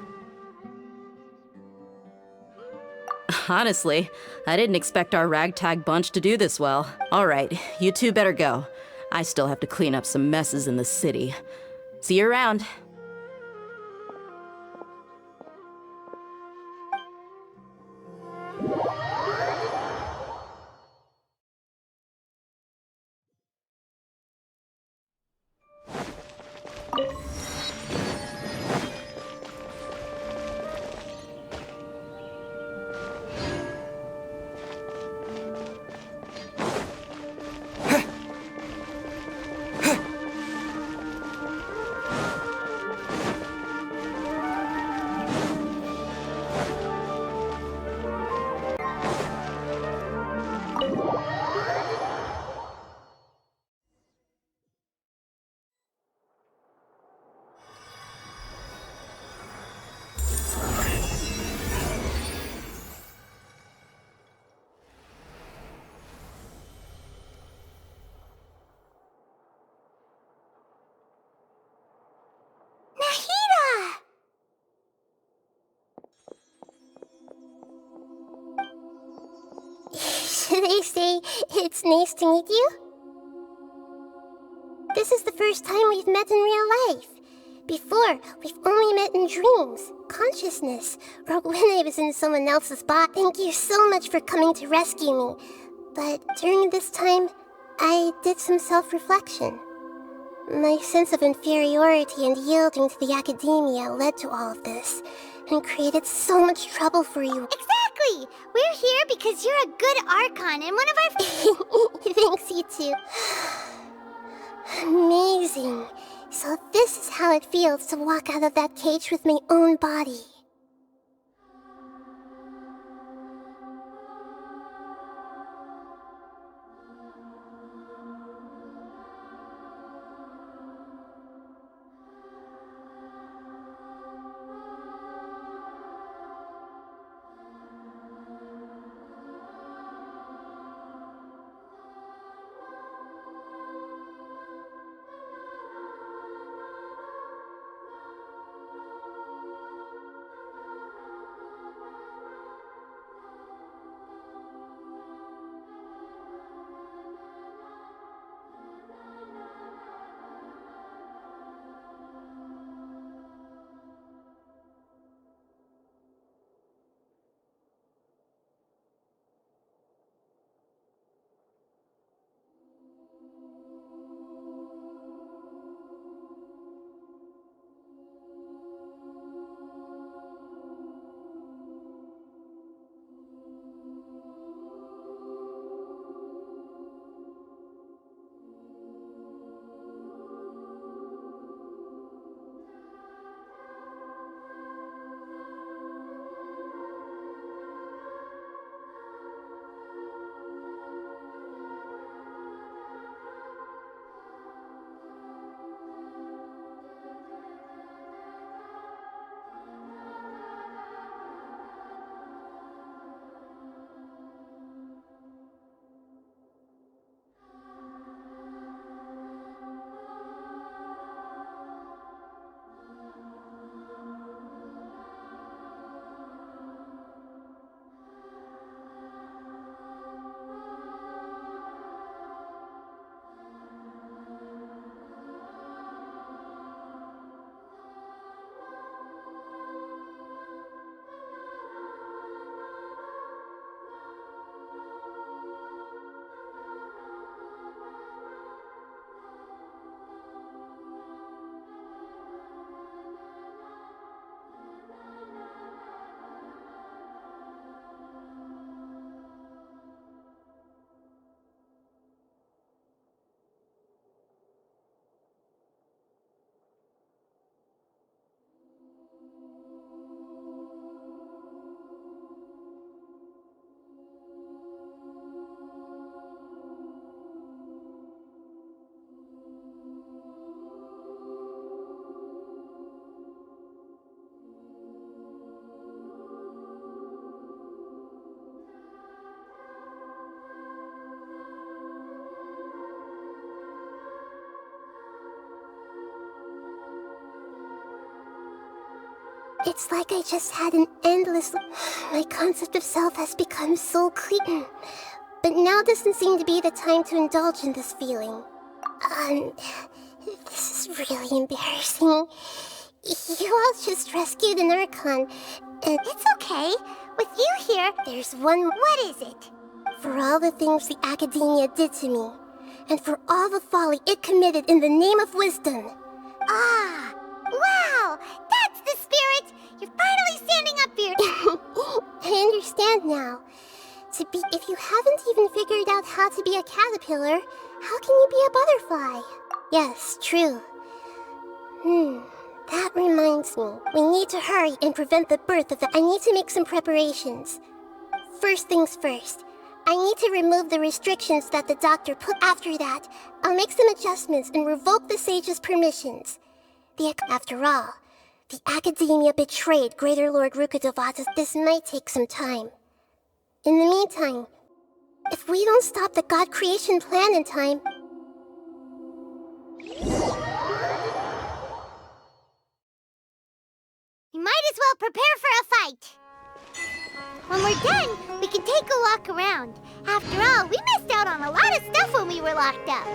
Honestly, I didn't expect our ragtag bunch to do this well. Alright, you two better go. I still have to clean up some messes in the city. See you around. They say it's nice to meet you? This is the first time we've met in real life. Before, we've only met in dreams, consciousness, or when I was in someone else's body. Thank you so much for coming to rescue me. But during this time, I did some self-reflection. My sense of inferiority and yielding to the academia led to all of this, and created so much trouble for you. Exactly! We're here because you're a good Archon and one of our... Thanks, you two. Amazing. So this is how it feels to walk out of that cage with my own body. It's like I just had an endless... My concept of self has become so clear. But now doesn't seem to be the time to indulge in this feeling. This is really embarrassing. You all just rescued an Archon, and it's okay. With you here, there's one... What is it? For all the things the Academia did to me, and for all the folly it committed in the name of wisdom. Ah! Wow! That's the spirit! You're finally standing up here! I understand now. If you haven't even figured out how to be a caterpillar, how can you be a butterfly? Yes, true. That reminds me. We need to hurry and prevent the birth of the... I need to make some preparations. First things first. I need to remove the restrictions that the doctor put. After that, I'll make some adjustments and revoke the sage's permissions. After all, the Academia betrayed Greater Lord Rukkhadevata. This might take some time. In the meantime, if we don't stop the God creation plan in time... You might as well prepare for a fight. When we're done, we can take a walk around. After all, we missed out on a lot of stuff when we were locked up.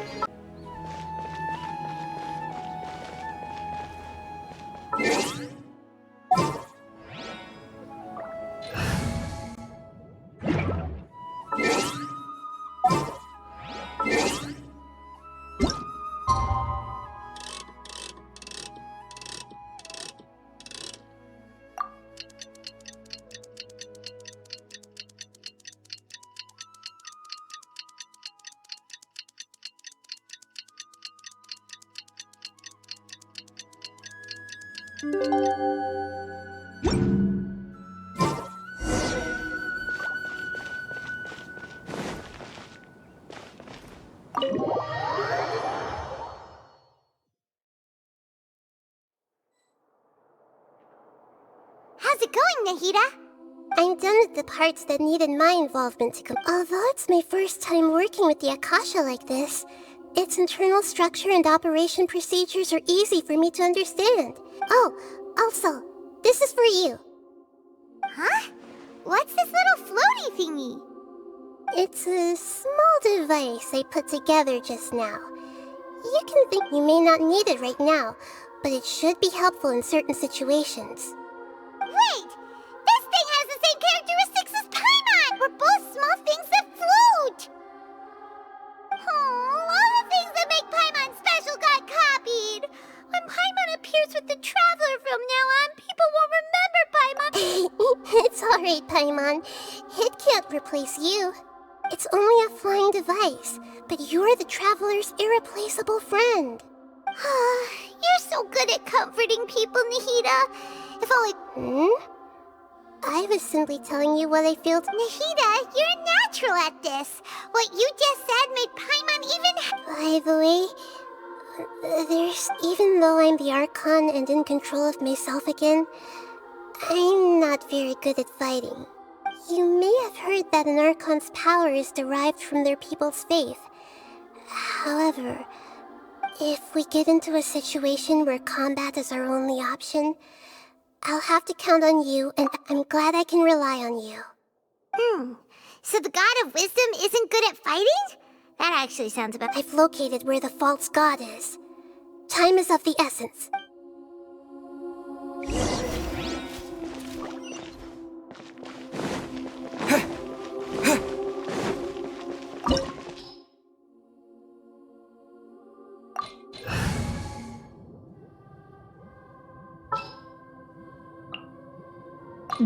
How's it going, Nahida? I'm done with the parts that needed my involvement to come. Although it's my first time working with the Akasha like this, its internal structure and operation procedures are easy for me to understand. Oh, also, this is for you. Huh? What's this little floaty thingy? It's a small device I put together just now. You can think you may not need it right now, but it should be helpful in certain situations. Wait! This thing has the same characteristics as Paimon! We're both small things that float! Oh, all the things that make Paimon special got copied! When Paimon appears with the Traveler from now on, people won't remember Paimon! It's alright, Paimon. It can't replace you. It's only a flying device, but you're the Traveler's irreplaceable friend. You're so good at comforting people, Nahida. If only... I was simply telling you what I feel. Nahida, you're natural at this. What you just said made Paimon even... By the way, even though I'm the Archon and in control of myself again, I'm not very good at fighting. You may have heard that an Archon's power is derived from their people's faith. However, if we get into a situation where combat is our only option, I'll have to count on you, and I'm glad I can rely on you. So the God of Wisdom isn't good at fighting? That actually sounds about... I've located where the false god is. Time is of the essence.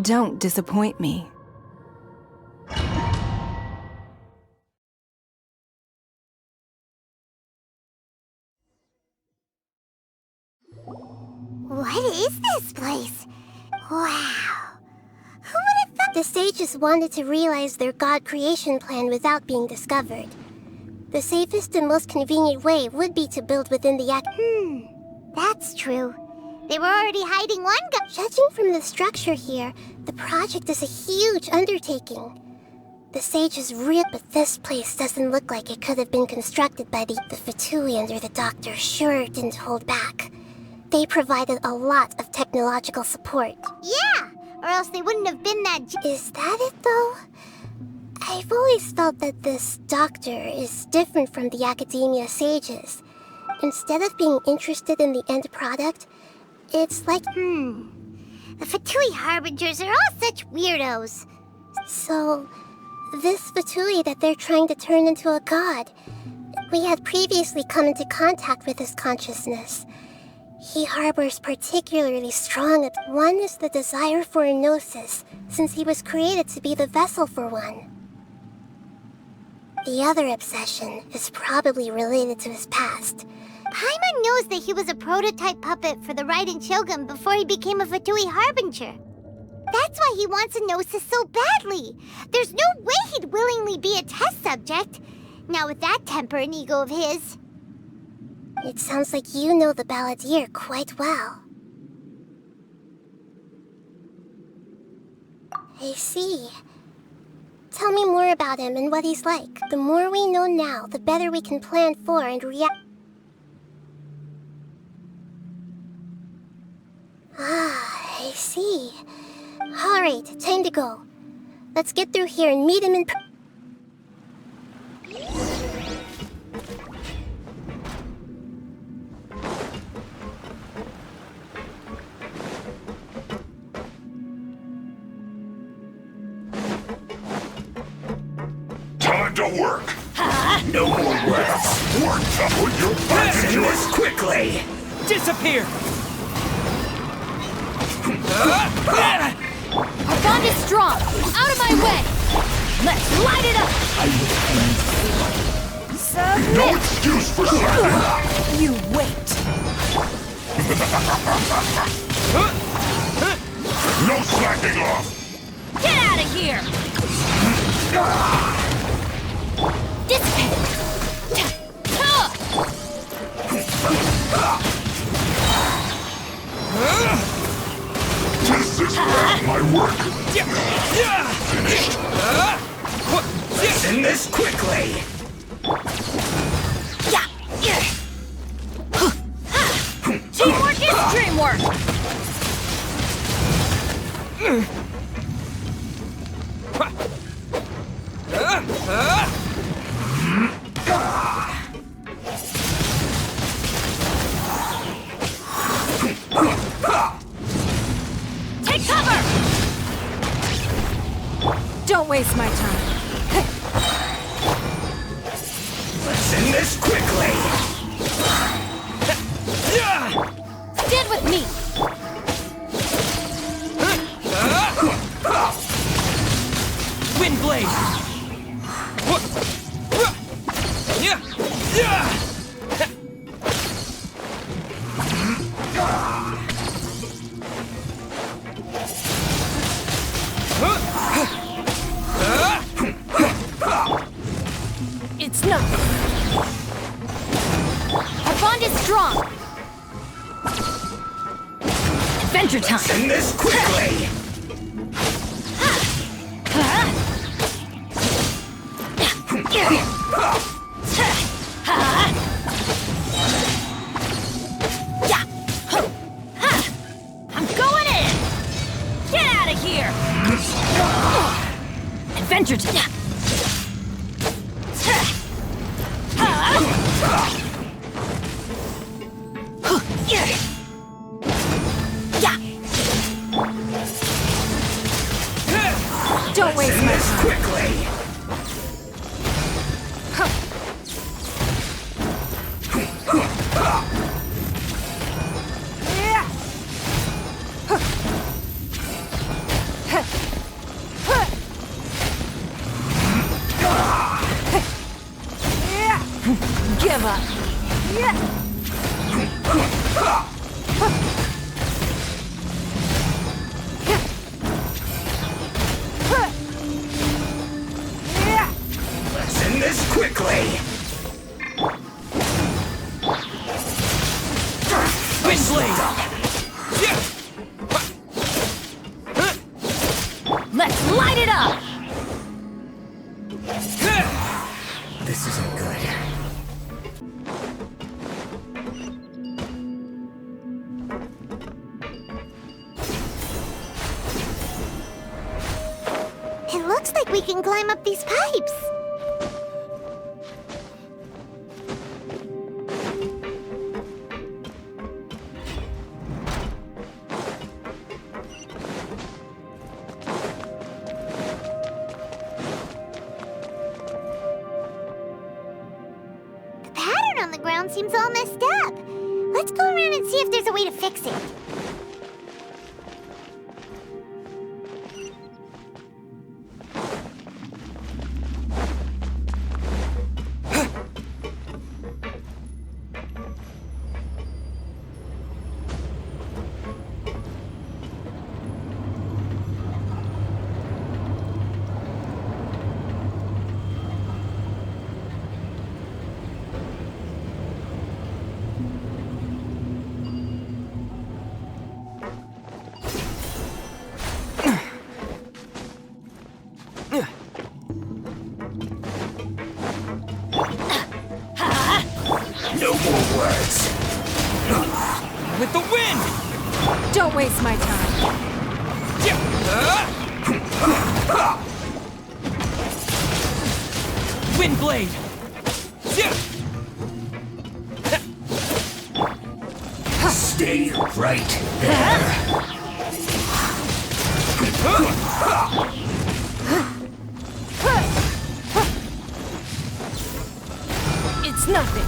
Don't disappoint me. What is this place? Wow. Who would have thought... The sages wanted to realize their god creation plan without being discovered. The safest and most convenient way would be to build within the That's true. They were already hiding one god. Judging from the structure here, the project is a huge undertaking. The sages but this place doesn't look like it could have been constructed by the Fatui under the Doctor sure didn't hold back. They provided a lot of technological support. Yeah, or else they wouldn't have been that... Is that it, though? I've always felt that this doctor is different from the academia sages. Instead of being interested in the end product, it's like... The Fatui Harbingers are all such weirdos. So, this Fatui that they're trying to turn into a god, we had previously come into contact with his consciousness. He harbors particularly strong... One is the desire for a gnosis, since he was created to be the vessel for one. The other obsession is probably related to his past. Paimon knows that he was a prototype puppet for the Raiden Shogun before he became a Fatui Harbinger. That's why he wants a gnosis so badly. There's no way he'd willingly be a test subject. Not with that temper and ego of his. It sounds like you know the Balladeer quite well. I see. Tell me more about him and what he's like. The more we know now, the better we can plan for and react. Ah, I see. Alright, time to go. Let's get through here and meet him in person. Time to work. No more words. Work to put your butt into it quickly. Disappear. Our bond is strong. Out of my way. Let's light it up. Submit. No excuse for slacking. You wait. No slacking off. Get out of here. Dissipate. This is my work. Finished. Let's end this quickly. Teamwork is dreamwork. Take cover! Don't waste my time. Let's end this quickly. Stand with me. Windblade. It's nothing. Our bond is strong. Adventure time. Let's end this quickly. I'm going in. Get out of here. Adventure time. Don't waste my time. Quickly. Give up. Let's end this quickly. Let's light it up. This isn't good. we can climb up these pipes. The pattern on the ground seems all messed up. Let's go around and see if there's a way to fix it. No more words. With the wind! Don't waste my time. Wind blade! Stay right there. It's nothing.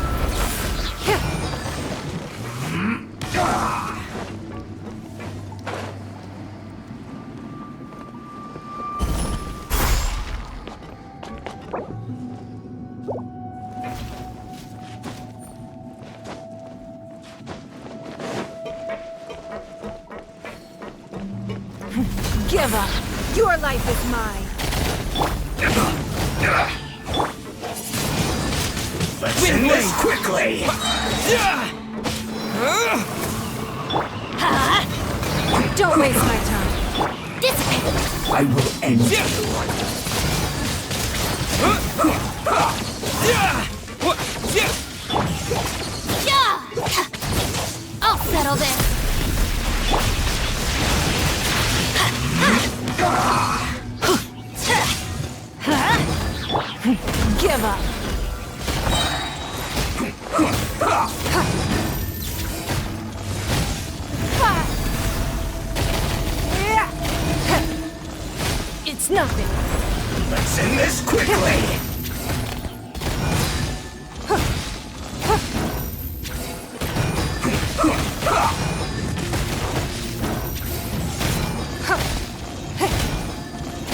Give up. Your life is mine. Let's end this quickly. Don't waste my time. Dissipate. I will end you. I'll settle this. Give up. It's nothing. Let's end this quickly.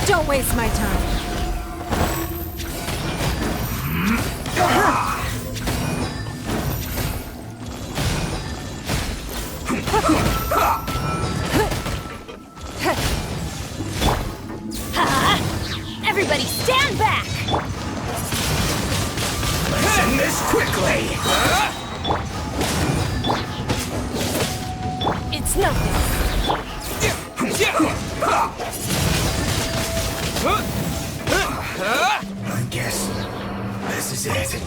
Don't waste my time. Everybody stand back! Let's end this quickly. It's nothing. I guess this is it.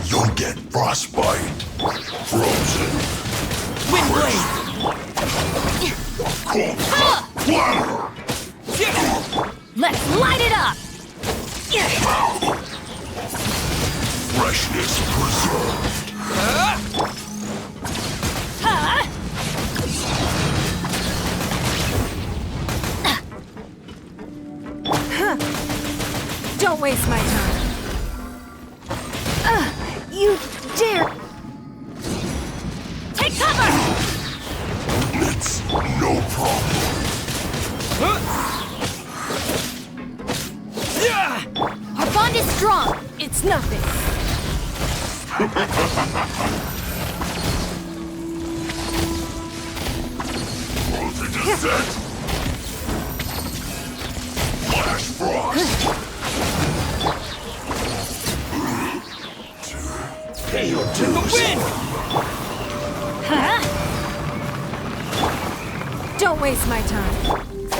You'll get frostbite. Frozen. Wind blade! Fire! Let's light it up! Freshness preserved. Don't waste my time. You dare! Take cover! It's no problem. Our bond is strong. It's nothing. Frozen descent. Flash frost. Pay your dues. The wind! Huh? Don't waste my time.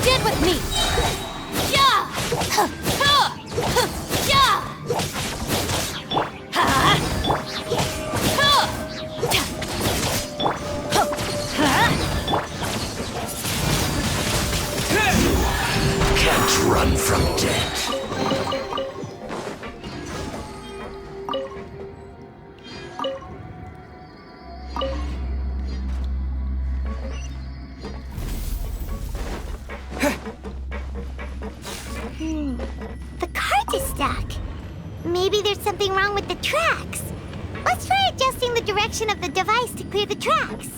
Stand with me! Yeah! Can't run from death. The cart is stuck. Maybe there's something wrong with the tracks. Let's try adjusting the direction of the device to clear the tracks.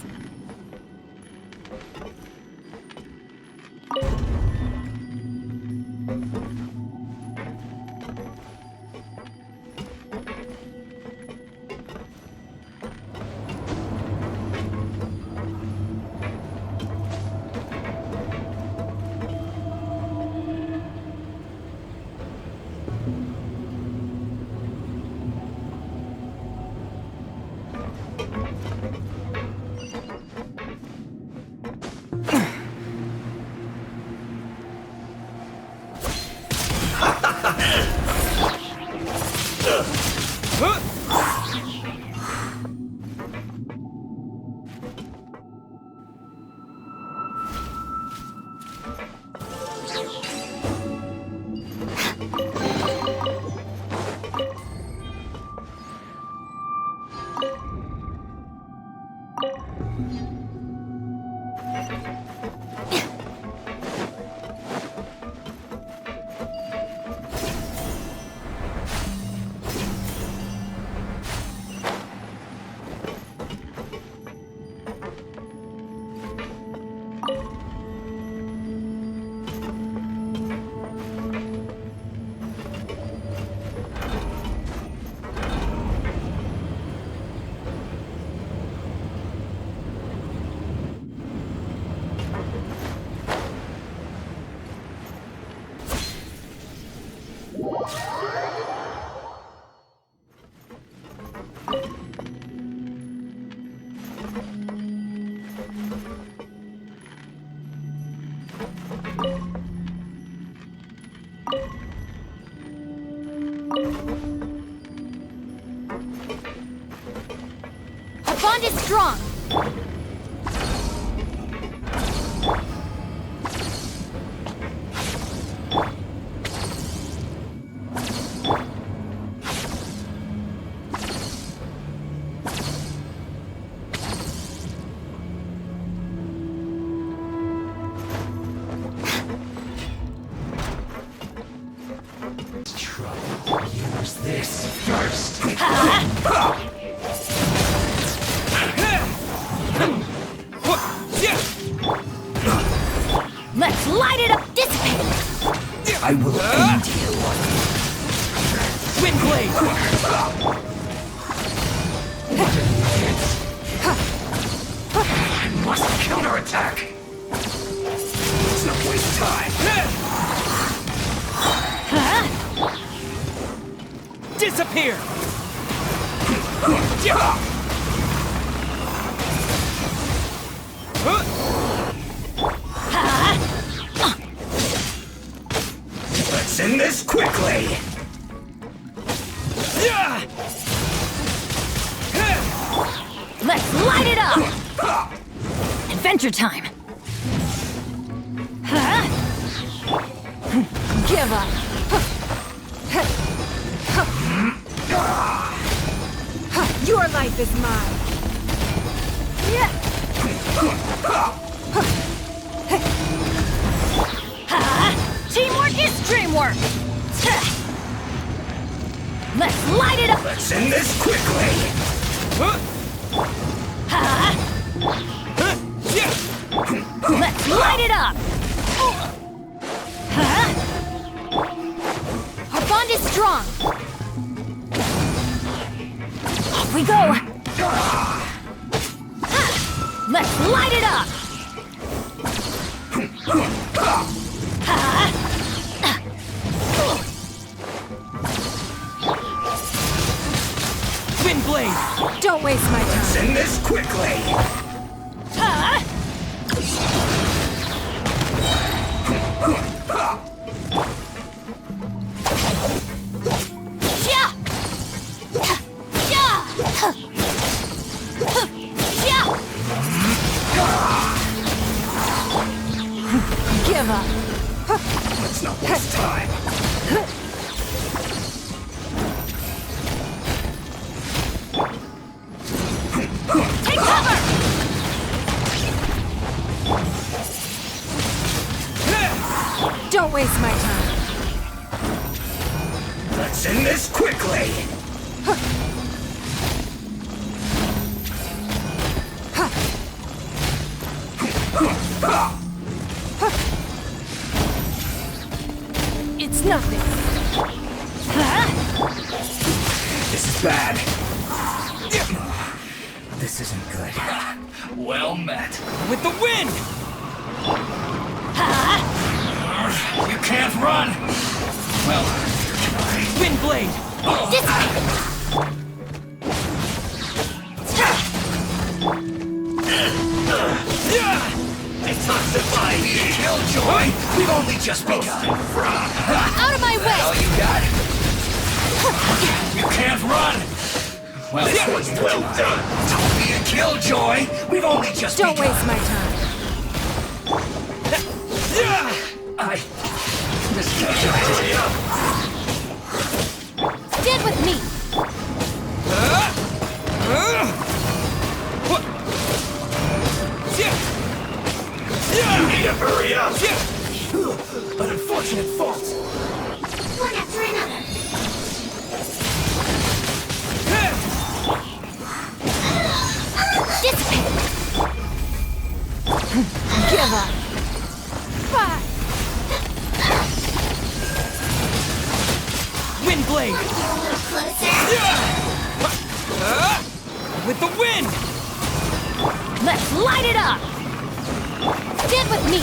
Our bond is strong. Use this first. Let's light it up, dissipate! I will end you. Wind blade! I must counterattack. Let's not waste time. Disappear! Let's end this quickly. Let's light it up! Adventure time! Give up! Your life is mine. Teamwork is dreamwork! Let's light it up! Let's end this quickly. Let's light it up! Our bond is strong! Off we go! Let's light it up! Wind blade! Don't waste my time. Let's end this quickly. waste my time. Let's end this quickly! It's nothing. This is bad. This isn't good. Well met. With the wind! You can't run! Well, Wind blade! detoxify me! Killjoy! We've only just begun! Out of my way! All you got? You can't run! Well, this was well done! Don't be a killjoy! We've only just Don't begun! waste my time. This hurry up! Stand with me! You need to hurry up! An unfortunate fault! One after another. Dissipate! Give up! Wind blade! With the wind! Let's light it up! Stand with me!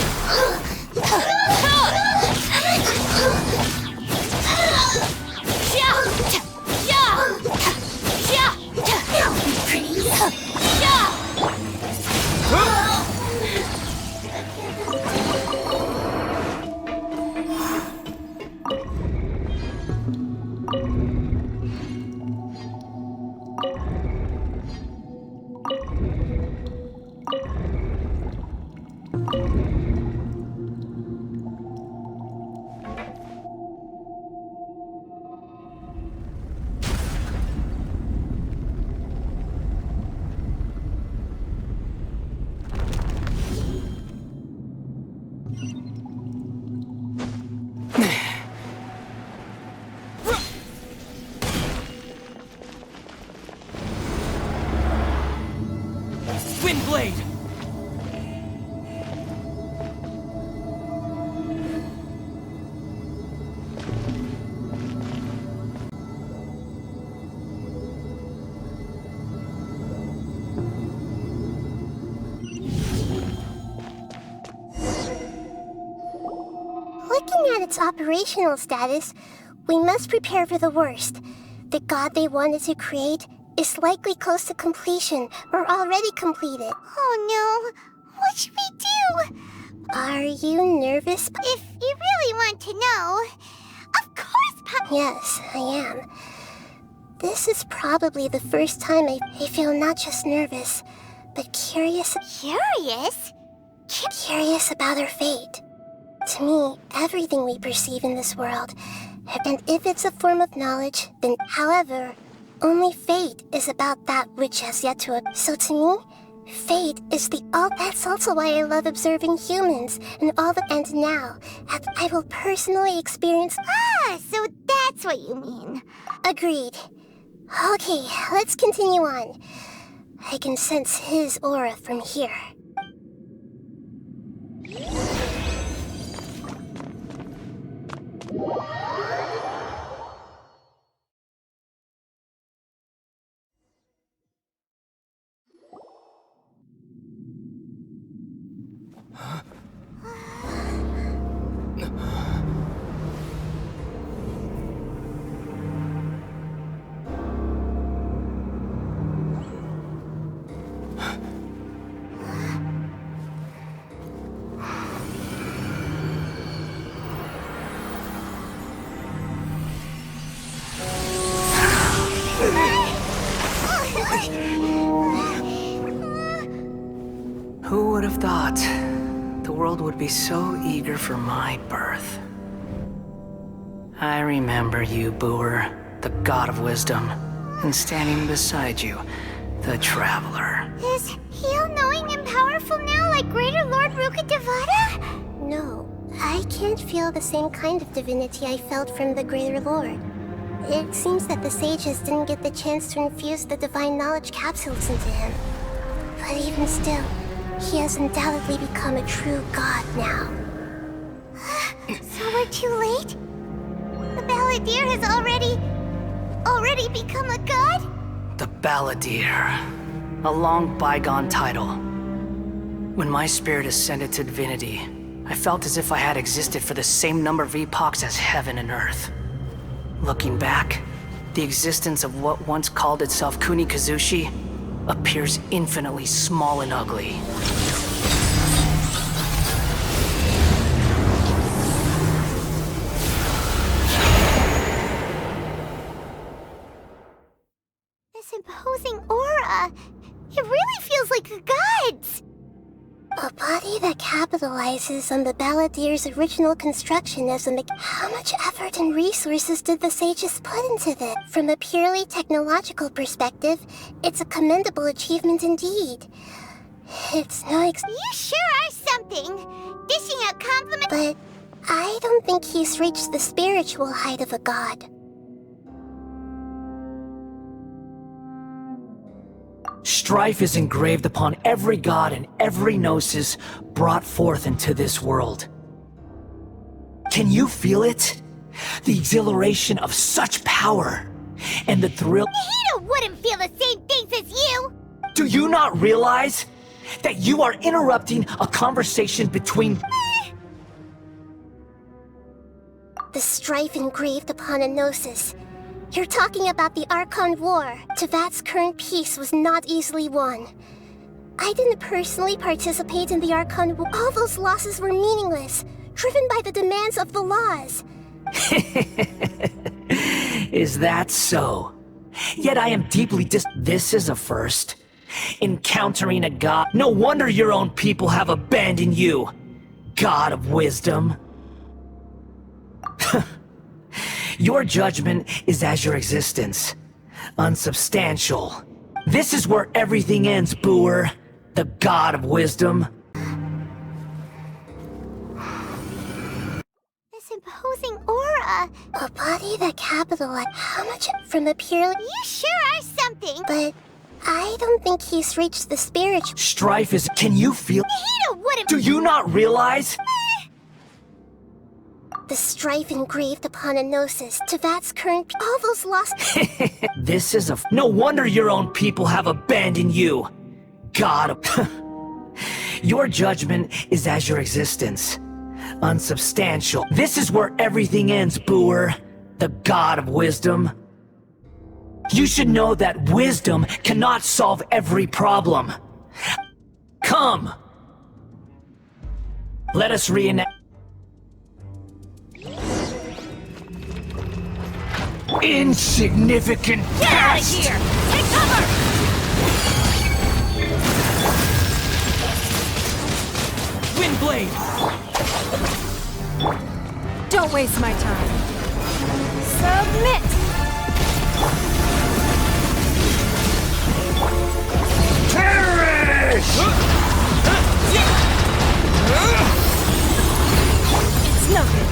Wind blade! Looking at its operational status, we must prepare for the worst. The god they wanted to create is likely close to completion or already completed. Oh no, what should we do? Are you nervous? If you really want to know, of course, Yes, I am. This is probably the first time I feel not just nervous, but curious. Curious? Curious about our fate. To me, everything we perceive in this world, and if it's a form of knowledge, then however, only fate is about that which has yet to appear. So to me, fate is the all. That's also why I love observing humans and all the. And now, I will personally experience. Ah, so that's what you mean. Agreed. Okay, let's continue on. I can sense his aura from here. Who would have thought the world would be so eager for my birth? I remember you, Booer, the god of wisdom, and standing beside you, the traveler. Is he all-knowing and powerful now like Greater Lord Rukkhadevata? No, I can't feel the same kind of divinity I felt from the Greater Lord. It seems that the sages didn't get the chance to infuse the divine knowledge capsules into him. But even still, he has undoubtedly become a true god now. So we're too late? The Balladeer has already become a god? The Balladeer. A long bygone title. When my spirit ascended to divinity, I felt as if I had existed for the same number of epochs as heaven and earth. Looking back, the existence of what once called itself Kunikazushi appears infinitely small and ugly. This imposing aura, it really feels like a god's! A body that capitalizes on the Balladeer's original construction as a How much effort and resources did the sages put into this? From a purely technological perspective, it's a commendable achievement indeed. It's no You sure are something! Dishing out compliments. But I don't think he's reached the spiritual height of a god. Strife is engraved upon every god and every gnosis brought forth into this world. Can you feel it? The exhilaration of such power, and the thrill— Nahida wouldn't feel the same things as you! Do you not realize that you are interrupting a conversation between— The strife engraved upon a gnosis. You're talking about the Archon War. Tevat's current peace was not easily won. I didn't personally participate in the Archon War. All those losses were meaningless, driven by the demands of the laws. Is that so? Yet I am deeply This is a first. Encountering a god. No wonder your own people have abandoned you. God of wisdom. Your judgment is as your existence. Unsubstantial. This is where everything ends, Booer. The god of wisdom. This imposing aura. A body that capitalized how much from a purely— You sure are something! But I don't think he's reached the spiritual— Strife is— Can you feel— Nahida wouldn't— Do you not realize— The strife engraved upon a gnosis. Tevat's current— All those lost— This is a— No wonder your own people have abandoned you. God of— Your judgment is as your existence. Unsubstantial. This is where everything ends, Booer. The god of wisdom. You should know that wisdom cannot solve every problem. Come! Let us reenact— Insignificant Get out of here! Take cover! Windblade! Don't waste my time. Submit! Perish! It's nothing.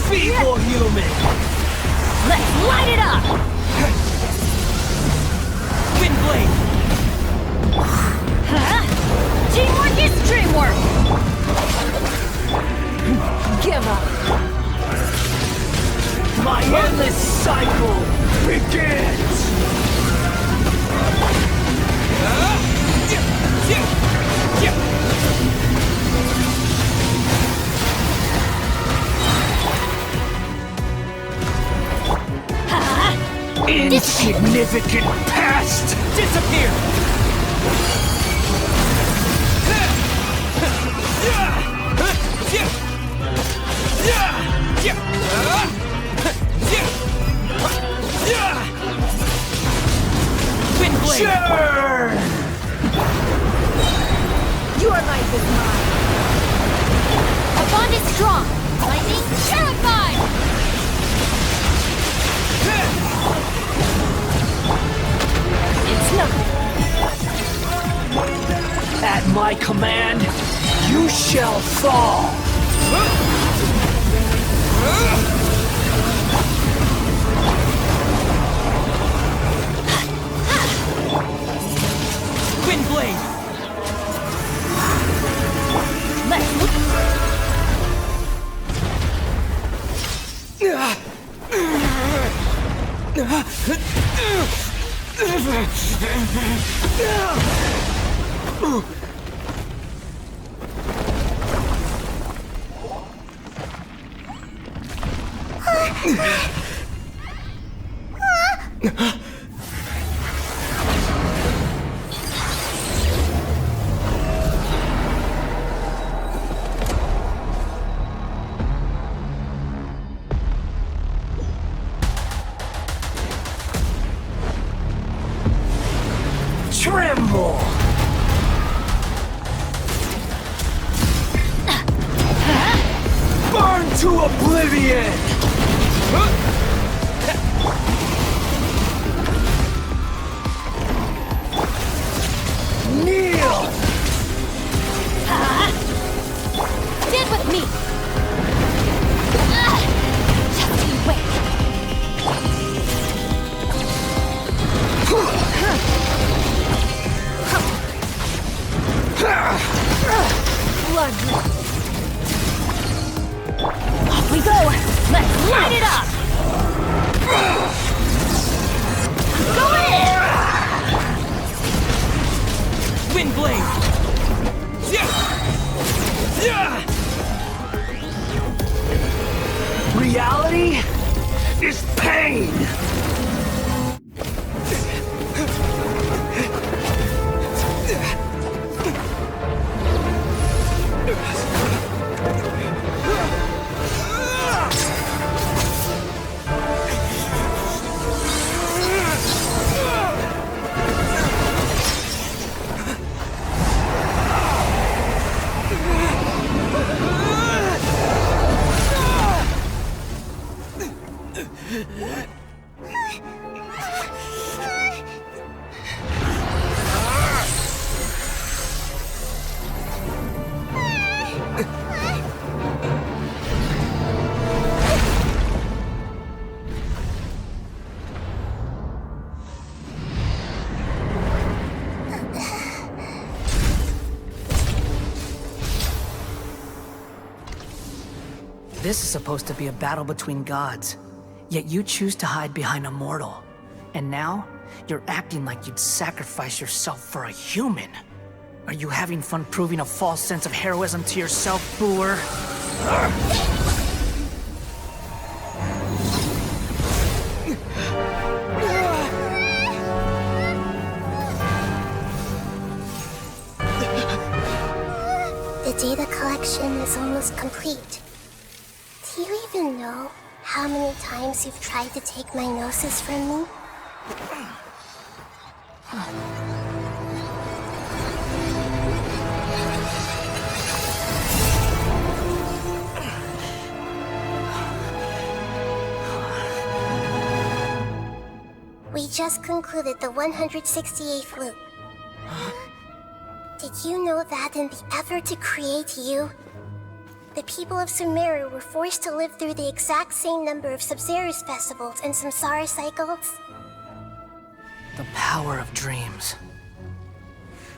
Feeble human! Let's light it up! Windblade! Huh? Teamwork is dreamwork! Give up! My endless cycle begins! Insignificant past! Disappear! Windblade! Sure! Your life is mine! A bond is strong! Lightning terrified! It's nothing! At my command, You shall fall! Windblade! Tremble! Burn to oblivion! Kneel! Stand with me! Just you wait! Blood. Off we go! Let's light it up! Go in! Windblade! Reality is pain! This is supposed to be a battle between gods, yet you choose to hide behind a mortal. And now, you're acting like you'd sacrifice yourself for a human. Are you having fun proving a false sense of heroism to yourself, Booer? The data collection is almost complete. Do you even know how many times you've tried to take my gnosis from me? We just concluded the 168th loop. Did you know that in the effort to create you, the people of Sumeru were forced to live through the exact same number of Sub-Zerus festivals and Samsara cycles? The power of dreams.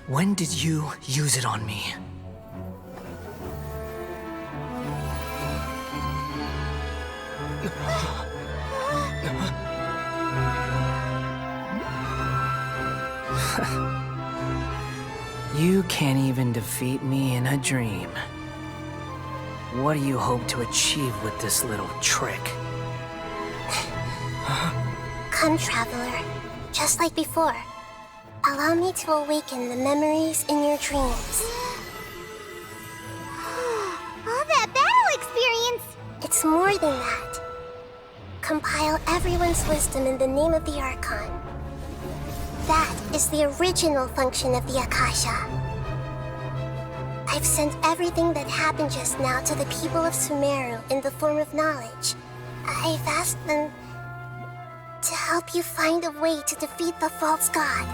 When did you use it on me? You can't even defeat me in a dream. What do you hope to achieve with this little trick? Come, Traveler. Just like before. Allow me to awaken the memories in your dreams. All that battle experience! It's more than that. Compile everyone's wisdom in the name of the Archon. That is the original function of the Akasha. I've sent everything that happened just now to the people of Sumeru in the form of knowledge. I've asked them to help you find a way to defeat the false god.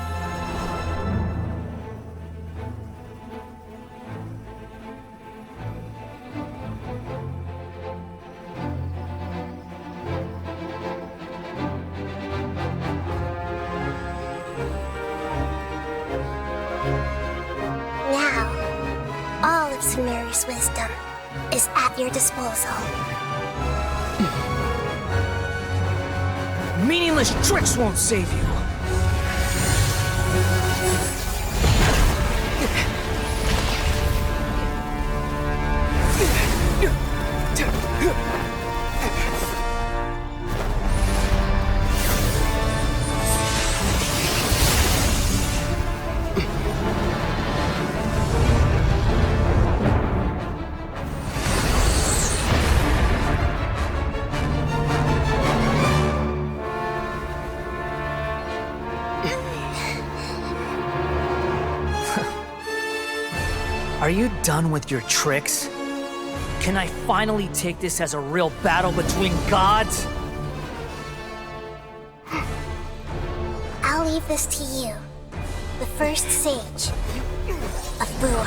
Sumeru's wisdom is at your disposal. Meaningless tricks won't save you. Are you done with your tricks? Can I finally take this as a real battle between gods? I'll leave this to you, the first sage of Boor.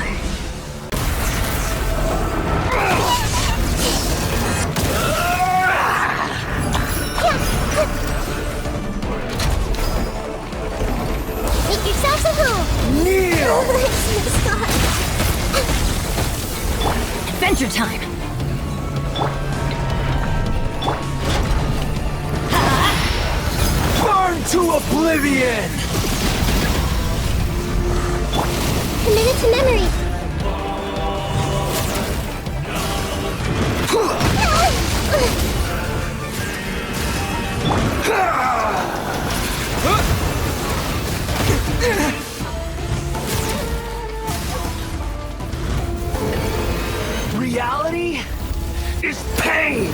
Make yourselves a move! Kneel! Adventure time! Burn to oblivion! Committed to memory. Reality is pain!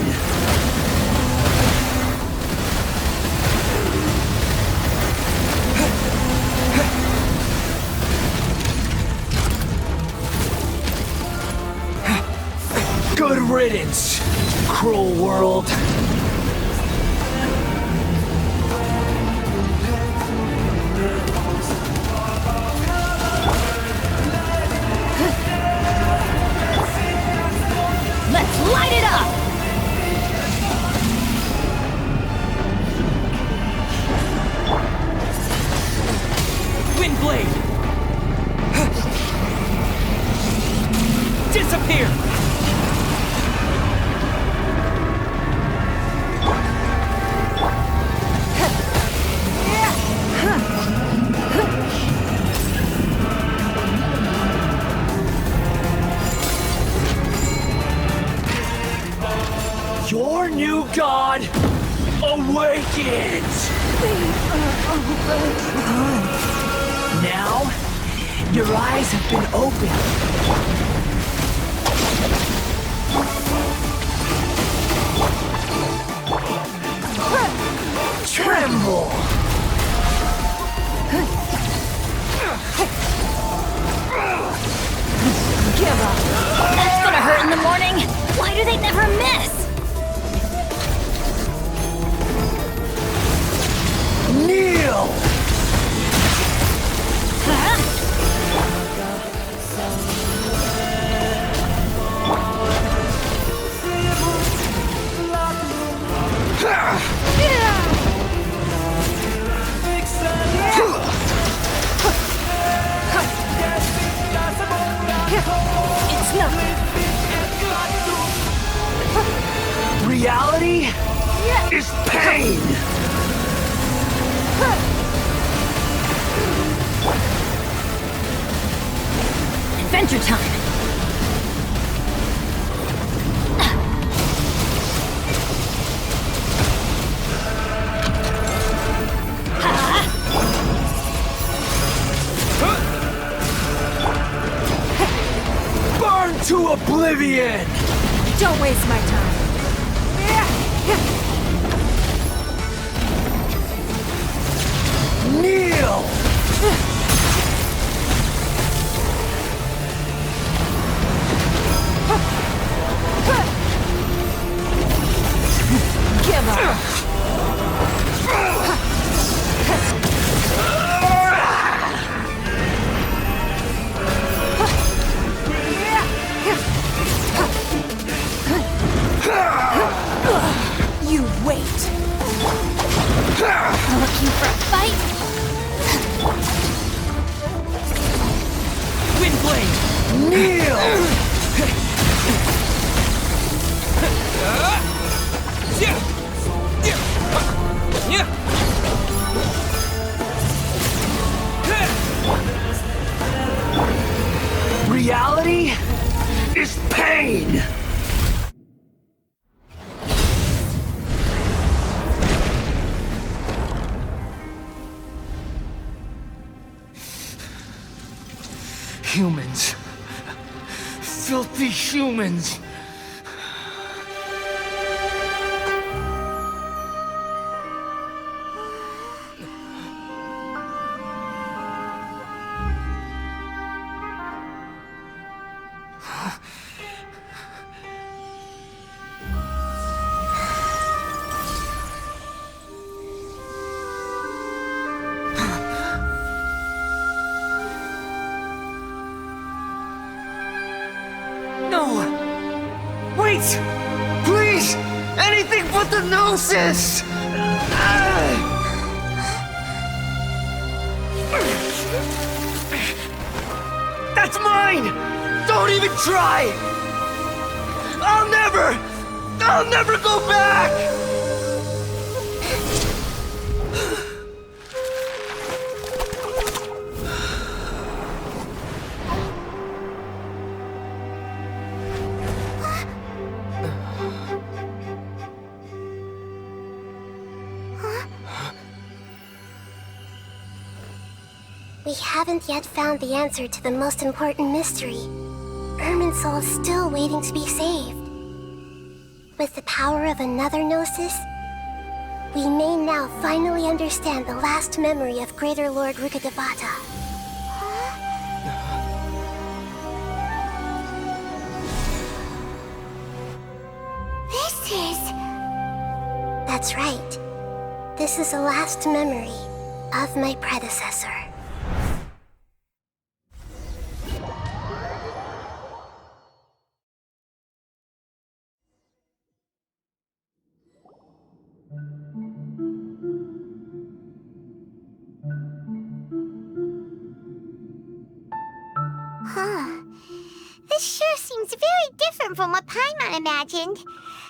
Good riddance, cruel world. Let's light it up! Windblade! Disappear! Your new god awakens! Now, your eyes have been opened. Tremble! Give up! That's gonna hurt in the morning! Why do they never miss? Kneel! It's nothing. Reality is pain! Adventure time! Burn to oblivion! Don't waste my time. Kneel! Give up. You wait. Looking for a fight? Windblade! Kneel! Reality is pain! Humans. Filthy humans. Wait! Please! Anything but the Gnosis! That's mine! Don't even try! I'll never go back! We haven't yet found the answer to the most important mystery. Irminsul is still waiting to be saved. With the power of another Gnosis, we may now finally understand the last memory of Greater Lord Rukkhadevata. This is... That's right. This is the last memory of my predecessor. Huh. This sure seems very different from what Paimon imagined.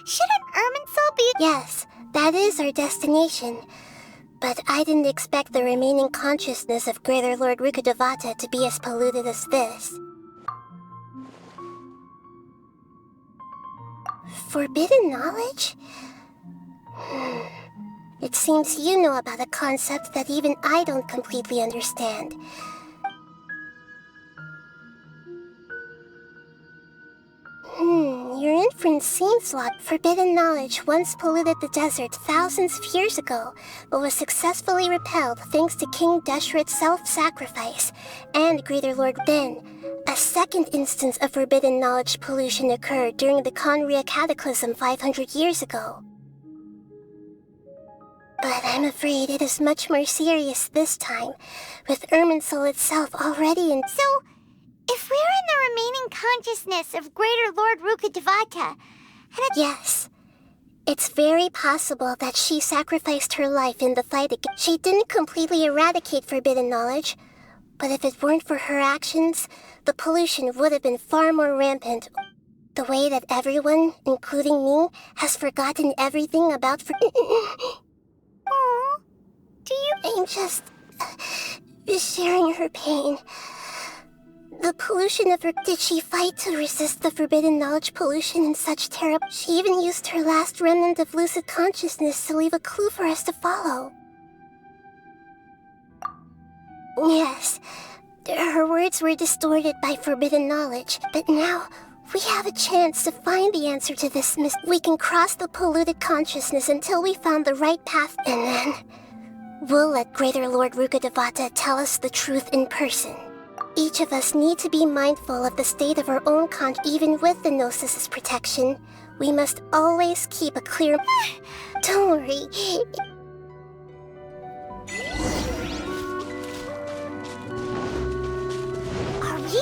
Shouldn't Irminsul be... Yes, that is our destination. But I didn't expect the remaining consciousness of Greater Lord Rukkhadevata to be as polluted as this. Forbidden knowledge? It seems you know about a concept that even I don't completely understand. Your inference seems like forbidden knowledge once polluted the desert thousands of years ago, but was successfully repelled thanks to King Deshret's self-sacrifice and Greater Lord. Then, a second instance of forbidden knowledge pollution occurred during the Conria Cataclysm 500 years ago. But I'm afraid it is much more serious this time, with Irminsul itself already in... So, if we're in the remaining consciousness of Greater Lord Rukkhadevata... Yes. It's very possible that she sacrificed her life in the fight against... She didn't completely eradicate forbidden knowledge, but if it weren't for her actions, the pollution would have been far more rampant. The way that everyone, including me, has forgotten everything about... Aww. Do you... I'm just... sharing her pain. The pollution of her... Did she fight to resist the forbidden knowledge pollution in such terrible... She even used her last remnant of lucid consciousness to leave a clue for us to follow. Yes, her words were distorted by forbidden knowledge, but now we have a chance to find the answer to this mystery. We can cross the polluted consciousness until we found the right path, and then we'll let Greater Lord Rukkhadevata tell us the truth in person. Each of us need to be mindful of the state of our own even with the Gnosis' protection. We must always keep a clear... Don't worry. Are we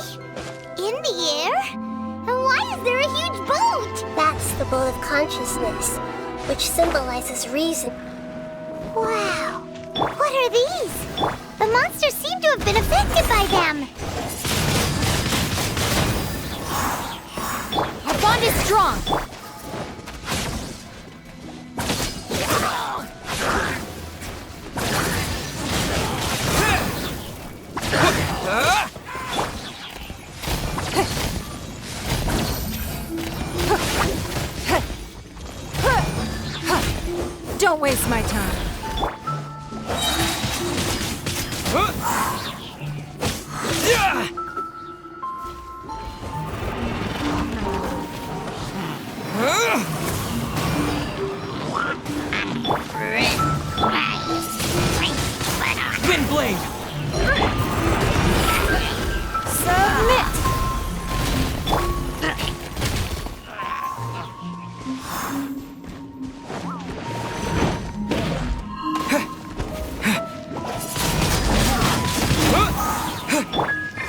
in the air? And why is there a huge boat? That's the boat of consciousness, which symbolizes reason. Wow. What are these? The monsters seem to have been affected by them. Our bond is strong. waste my time. Windblade! Submit!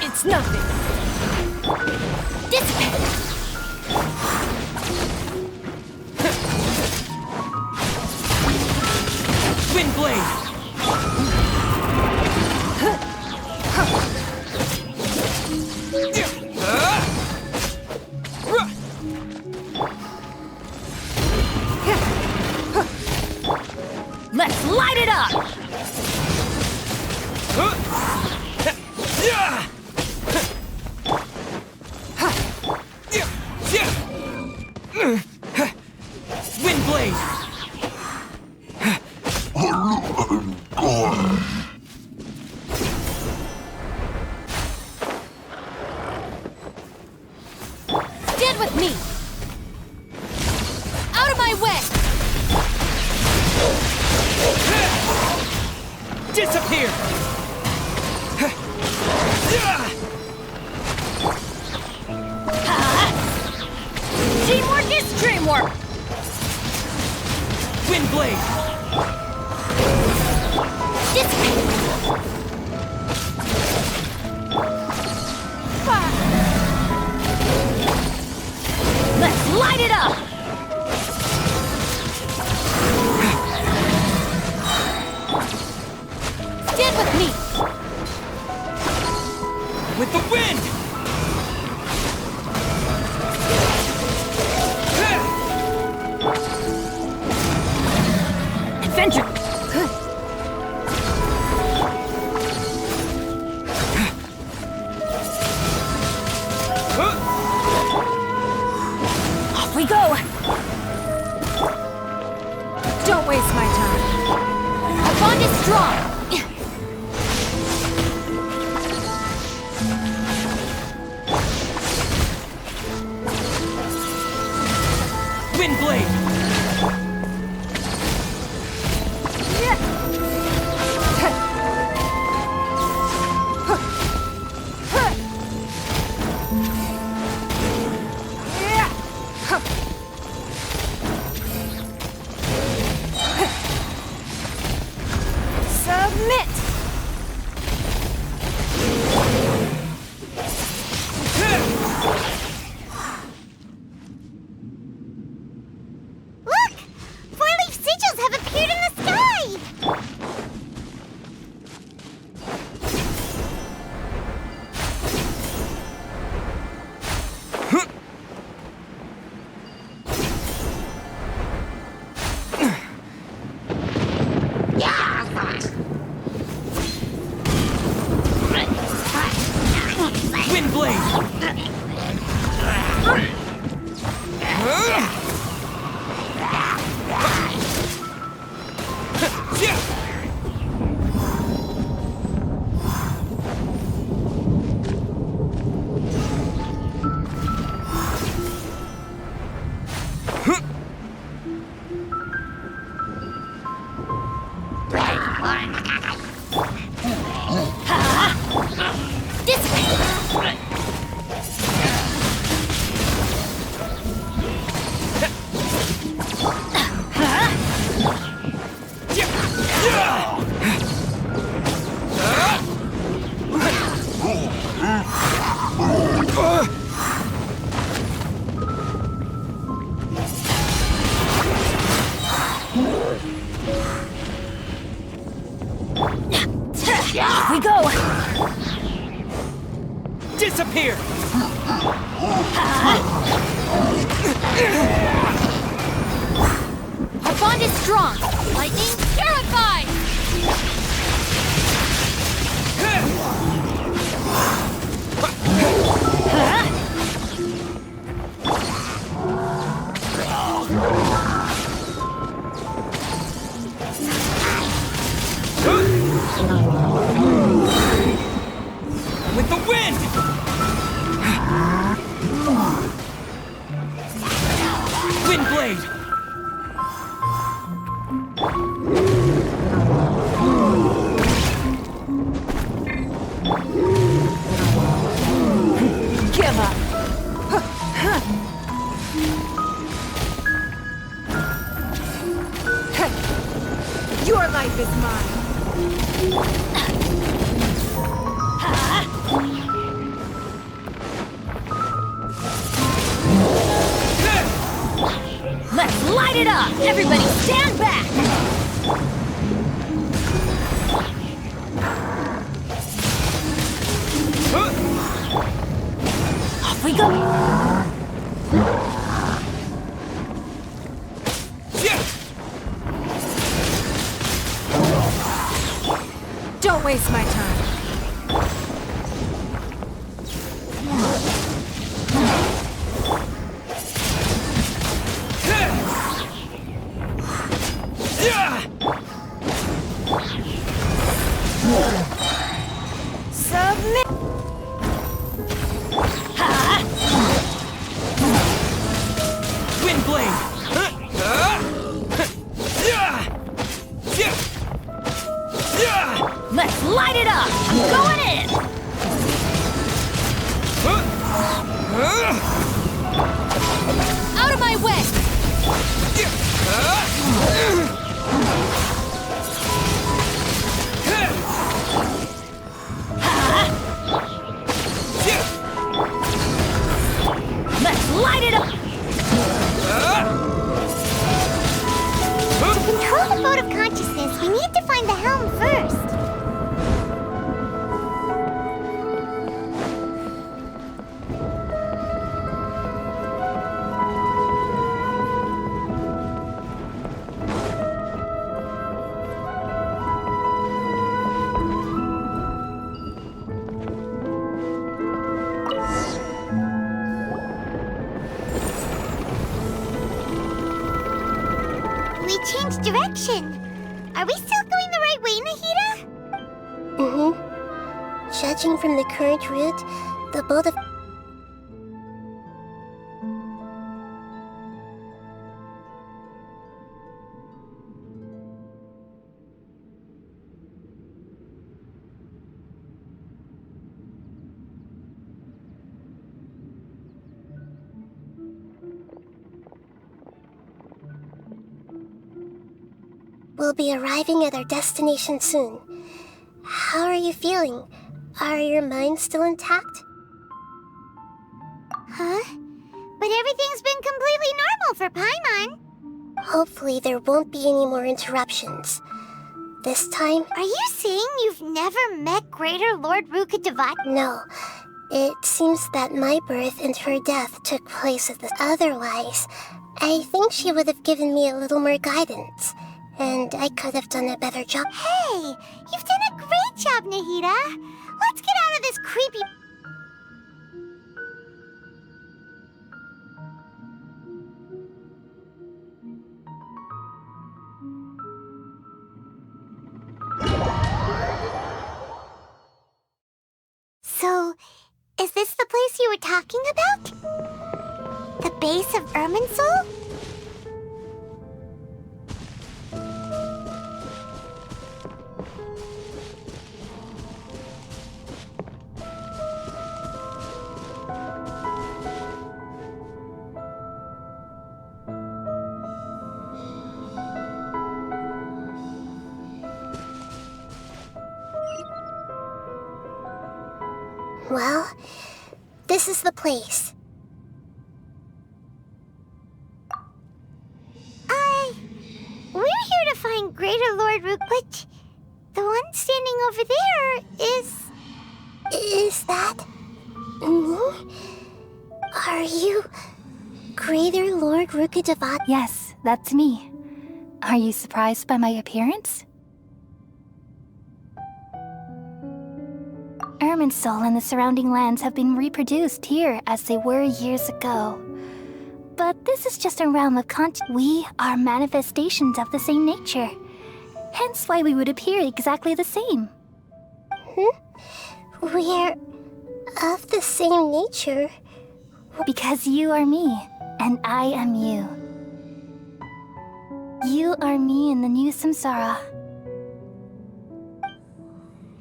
It's nothing. Dissipate! Windblade! Let's light it up! Windblade! Stand with me! Out of my way! Disappear! Teamwork is dreamwork! Windblade! Dissipate! Let's light it up! Stand with me! With the wind! Adventure! Off we go! Don't waste my time. Our bond is strong! Windblade! Submit! Look! Four-leaf sigils have appeared in the sky! Here we go! Disappear! Our bond is strong! Lightning terrified! with the wind! Wind blade! Give up! Your life is mine! Let's light it up! Everybody stand back! Off we go! Don't waste my time. Submit. Wind blade! Let's light it up! I'm going in! Out of my way! Let's light it up! To control the boat of consciousness, we need to find the helm first. We changed direction. Are we still going the right way, Nahida? Mm-hmm. Judging from the current route, the boat of... We'll be arriving at our destination soon. How are you feeling? Are your minds still intact? Huh? But everything's been completely normal for Paimon. Hopefully there won't be any more interruptions. This time... Are you saying you've never met Greater Lord Rukkhadevati? No. It seems that my birth and her death took place at the... Otherwise, I think she would have given me a little more guidance. And I could have done a better job. Hey, you've done a great job, Nahida. Let's get out of this creepy... So, is this the place you were talking about? The base of Irminsul? Well, this is the place. We're here to find Greater Lord Rook, but the one standing over there is... Is that... me? Are you... Greater Lord Rukkhadevati? Yes, that's me. Are you surprised by my appearance? Irminsul and the surrounding lands have been reproduced here as they were years ago. But this is just a realm of we are manifestations of the same nature. Hence why we would appear exactly the same. We're Of the same nature? Because you are me, and I am you. You are me in the new samsara.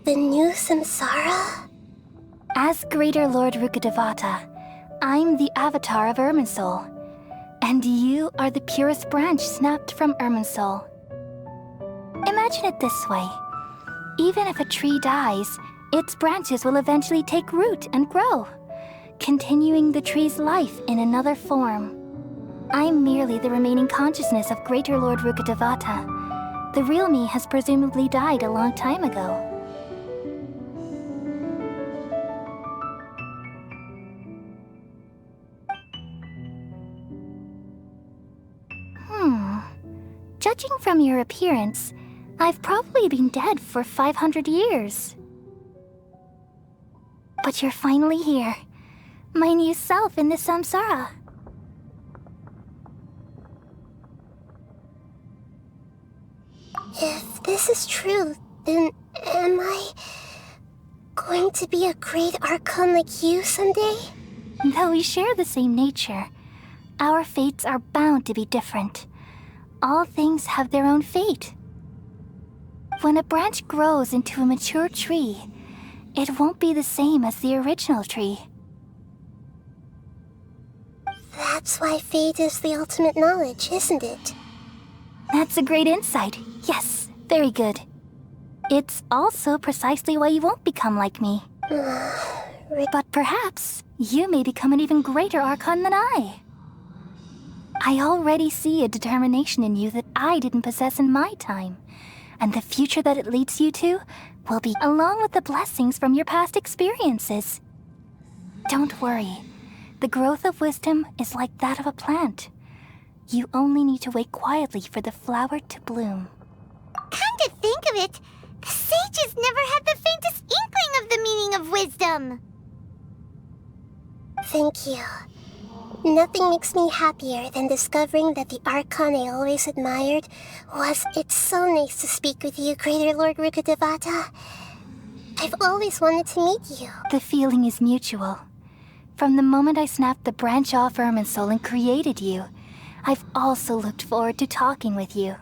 The new samsara? As Greater Lord Rukkhadevata, I'm the avatar of Irminsul, and you are the purest branch snapped from Irminsul. Imagine it this way. Even if a tree dies, its branches will eventually take root and grow, continuing the tree's life in another form. I'm merely the remaining consciousness of Greater Lord Rukkhadevata. The real me has presumably died a long time ago. Judging from your appearance, I've probably been dead for 500 years. But you're finally here. My new self in the samsara. If this is true, then am I going to be a great Archon like you someday? Though we share the same nature, our fates are bound to be different. All things have their own fate. When a branch grows into a mature tree, it won't be the same as the original tree. That's why fate is the ultimate knowledge, isn't it? That's a great insight. Yes, very good. It's also precisely why you won't become like me. But perhaps you may become an even greater Archon than I. I already see a determination in you that I didn't possess in my time, and the future that it leads you to will be along with the blessings from your past experiences. Don't worry. The growth of wisdom is like that of a plant. You only need to wait quietly for the flower to bloom. Come to think of it, the sages never had the faintest inkling of the meaning of wisdom. Thank you. Nothing makes me happier than discovering that the Archon I always admired was... It's so nice to speak with you, Greater Lord Rukkhadevata. I've always wanted to meet you. The feeling is mutual. From the moment I snapped the branch off Irminsul and created you, I've also looked forward to talking with you.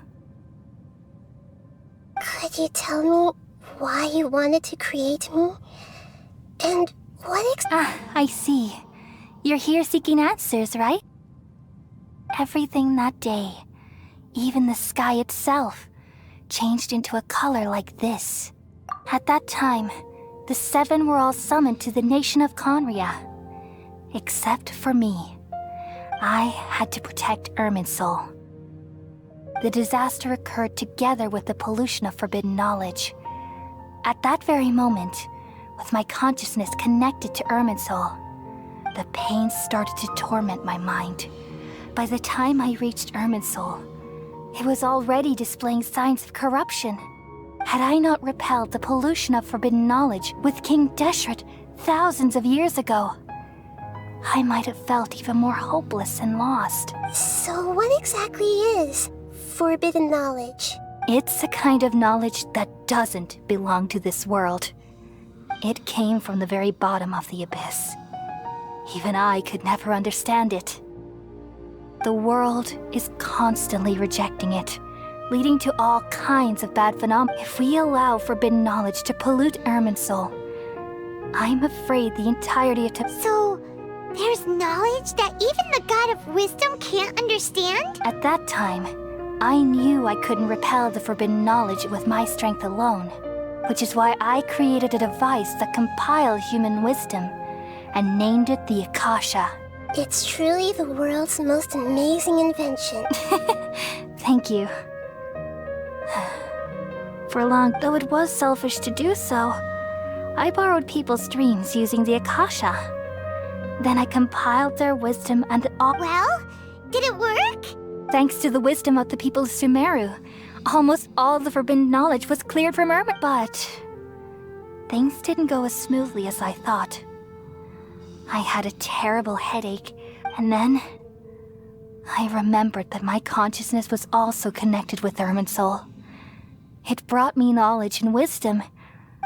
Could you tell me why you wanted to create me? And what I see. You're here seeking answers, right? Everything that day, even the sky itself, changed into a color like this. At that time, the seven were all summoned to the nation of Conria. Except for me. I had to protect Irminsul. The disaster occurred together with the pollution of forbidden knowledge. At that very moment, with my consciousness connected to Irminsul, the pain started to torment my mind. By the time I reached Irminsul, it was already displaying signs of corruption. Had I not repelled the pollution of forbidden knowledge with King Deshret thousands of years ago, I might have felt even more hopeless and lost. So what exactly is forbidden knowledge? It's a kind of knowledge that doesn't belong to this world. It came from the very bottom of the abyss. Even I could never understand it. The world is constantly rejecting it, leading to all kinds of bad phenomena. If we allow forbidden knowledge to pollute Irminsul, I'm afraid the entirety of... So, there's knowledge that even the God of wisdom can't understand? At that time, I knew I couldn't repel the forbidden knowledge with my strength alone, which is why I created a device that compiled human wisdom and named it the Akasha. It's truly the world's most amazing invention. Thank you. For long, though it was selfish to do so, I borrowed people's dreams using the Akasha. Then I compiled their wisdom and all... Well, did it work? Thanks to the wisdom of the people of Sumeru, almost all the forbidden knowledge was cleared from Irma. But things didn't go as smoothly as I thought. I had a terrible headache, and then I remembered that my consciousness was also connected with Irminsul. It brought me knowledge and wisdom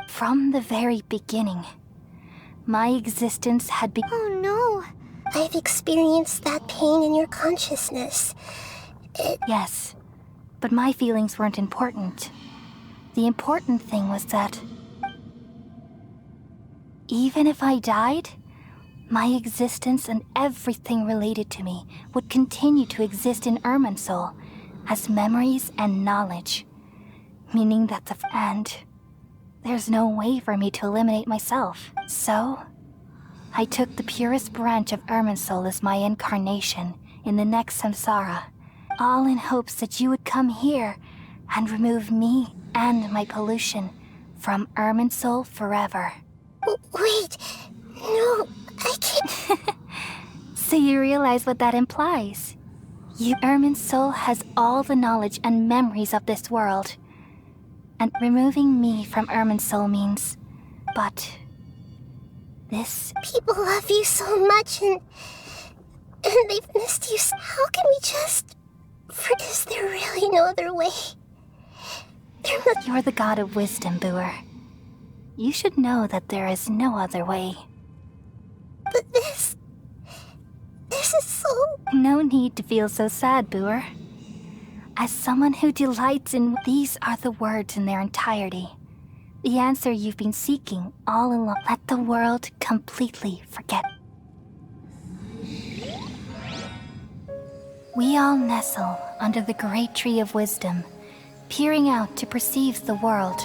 from the very beginning. my existence had been. Oh no. I've experienced that pain in your consciousness. Yes, but my feelings weren't important. The important thing was that even if I died, my existence and everything related to me would continue to exist in Irminsul as memories and knowledge, meaning that there's no way for me to eliminate myself. So, I took the purest branch of Irminsul as my incarnation in the next samsara, all in hopes that you would come here and remove me and my pollution from Irminsul forever. Wait, no, I can't. So you realize what that implies? Irminsul has all the knowledge and memories of this world. And removing me from Irminsul means... But... this... People love you so much and they've missed you. How can we just... Is there really no other way? You're the god of wisdom, Booer. You should know that there is no other way. But this is so... No need to feel so sad, Booer. As someone who delights in... These are the words in their entirety. The answer you've been seeking all along. Let the world completely forget. We all nestle under the great tree of wisdom, peering out to perceive the world.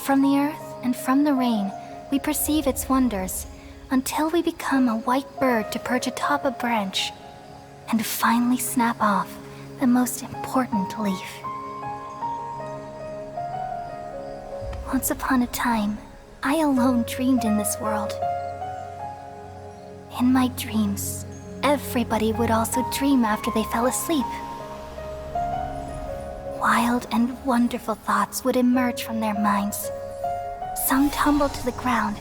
From the earth and from the rain, we perceive its wonders, until we become a white bird to perch atop a branch, and finally snap off the most important leaf. Once upon a time, I alone dreamed in this world. In my dreams, everybody would also dream after they fell asleep. Wild and wonderful thoughts would emerge from their minds. Some tumbled to the ground,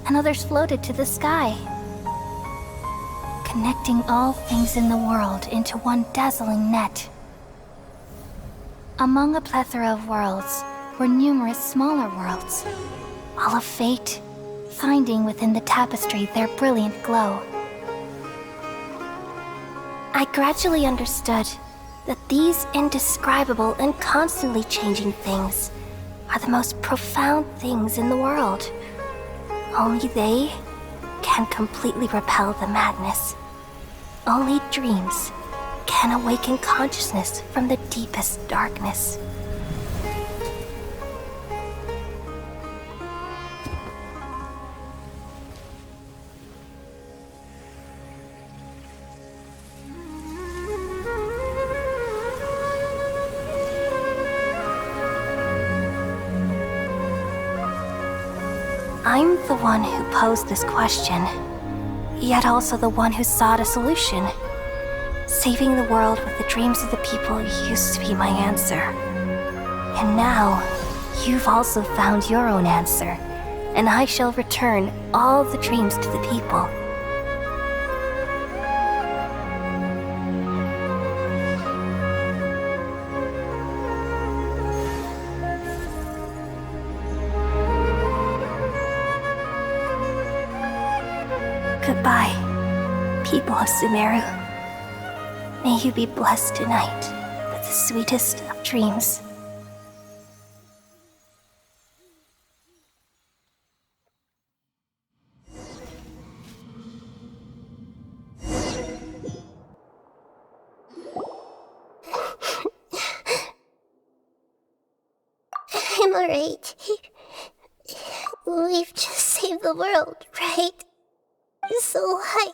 and others floated to the sky, connecting all things in the world into one dazzling net. Among a plethora of worlds were numerous smaller worlds, all of fate, finding within the tapestry their brilliant glow. I gradually understood that these indescribable and constantly changing things are the most profound things in the world. Only they can completely repel the madness. Only dreams can awaken consciousness from the deepest darkness. I'm the one who posed this question, yet also the one who sought a solution. Saving the world with the dreams of the people used to be my answer. And now, you've also found your own answer, and I shall return all the dreams to the people. Goodbye, people of Sumeru. May you be blessed tonight with the sweetest of dreams. I'm alright. We've just saved the world, right? So why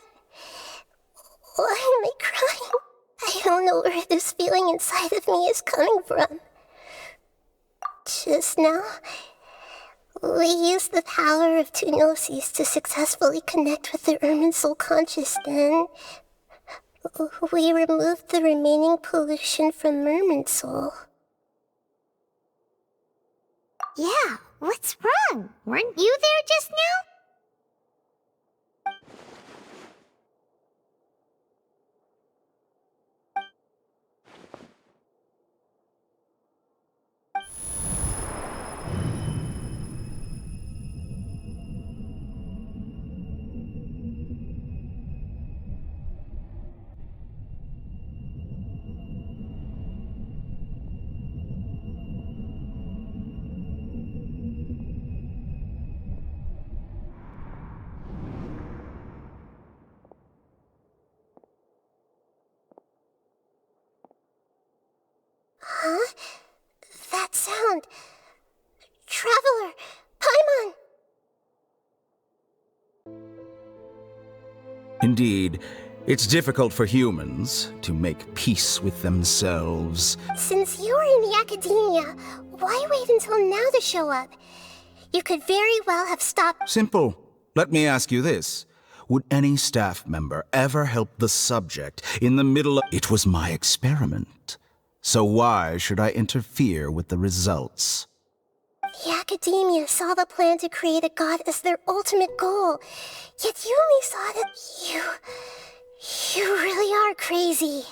am I crying? I don't know where this feeling inside of me is coming from. Just now, we used the power of two gnosis to successfully connect with the Irminsul conscious, then we removed the remaining pollution from Irminsul. Yeah, what's wrong? Weren't you there just now? Indeed, it's difficult for humans to make peace with themselves. Since you're in the academia, why wait until now to show up? You could very well have stopped. Simple. Let me ask you this. Would any staff member ever help the subject in the middle of... It was my experiment. So why should I interfere with the results? The academia saw the plan to create a god as their ultimate goal. Yet you only saw that you really are crazy.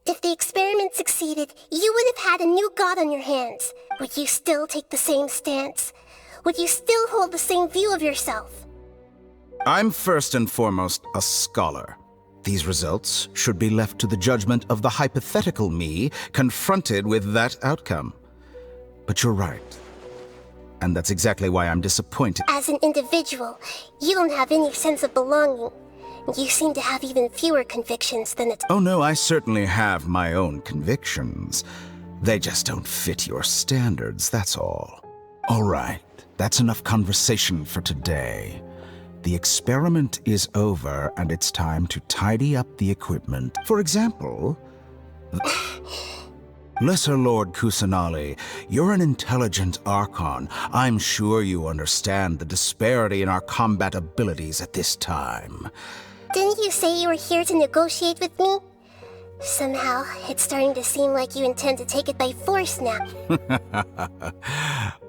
If the experiment succeeded, you would have had a new god on your hands. Would you still take the same stance? Would you still hold the same view of yourself? I'm first and foremost a scholar. These results should be left to the judgment of the hypothetical me confronted with that outcome. But you're right. And that's exactly why I'm disappointed. As an individual, you don't have any sense of belonging. You seem to have even fewer convictions than it. Oh no, I certainly have my own convictions. They just don't fit your standards, that's all. All right, that's enough conversation for today. The experiment is over, and it's time to tidy up the equipment. For example... Lesser Lord Kusanali, you're an intelligent Archon. I'm sure you understand the disparity in our combat abilities at this time. Didn't you say you were here to negotiate with me? Somehow, it's starting to seem like you intend to take it by force now.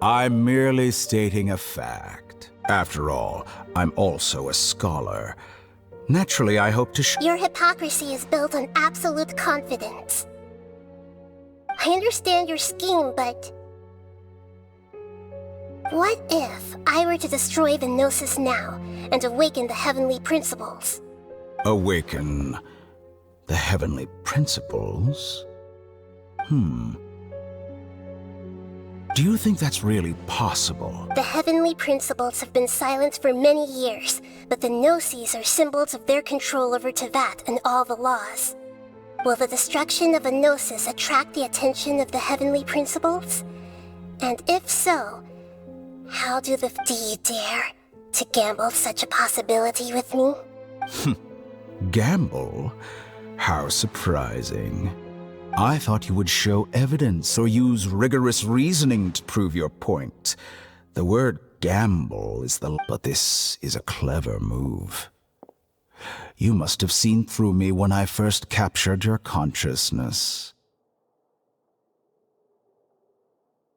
I'm merely stating a fact. After all, I'm also a scholar. Naturally, I hope to Your hypocrisy is built on absolute confidence. I understand your scheme, but... What if I were to destroy the Gnosis now and awaken the heavenly principles? Awaken the heavenly principles? Do you think that's really possible? The heavenly principles have been silent for many years, but the Gnosis are symbols of their control over Teyvat and all the laws. Will the destruction of a Gnosis attract the attention of the heavenly principles? And if so, how do you dare to gamble such a possibility with me? Gamble? How surprising. I thought you would show evidence or use rigorous reasoning to prove your point. The word gamble is but this is a clever move. You must have seen through me when I first captured your consciousness.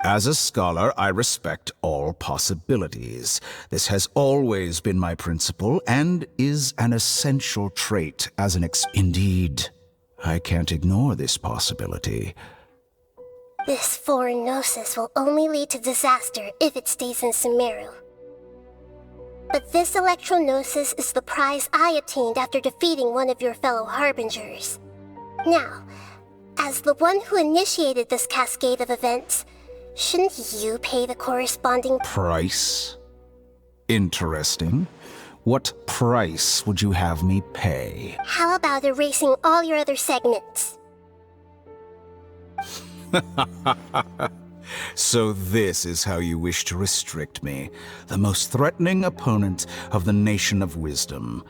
As a scholar, I respect all possibilities. This has always been my principle and is an essential trait as an Indeed, I can't ignore this possibility. This foreign Gnosis will only lead to disaster if it stays in Sumeru. But this Electro-Gnosis is the prize I obtained after defeating one of your fellow Harbingers. Now, as the one who initiated this cascade of events, shouldn't you pay the corresponding price? Interesting. What price would you have me pay? How about erasing all your other segments? So this is how you wish to restrict me, the most threatening opponent of the Nation of Wisdom.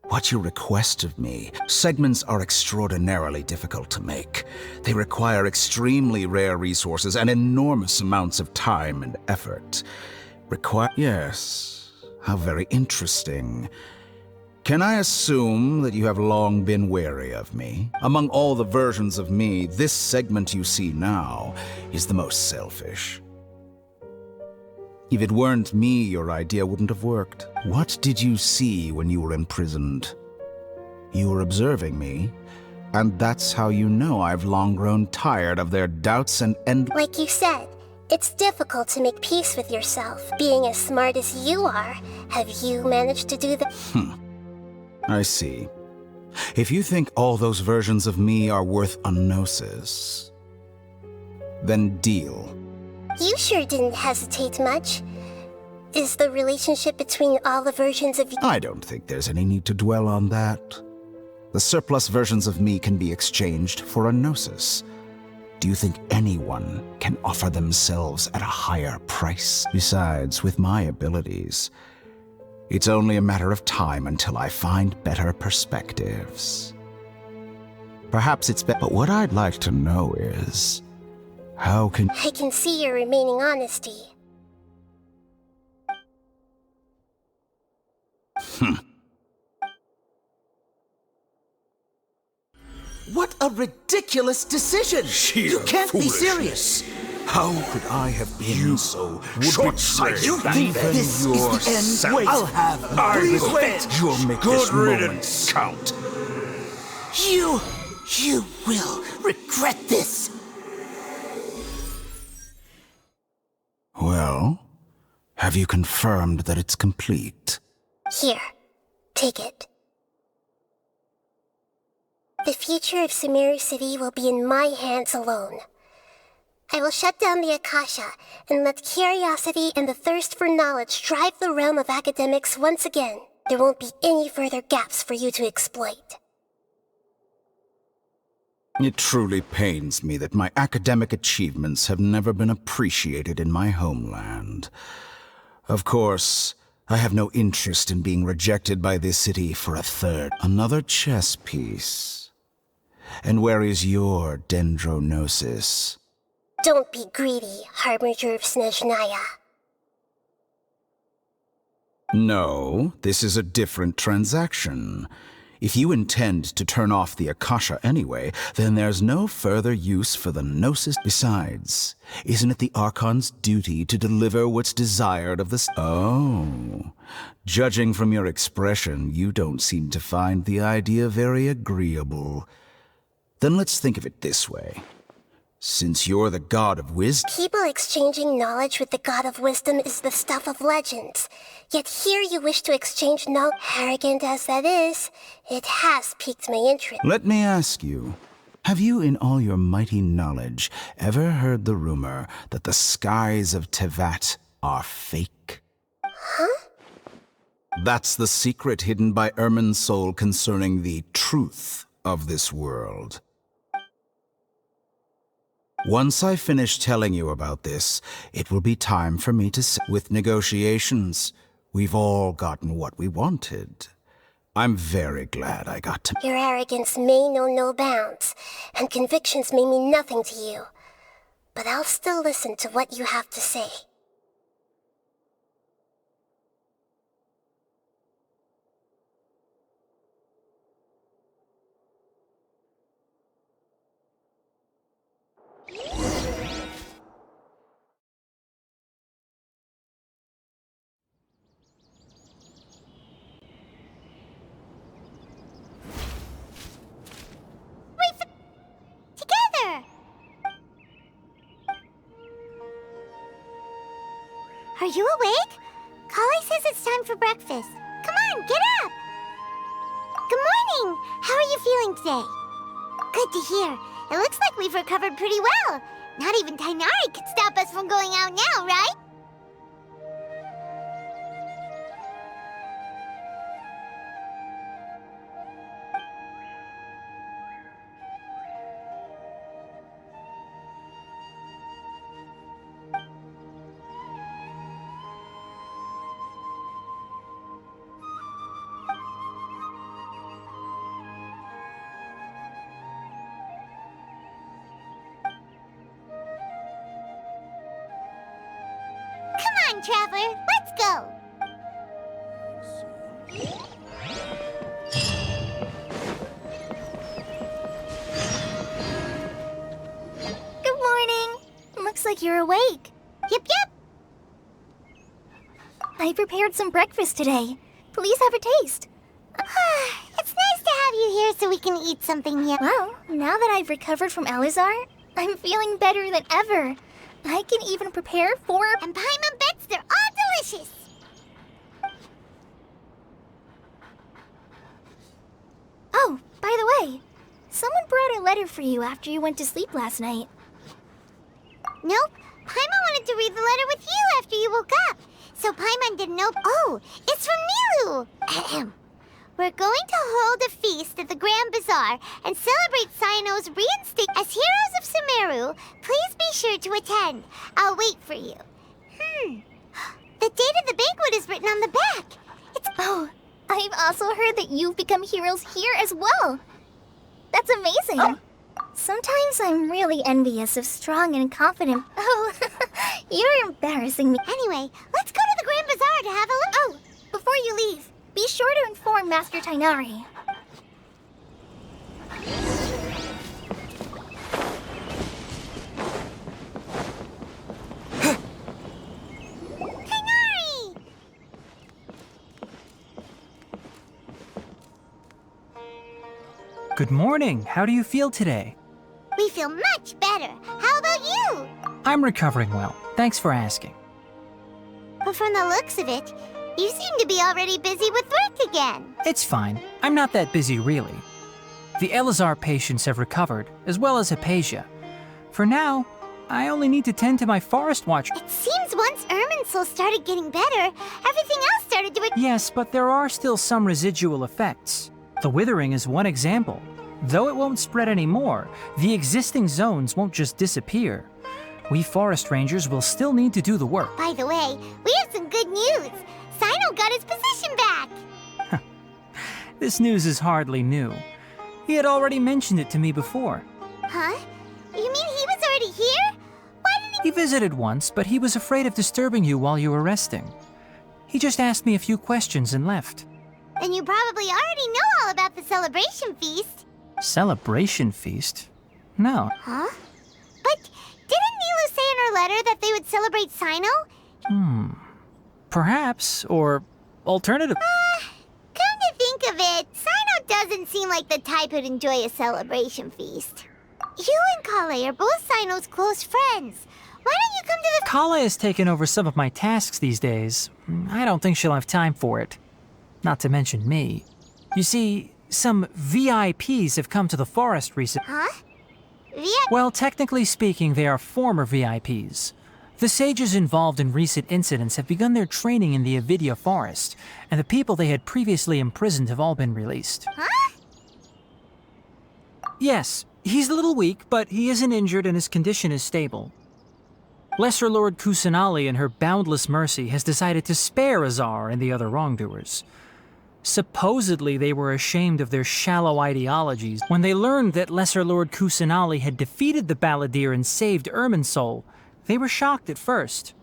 What you request of me, segments are extraordinarily difficult to make. They require extremely rare resources and enormous amounts of time and effort. Yes, how very interesting. Can I assume that you have long been wary of me? Among all the versions of me, this segment you see now is the most selfish. If it weren't me, your idea wouldn't have worked. What did you see when you were imprisoned? You were observing me, and that's how you know I've long grown tired of their doubts and Like you said, it's difficult to make peace with yourself. Being as smart as you are, have you managed to do that? I see. If you think all those versions of me are worth a Gnosis, then deal. You sure didn't hesitate much. Is the relationship between all the versions of you... I don't think there's any need to dwell on that. The surplus versions of me can be exchanged for a Gnosis. Do you think anyone can offer themselves at a higher price? Besides, with my abilities, It's only a matter of time until I find better perspectives. Perhaps it's better, but what I'd like to know is, how can... I can see your remaining honesty. What a ridiculous decision! You can't be serious! How could I have been so short-sighted? You think this is the end? Wait, I'll have Please wait. You'll make Good this moment riddance. count. You will regret this. Well, have you confirmed that it's complete? Here, take it. The future of Sumeru City will be in my hands alone. I will shut down the Akasha and let curiosity and the thirst for knowledge drive the realm of academics once again. There won't be any further gaps for you to exploit. It truly pains me that my academic achievements have never been appreciated in my homeland. Of course, I have no interest in being rejected by this city for a third. Another chess piece. And where is your dendronosis? Don't be greedy, Harbinger of Snezhnaya. No, this is a different transaction. If you intend to turn off the Akasha anyway, then there's no further use for the Gnosis. Besides, isn't it the Archon's duty to deliver what's desired of the... Oh, judging from your expression, you don't seem to find the idea very agreeable. Then let's think of it this way. Since you're the god of wisdom... People exchanging knowledge with the god of wisdom is the stuff of legends. Yet here you wish to exchange knowledge. Arrogant as that is, it has piqued my interest. Let me ask you, have you in all your mighty knowledge ever heard the rumor that the skies of Tevat are fake? Huh? That's the secret hidden by Irminsul concerning the truth of this world. Once I finish telling you about this, it will be time for me to sit with negotiations. We've all gotten what we wanted. I'm very glad I got to... Your arrogance may know no bounds, and convictions may mean nothing to you. But I'll still listen to what you have to say. Are you awake? Kali says it's time for breakfast. Come on, get up! Good morning! How are you feeling today? Good to hear. It looks like we've recovered pretty well. Not even Tighnari could stop us from going out now, right? Come on, Traveler, let's go! Good morning. Looks like you're awake. Yep. I prepared some breakfast today. Please have a taste. It's nice to have you here so we can eat something here. Well, now that I've recovered from Alizar, I'm feeling better than ever. I can even prepare 4... And Paimon bets they're all delicious! Oh, by the way, someone brought a letter for you after you went to sleep last night. Nope. Paimon wanted to read the letter with you after you woke up. So Paimon didn't know... Oh, it's from Nilou! Ahem. We're going to hold a feast at the Grand Bazaar and celebrate Cyano's reinstate as heroes of Sumeru. Please be sure to attend. I'll wait for you. The date of the banquet is written on the back. It's Oh, I've also heard that you've become heroes here as well. That's amazing. Sometimes I'm really envious of strong and confident... Oh, you're embarrassing me. Anyway, let's go to the Grand Bazaar to have a look. Oh, before you leave, be sure to inform Master Tighnari. Tighnari! Good morning. How do you feel today? We feel much better. How about you? I'm recovering well. Thanks for asking. But from the looks of it, you seem to be already busy with work again. It's fine. I'm not that busy, really. The Elazar patients have recovered, as well as Hypatia. For now, I only need to tend to my forest watch. It seems once Irminsul started getting better, everything else started to... Yes, but there are still some residual effects. The withering is one example. Though it won't spread anymore, the existing zones won't just disappear. We forest rangers will still need to do the work. By the way, we have some good news. Sino got his position back. This news is hardly new. He had already mentioned it to me before. Huh? You mean he was already here? Why didn't He visited once, but he was afraid of disturbing you while you were resting. He just asked me a few questions and left. Then you probably already know all about the celebration feast. Celebration feast? No. Huh? But didn't Nilu say in her letter that they would celebrate Sino? Perhaps, or alternative. Come to think of it, Sino doesn't seem like the type who'd enjoy a celebration feast. You and Kale are both Sino's close friends. Why don't you come to the... Kale has taken over some of my tasks these days. I don't think she'll have time for it. Not to mention me. You see, some VIPs have come to the forest recently. Huh? Well, technically speaking, they are former VIPs. The sages involved in recent incidents have begun their training in the Avidya forest, and the people they had previously imprisoned have all been released. Huh? Yes, he's a little weak, but he isn't injured and his condition is stable. Lesser Lord Kusanali, in her boundless mercy, has decided to spare Azar and the other wrongdoers. Supposedly, they were ashamed of their shallow ideologies when they learned that Lesser Lord Kusanali had defeated the Balladeer and saved Irminsul. They were shocked at first,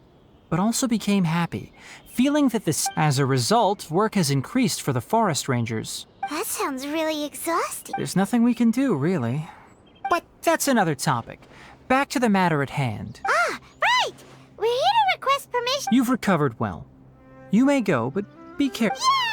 but also became happy, feeling that as a result, work has increased for the forest rangers. That sounds really exhausting. There's nothing we can do, really. But that's another topic. Back to the matter at hand. Ah, right! We're here to request permission. You've recovered well. You may go, but be careful. Yay!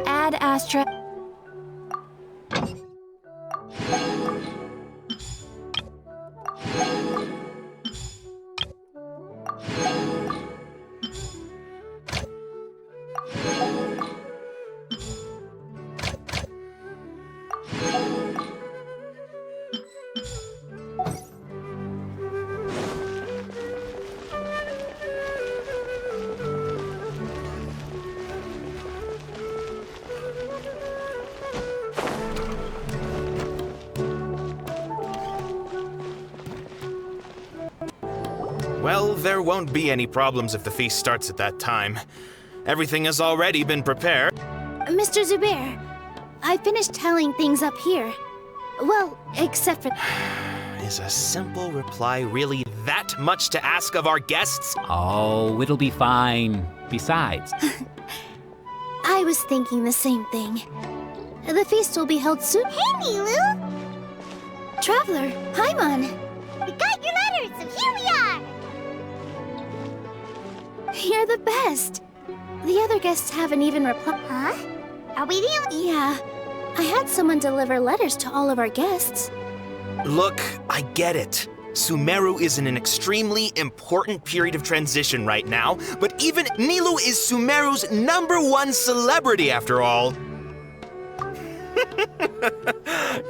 Ad Astra. Well, there won't be any problems if the feast starts at that time. Everything has already been prepared. Mr. Zubair, I finished tallying things up here. Well, except for... Is a simple reply really that much to ask of our guests? Oh, it'll be fine. Besides... I was thinking the same thing. The feast will be held soon. Hey, Nilu! Traveler, Paimon! We got your letters, and here we are! You're the best. The other guests haven't even replied. Huh? Are we the only... Yeah. I had someone deliver letters to all of our guests. Look, I get it. Sumeru is in an extremely important period of transition right now, but even Nilu is Sumeru's #1 celebrity after all.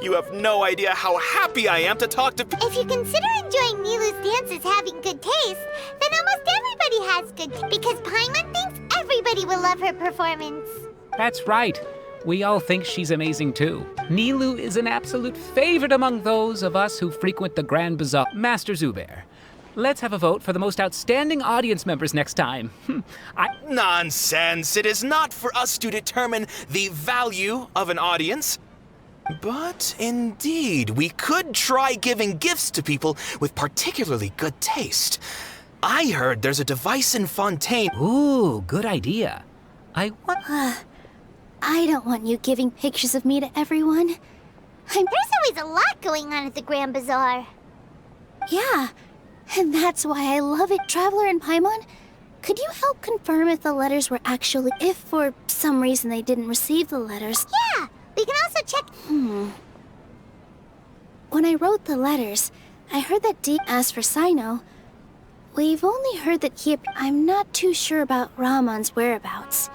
You have no idea how happy I am to talk to If you consider enjoying Nilu's dance as having good taste, then almost everybody has good because Paimon thinks everybody will love her performance. That's right. We all think she's amazing too. Nilou is an absolute favorite among those of us who frequent the Grand Bazaar. Master Zubair, let's have a vote for the most outstanding audience members next time. Nonsense! It is not for us to determine the value of an audience. But indeed, we could try giving gifts to people with particularly good taste. I heard there's a device in Fontaine. Ooh, good idea. I don't want you giving pictures of me to everyone. There's always a lot going on at the Grand Bazaar. Yeah, and that's why I love it. Traveler and Paimon, could you help confirm if the letters were actually... If for some reason they didn't receive the letters? Yeah, we can also check... When I wrote the letters, I heard that Deep asked for Sino. We've only heard that he... I'm not too sure about Rahman's whereabouts.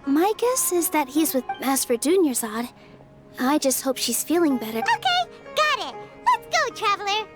My guess is that he's with Master Dunyarzad. I just hope she's feeling better. Okay, got it. Let's go, Traveler.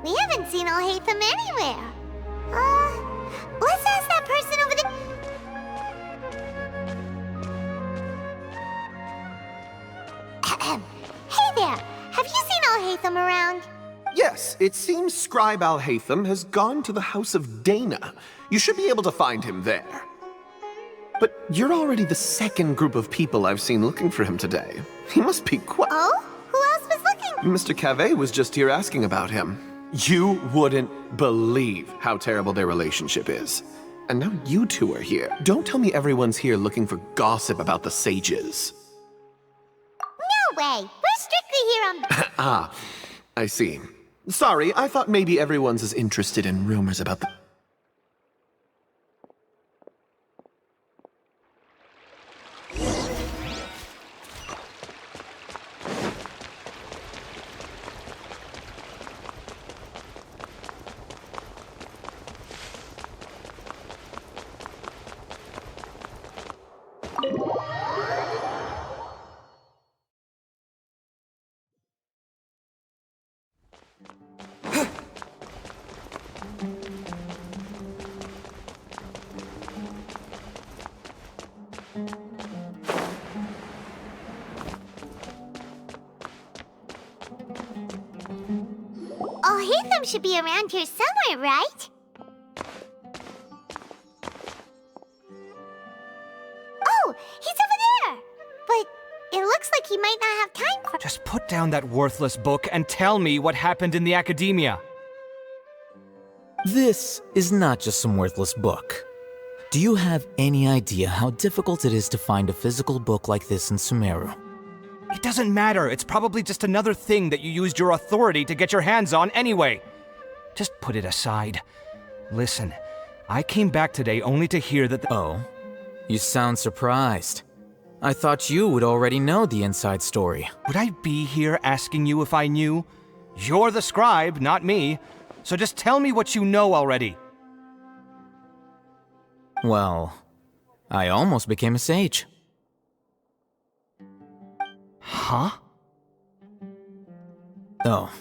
We haven't seen Alhaitham anywhere. Let's ask that person over the... Hey there, have you seen Alhaitham around? Yes, it seems Scribe Alhaitham has gone to the House of Dana. You should be able to find him there. But you're already the second group of people I've seen looking for him today. He must be quite... Oh? Who else was looking? Mr. Cave was just here asking about him. You wouldn't believe how terrible their relationship is. And now you two are here. Don't tell me everyone's here looking for gossip about the sages. No way! We're strictly here on... Ah, I see. Sorry, I thought maybe everyone's as interested in rumors about the... Alhaitham should be around here somewhere, right? Oh, he's over there! But it looks like he might not have time for... Just put down that worthless book and tell me what happened in the academia. This is not just some worthless book. Do you have any idea how difficult it is to find a physical book like this in Sumeru? It doesn't matter. It's probably just another thing that you used your authority to get your hands on anyway. Just put it aside. Listen, I came back today only to hear that Oh, you sound surprised. I thought you would already know the inside story. Would I be here asking you if I knew? You're the scribe, not me. So just tell me what you know already. Well, I almost became a sage. Huh? Oh,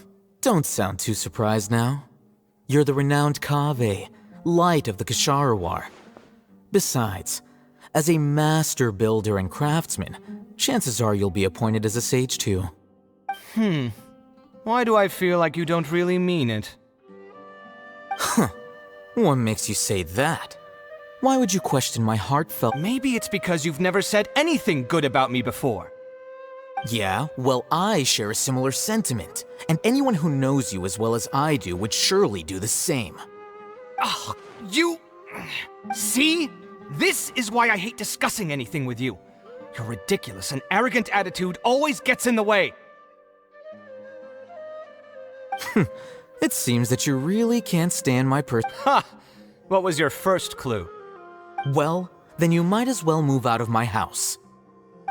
don't sound too surprised now. You're the renowned Kaveh, light of the Ksharawar. Besides, as a master builder and craftsman, chances are you'll be appointed as a sage too. Why do I feel like you don't really mean it? Huh. What makes you say that? Why would you question my heartfelt— Maybe it's because you've never said anything good about me before. Yeah, well, I share a similar sentiment, and anyone who knows you as well as I do would surely do the same. Oh, you... See? This is why I hate discussing anything with you. Your ridiculous and arrogant attitude always gets in the way. It seems that you really can't stand my Ha! What was your first clue? Well, then you might as well move out of my house.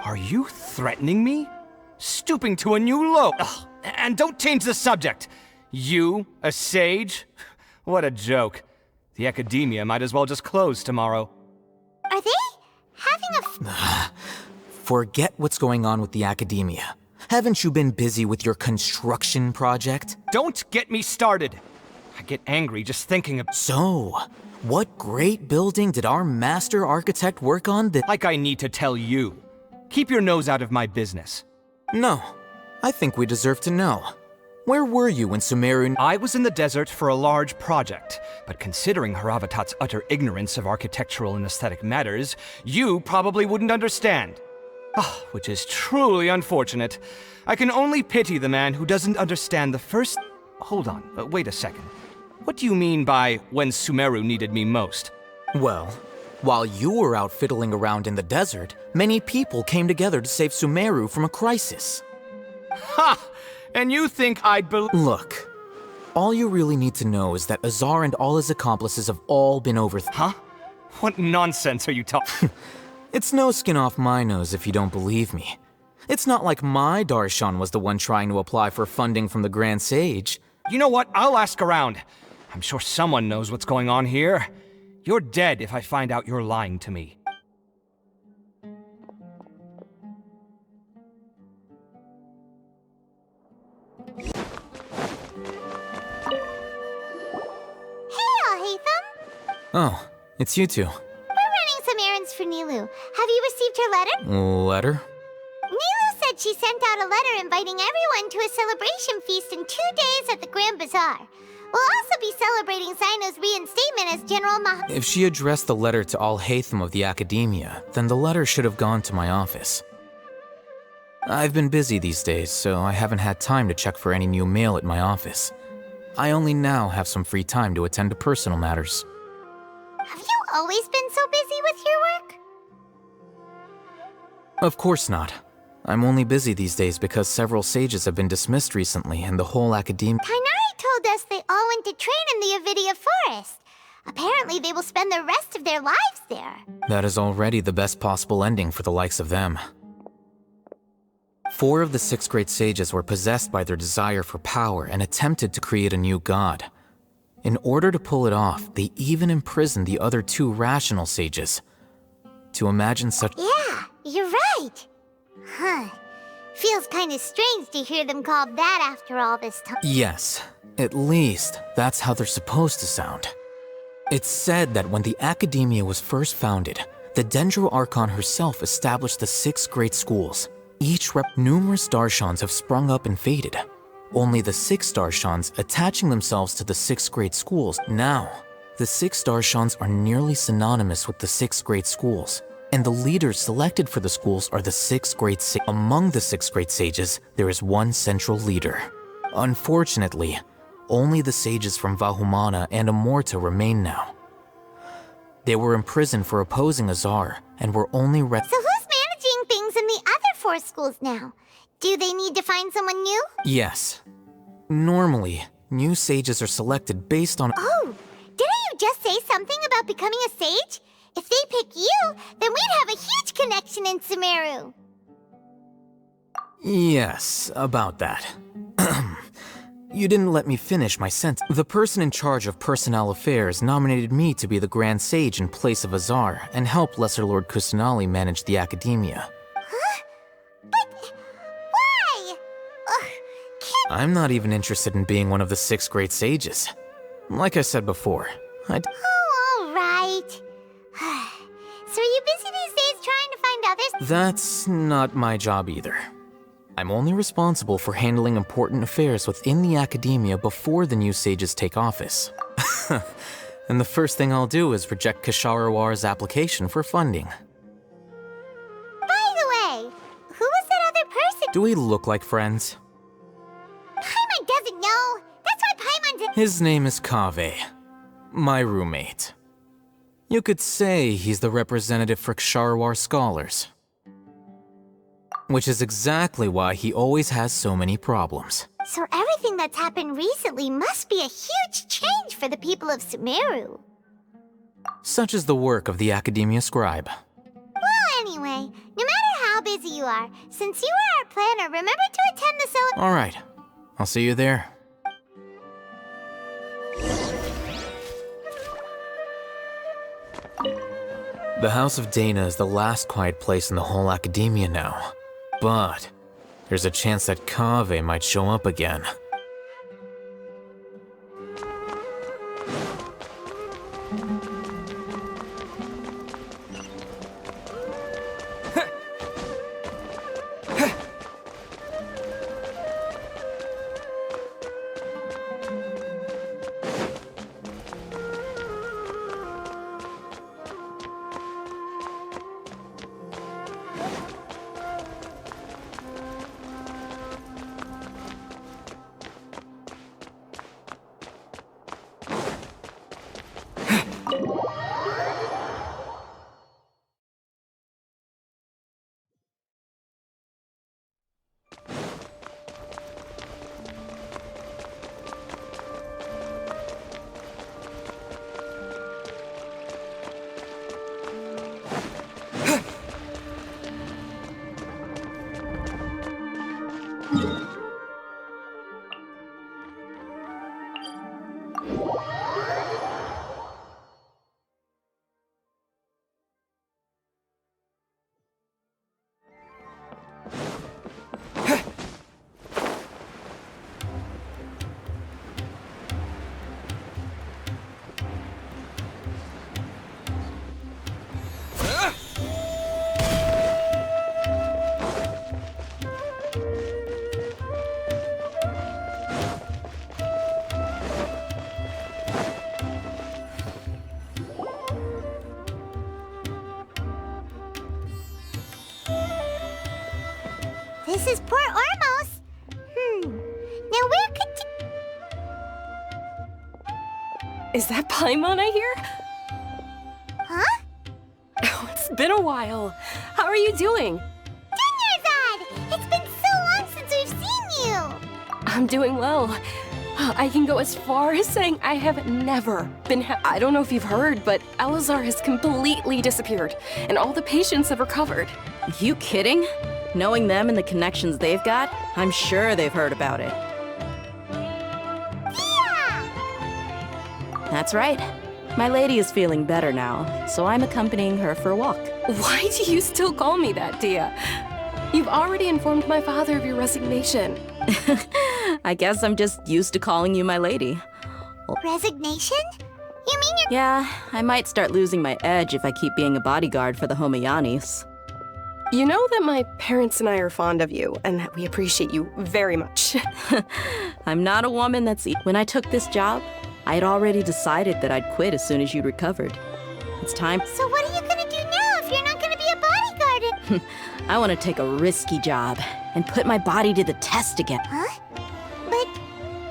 Are you threatening me? Stooping to a new low. Ugh, and don't change the subject. You, a sage? What a joke. The academia might as well just close tomorrow. Are they having a Forget what's going on with the academia. Haven't you been busy with your construction project? Don't get me started. I get angry just thinking of— So, what great building did our master architect work on that— Like I need to tell you. Keep your nose out of my business. No, I think we deserve to know. Where were you when Sumeru— I was in the desert for a large project, but considering Haravatat's utter ignorance of architectural and aesthetic matters, you probably wouldn't understand. Which is truly unfortunate. I can only pity the man who doesn't understand the first— Hold on, wait a second. What do you mean by when Sumeru needed me most? Well, while you were out fiddling around in the desert, many people came together to save Sumeru from a crisis. Ha! And you think I'd believe— Look, all you really need to know is that Azar and all his accomplices have all been Huh? What nonsense are you talking? It's no skin off my nose if you don't believe me. It's not like my Darshan was the one trying to apply for funding from the Grand Sage. You know what? I'll ask around. I'm sure someone knows what's going on here. You're dead if I find out you're lying to me. Hey, Alhaitham! Oh, it's you two. We're running some errands for Nilu. Have you received her letter? Letter? Nilu said she sent out a letter inviting everyone to a celebration feast in 2 days at the Grand Bazaar. We'll also be celebrating Zino's reinstatement as General If she addressed the letter to Alhaitham of the Academia, then the letter should have gone to my office. I've been busy these days, so I haven't had time to check for any new mail at my office. I only now have some free time to attend to personal matters. Have you always been so busy with your work? Of course not. I'm only busy these days because several sages have been dismissed recently and the whole academia— Tighnari told us they all went to train in the Avidia Forest. Apparently they will spend the rest of their lives there. That is already the best possible ending for the likes of them. 4 of the 6 great sages were possessed by their desire for power and attempted to create a new god. In order to pull it off, they even imprisoned the other 2 rational sages. To imagine such— Yeah, you're right. Huh. Feels kind of strange to hear them called that after all this time. Yes, at least that's how they're supposed to sound. It's said that when the Academia was first founded, the Dendro Archon herself established the 6 great schools. Each numerous Darshans have sprung up and faded. Only the 6 Darshans attaching themselves to the 6 great schools. Now, the 6 Darshans are nearly synonymous with the 6 great schools, and the leaders selected for the schools are the 6 great sages. Among the 6 great sages, there is one central leader. Unfortunately, only the sages from Vahumana and Amorta remain now. They were imprisoned for opposing Azar, and were only So who's managing things in the other 4 schools now? Do they need to find someone new? Yes. Normally, new sages are selected based on— Oh, didn't you just say something about becoming a sage? If they pick you, then we'd have a huge connection in Sumeru. Yes, about that. You didn't let me finish my sentence. The person in charge of personnel affairs nominated me to be the Grand Sage in place of Azar and help Lesser Lord Kusanali manage the Academia. Huh? But I'm not even interested in being one of the 6 great sages. Like I said before, Oh, all right. So are you busy these days trying to find others? That's not my job either. I'm only responsible for handling important affairs within the academia before the new sages take office. And the first thing I'll do is reject Ksharowar's application for funding. By the way, who was that other person? Do we look like friends? Paimon doesn't know. That's why Paimon's... His name is Kaveh, my roommate. You could say he's the representative for Ksharovar scholars. Which is exactly why he always has so many problems. So everything that's happened recently must be a huge change for the people of Sumeru. Such is the work of the Academia Scribe. Well, anyway, no matter how busy you are, since you are our planner, remember to attend the celebration. All right, I'll see you there. The House of Dana is the last quiet place in the whole Academia now. But there's a chance that Kaveh might show up again. This is Port Ormos. Now where could... Is that Paimon I hear? Huh? Oh, it's been a while. How are you doing? Dunyarzad! It's been so long since we've seen you! I'm doing well. I can go as far as saying I have never been I don't know if you've heard, but Elazar has completely disappeared, and all the patients have recovered. You kidding? Knowing them and the connections they've got, I'm sure they've heard about it. That's right. My lady is feeling better now, so I'm accompanying her for a walk. Why do you still call me that, Dia? You've already informed my father of your resignation. I guess I'm just used to calling you my lady. Resignation? You mean you're... Yeah, I might start losing my edge if I keep being a bodyguard for the Homayanis. You know that my parents and I are fond of you, and that we appreciate you very much. I'm not a woman that's... When I took this job, I had already decided that I'd quit as soon as you'd recovered. It's time... So what are you gonna do now if you're not gonna be a bodyguard? I want to take a risky job and put my body to the test again. Huh? But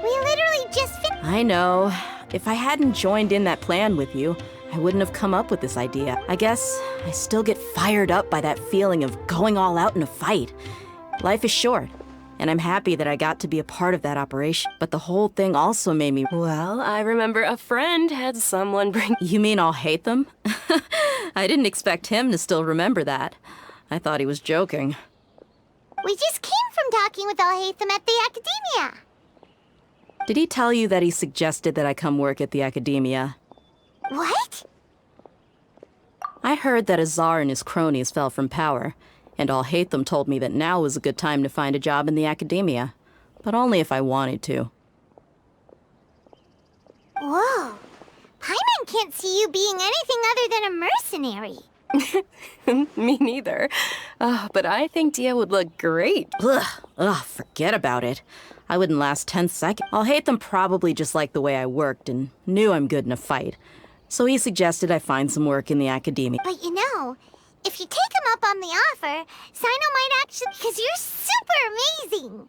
we literally just I know. If I hadn't joined in that plan with you, I wouldn't have come up with this idea. I guess I still get fired up by that feeling of going all out in a fight. Life is short, and I'm happy that I got to be a part of that operation. But the whole thing also made me... Well, I remember a friend had someone bring... You mean I'll hate them? I didn't expect him to still remember that. I thought he was joking. We just came from talking with Alhaitham at the Academia. Did he tell you that he suggested that I come work at the Academia? What? I heard that Azar and his cronies fell from power, and Alhaitham told me that now was a good time to find a job in the Academia. but only if I wanted to. Whoa. Paimon can't see you being anything other than a mercenary. Me neither. But I think Dia would look great. Ugh, forget about it. I wouldn't last 10 seconds. I'll hate them probably just like the way I worked and knew I'm good in a fight. So he suggested I find some work in the academia. But you know, if you take him up on the offer, Sino might actually... Because you're super amazing!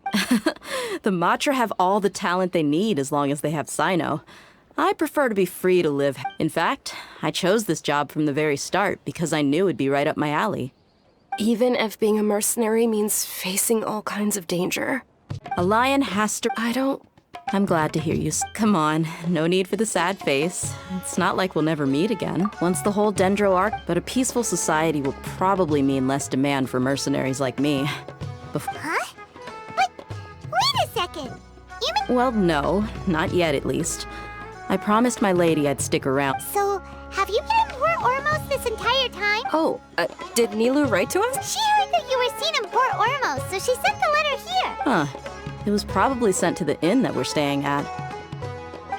The Matra have all the talent they need as long as they have Sino. I prefer to be free to live. In fact, I chose this job from the very start because I knew it'd be right up my alley. Even if being a mercenary means facing all kinds of danger. A lion has to... I'm glad to hear you. Come on, no need for the sad face. It's not like we'll never meet again. Once the whole Dendro arc, but a peaceful society will probably mean less demand for mercenaries like me. Huh? But, wait a second! You mean... Well, no, not yet at least. I promised my lady I'd stick around. So, have you been in Port Ormos this entire time? Oh, did Nilou write to us? She heard that you were seen in Port Ormos, so she sent the letter here. Huh. It was probably sent to the inn that we're staying at.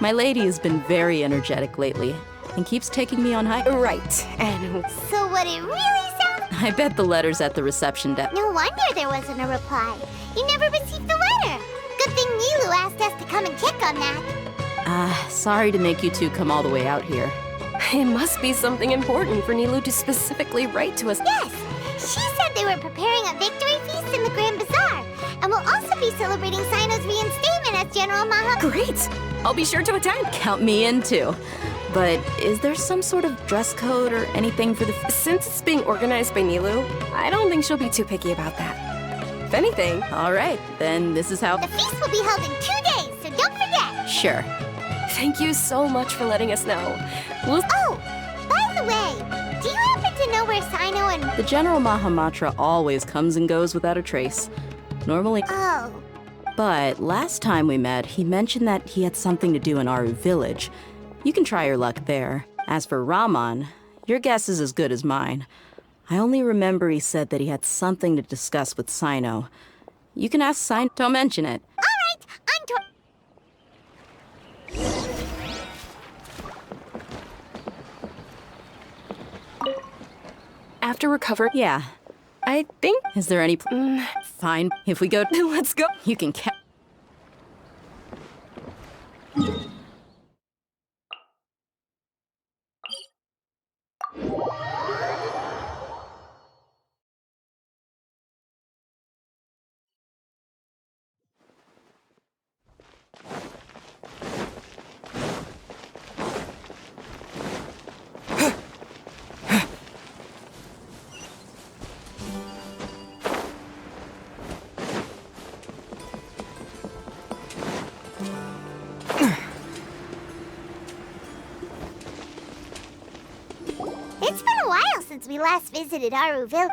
My lady has been very energetic lately and keeps taking me on hikes. Right, and... So what it really sounds... I bet the letter's at the reception desk. No wonder there wasn't a reply. You never received the letter. Good thing Nilou asked us to come and check on that. Sorry to make you two come all the way out here. It must be something important for Nilou to specifically write to us. Yes! She said they were preparing a victory feast in the Grand Bazaar, and will also be celebrating Sino's reinstatement as General Maha... Great! I'll be sure to attend. Count me in, too. But is there some sort of dress code or anything for the... Since it's being organized by Nilou, I don't think she'll be too picky about that. If anything... All right, then this is how... The feast will be held in 2 days, so don't forget! Sure. Thank you so much for letting us know. Oh, by the way, do you happen to know where Sino and... The General Mahamatra always comes and goes without a trace. Normally... Oh. But last time we met, he mentioned that he had something to do in Aru village. You can try your luck there. As for Raman, your guess is as good as mine. I only remember he said that he had something to discuss with Sino. You can ask Sino. Don't mention it. All right, on to... After recovery... Yeah. I think... Is there any... Fine. If we go... Let's go. You can... It's been a while since we last visited Aru Village.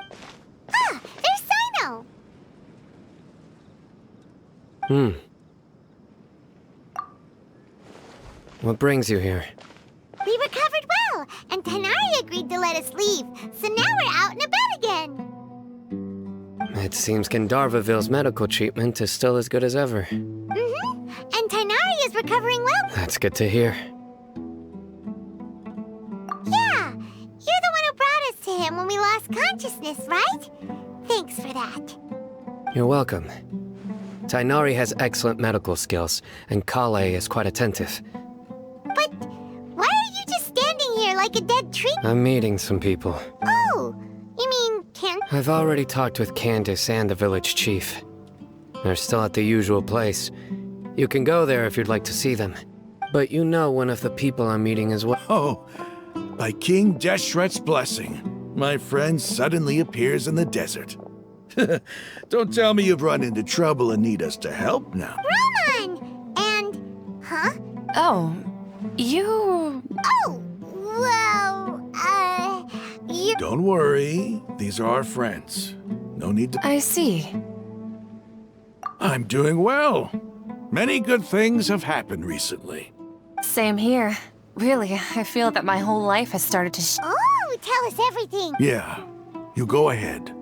Ah, there's Sino! What brings you here? We recovered well, and Tighnari agreed to let us leave, so now we're out and about again. It seems Gandharvaville's medical treatment is still as good as ever. Mm-hmm, and Tighnari is recovering well. That's good to hear. Yeah, you're the one who brought us to him when we lost consciousness, right? Thanks for that. You're welcome. Tighnari has excellent medical skills, and Kale is quite attentive. But why are you just standing here like a dead tree? I'm meeting some people. Oh, you mean I've already talked with Candace and the village chief. They're still at the usual place. You can go there if you'd like to see them. But you know one of the people I'm meeting as well. Oh, by King Deshret's blessing, my friend suddenly appears in the desert. Don't tell me you've run into trouble and need us to help now. Roman! And... Huh? Oh, you... Oh, well, you... Don't worry, these are our friends. No need to... I see. I'm doing well. Many good things have happened recently. Same here. Really, I feel that my whole life has started to Oh, tell us everything. Yeah, you go ahead.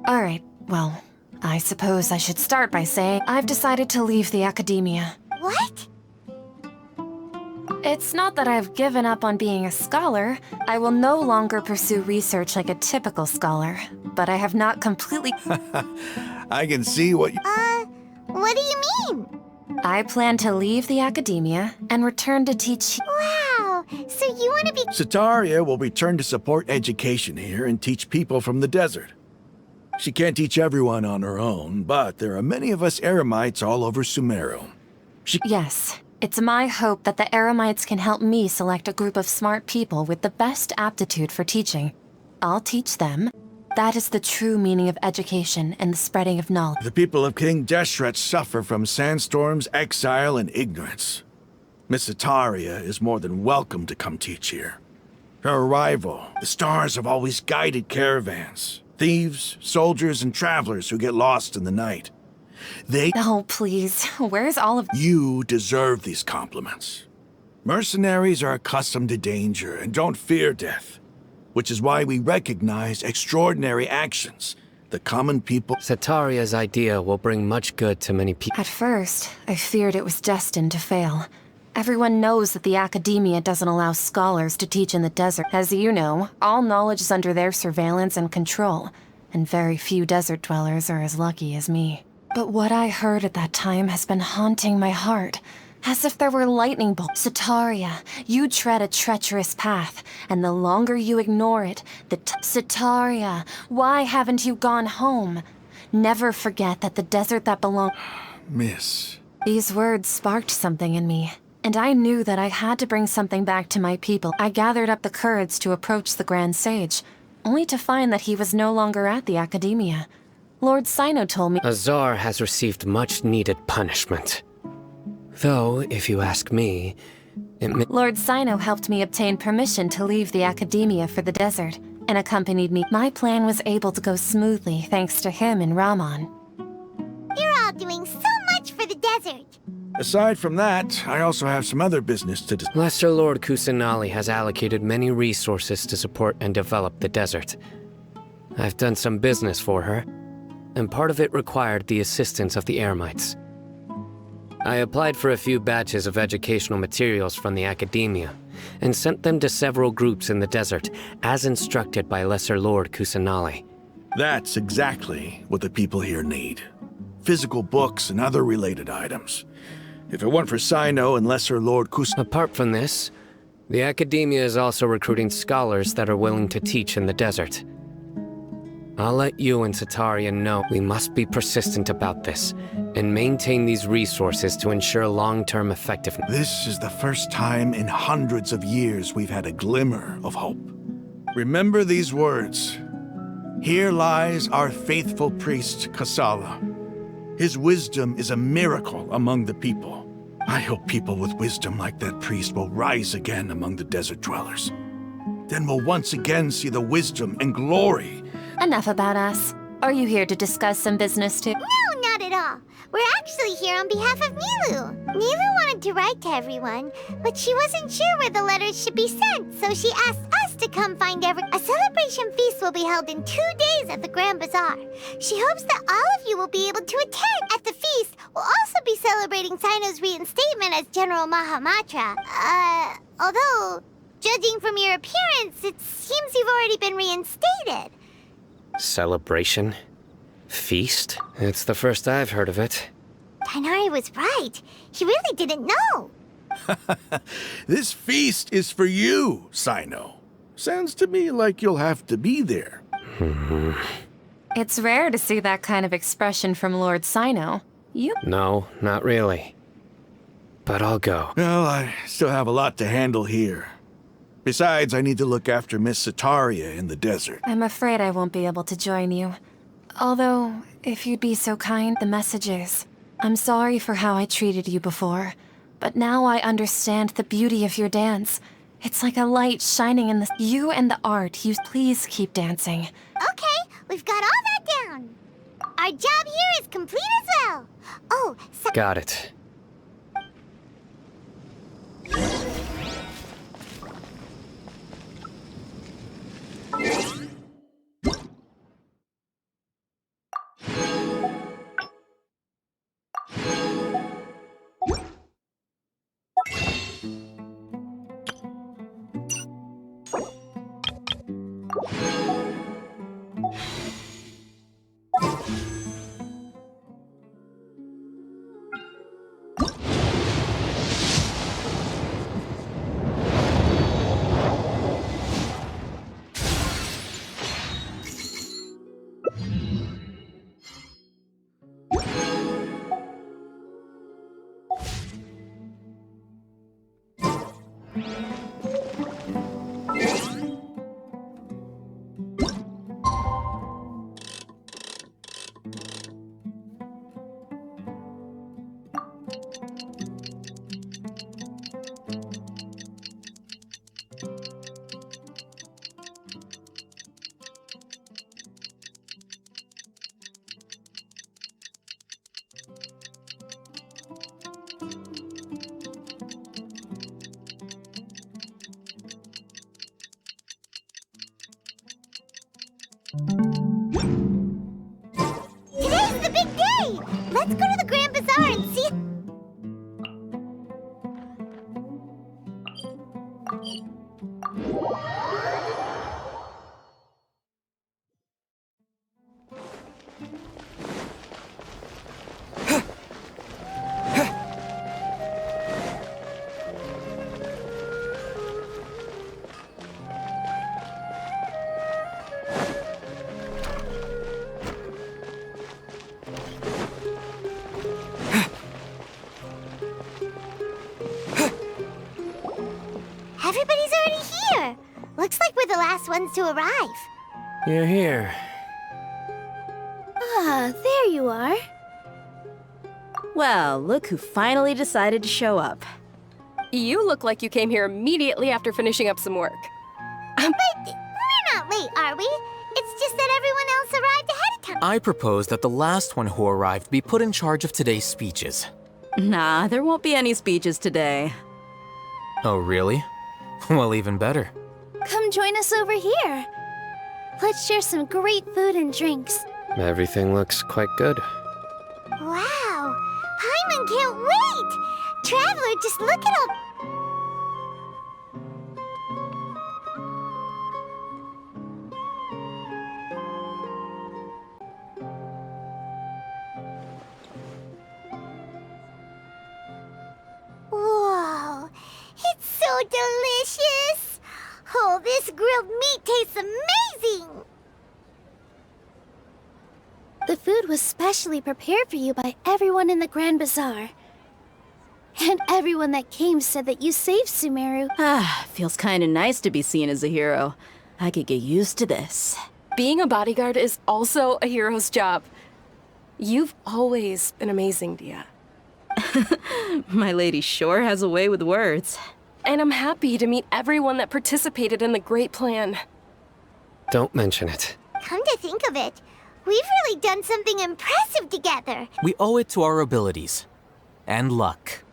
Alright, well, I suppose I should start by saying I've decided to leave the academia. What? It's not that I've given up on being a scholar. I will no longer pursue research like a typical scholar, but I have not completely... I can see what you... What do you mean? I plan to leave the academia and return to teach... Wow, so you want to be... Sataria will return to support education here and teach people from the desert. She can't teach everyone on her own, but there are many of us Eremites all over Sumeru. Yes, it's my hope that the Eremites can help me select a group of smart people with the best aptitude for teaching. I'll teach them. That is the true meaning of education and the spreading of knowledge. The people of King Deshret suffer from sandstorms, exile, and ignorance. Miss Sataria is more than welcome to come teach here. Her arrival, the stars have always guided caravans. Thieves, soldiers, and travelers who get lost in the night. Oh, please. Where's all of... You deserve these compliments. Mercenaries are accustomed to danger and don't fear death, which is why we recognize extraordinary actions. The common people... Sataria's idea will bring much good to many people. At first, I feared it was destined to fail. Everyone knows that the academia doesn't allow scholars to teach in the desert. As you know, all knowledge is under their surveillance and control, and very few desert dwellers are as lucky as me. But what I heard at that time has been haunting my heart, as if there were lightning bolts. Sataria, you tread a treacherous path, and the longer you ignore it, Sataria, why haven't you gone home? Never forget that the desert that belongs... Miss... These words sparked something in me. And I knew that I had to bring something back to my people. I gathered up the courage to approach the Grand Sage, only to find that he was no longer at the Academia. Lord Sino told me... Azar has received much-needed punishment. Though, if you ask me, Lord Sino helped me obtain permission to leave the Academia for the desert, and accompanied me. My plan was able to go smoothly thanks to him and Rahman. You're all doing so much for the desert. Aside from that, I also have some other business to discuss. Lesser Lord Kusanali has allocated many resources to support and develop the desert. I've done some business for her, and part of it required the assistance of the Eremites. I applied for a few batches of educational materials from the Academia, and sent them to several groups in the desert, as instructed by Lesser Lord Kusanali. That's exactly what the people here need. Physical books and other related items. If it weren't for Sino and Lesser Lord Apart from this, the Academia is also recruiting scholars that are willing to teach in the desert. I'll let you and Sataria know we must be persistent about this, and maintain these resources to ensure long-term effectiveness. This is the first time in hundreds of years we've had a glimmer of hope. Remember these words. Here lies our faithful priest, Kasala. His wisdom is a miracle among the people. I hope people with wisdom like that priest will rise again among the desert dwellers. Then we'll once again see the wisdom and glory. Enough about us. Are you here to discuss some business too? No, not at all. We're actually here on behalf of Nilu. Nilu wanted to write to everyone, but she wasn't sure where the letters should be sent, so she asked us to come find A celebration feast will be held in 2 days at the Grand Bazaar. She hopes that all of you will be able to attend. At the feast, we'll also be celebrating Sino's reinstatement as General Mahamatra. Although, judging from your appearance, it seems you've already been reinstated. Celebration? Feast? It's the first I've heard of it. Tighnari was right. He really didn't know. This feast is for you, Sino. Sounds to me like you'll have to be there. It's rare to see that kind of expression from Lord Sino. No, not really. But I'll go. Well, I still have a lot to handle here. Besides, I need to look after Miss Sataria in the desert. I'm afraid I won't be able to join you. Although, if you'd be so kind, the messages. I'm sorry for how I treated you before, but now I understand the beauty of your dance. It's like a light shining in you and the art. Please keep dancing. Okay, we've got all that down. Our job here is complete as well. Oh, Got it. Today's the big day! Let's go to the Grand Bazaar and see... Everybody's already here! Looks like we're the last ones to arrive. You're here. Ah, there you are. Well, look who finally decided to show up. You look like you came here immediately after finishing up some work. But we're not late, are we? It's just that everyone else arrived ahead of time. I propose that the last one who arrived be put in charge of today's speeches. Nah, there won't be any speeches today. Oh, really? Well, even better. Come join us over here. Let's share some great food and drinks. Everything looks quite good. Wow! Paimon can't wait! Traveler, just look at all... Whoa! It's so delicious! Oh, this grilled meat tastes amazing! The food was specially prepared for you by everyone in the Grand Bazaar. And everyone that came said that you saved Sumeru. Ah, feels kinda nice to be seen as a hero. I could get used to this. Being a bodyguard is also a hero's job. You've always been amazing, Dia. My lady sure has a way with words. And I'm happy to meet everyone that participated in the great plan. Don't mention it. Come to think of it, we've really done something impressive together. We owe it to our abilities. And luck.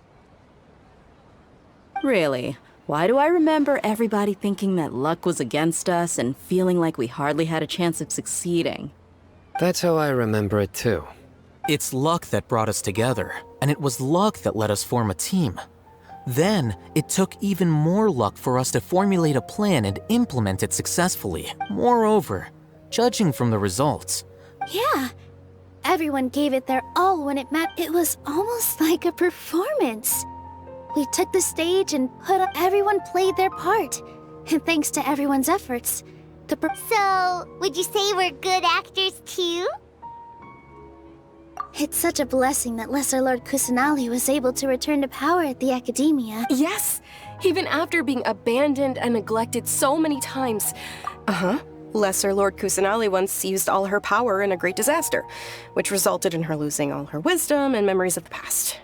Really? Why do I remember everybody thinking that luck was against us and feeling like we hardly had a chance of succeeding? That's how I remember it too. It's luck that brought us together, and it was luck that let us form a team. Then, it took even more luck for us to formulate a plan and implement it successfully. Moreover, judging from the results, Yeah. Everyone gave it their all when it mattered. It was almost like a performance. We took the stage and everyone played their part. And thanks to everyone's efforts, So, would you say we're good actors too? It's such a blessing that Lesser Lord Kusanali was able to return to power at the Academia. Yes, even after being abandoned and neglected so many times. Lesser Lord Kusanali once used all her power in a great disaster, which resulted in her losing all her wisdom and memories of the past.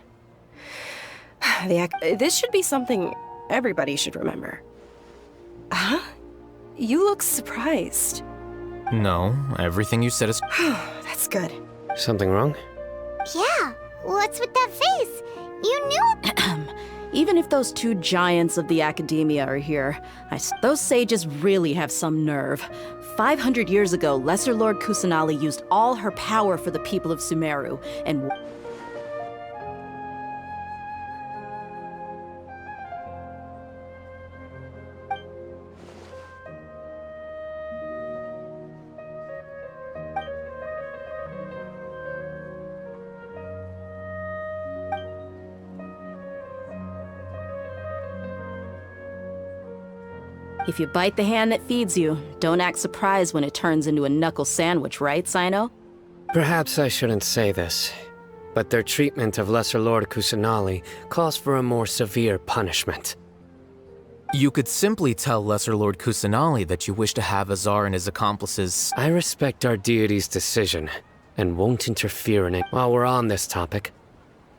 This should be something everybody should remember. Huh? You look surprised. no, everything you said is. That's good. Something wrong? Yeah, what's with that face? You knew... Even if those two giants of the Academia are here, those sages really have some nerve. 500 years ago, Lesser Lord Kusanali used all her power for the people of Sumeru, and... If you bite the hand that feeds you, don't act surprised when it turns into a knuckle sandwich, right, Sino? Perhaps I shouldn't say this, but their treatment of Lesser Lord Kusanali calls for a more severe punishment. You could simply tell Lesser Lord Kusanali that you wish to have Azar and his accomplices. I respect our deity's decision, and won't interfere in it. While we're on this topic,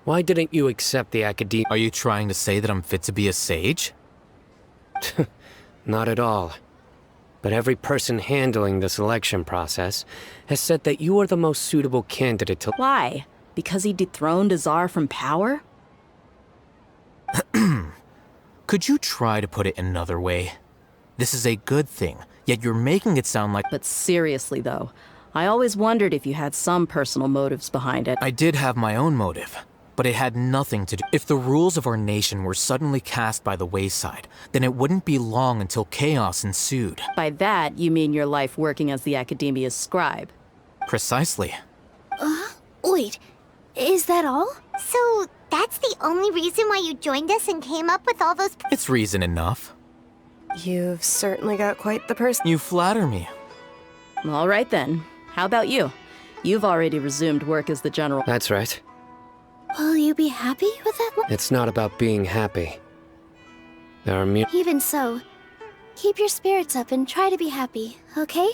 why didn't you accept the academia? Are you trying to say that I'm fit to be a sage? Not at all. But every person handling the selection process has said that you are the most suitable candidate to— Why? Because he dethroned Azar from power? Could you try to put it another way? This is a good thing, yet you're making it sound like— But seriously, though, I always wondered if you had some personal motives behind it. I did have my own motive, but it had nothing to do— If the rules of our nation were suddenly cast by the wayside, then it wouldn't be long until chaos ensued. By that, you mean your life working as the Academia's scribe. Precisely. Wait, is that all? So, that's the only reason why you joined us and came up with all those— It's reason enough. You've certainly got quite the person. You flatter me. All right then. How about you? You've already resumed work as the general. That's right. Will you be happy with that one? It's not about being happy. There are Even so, keep your spirits up and try to be happy, okay?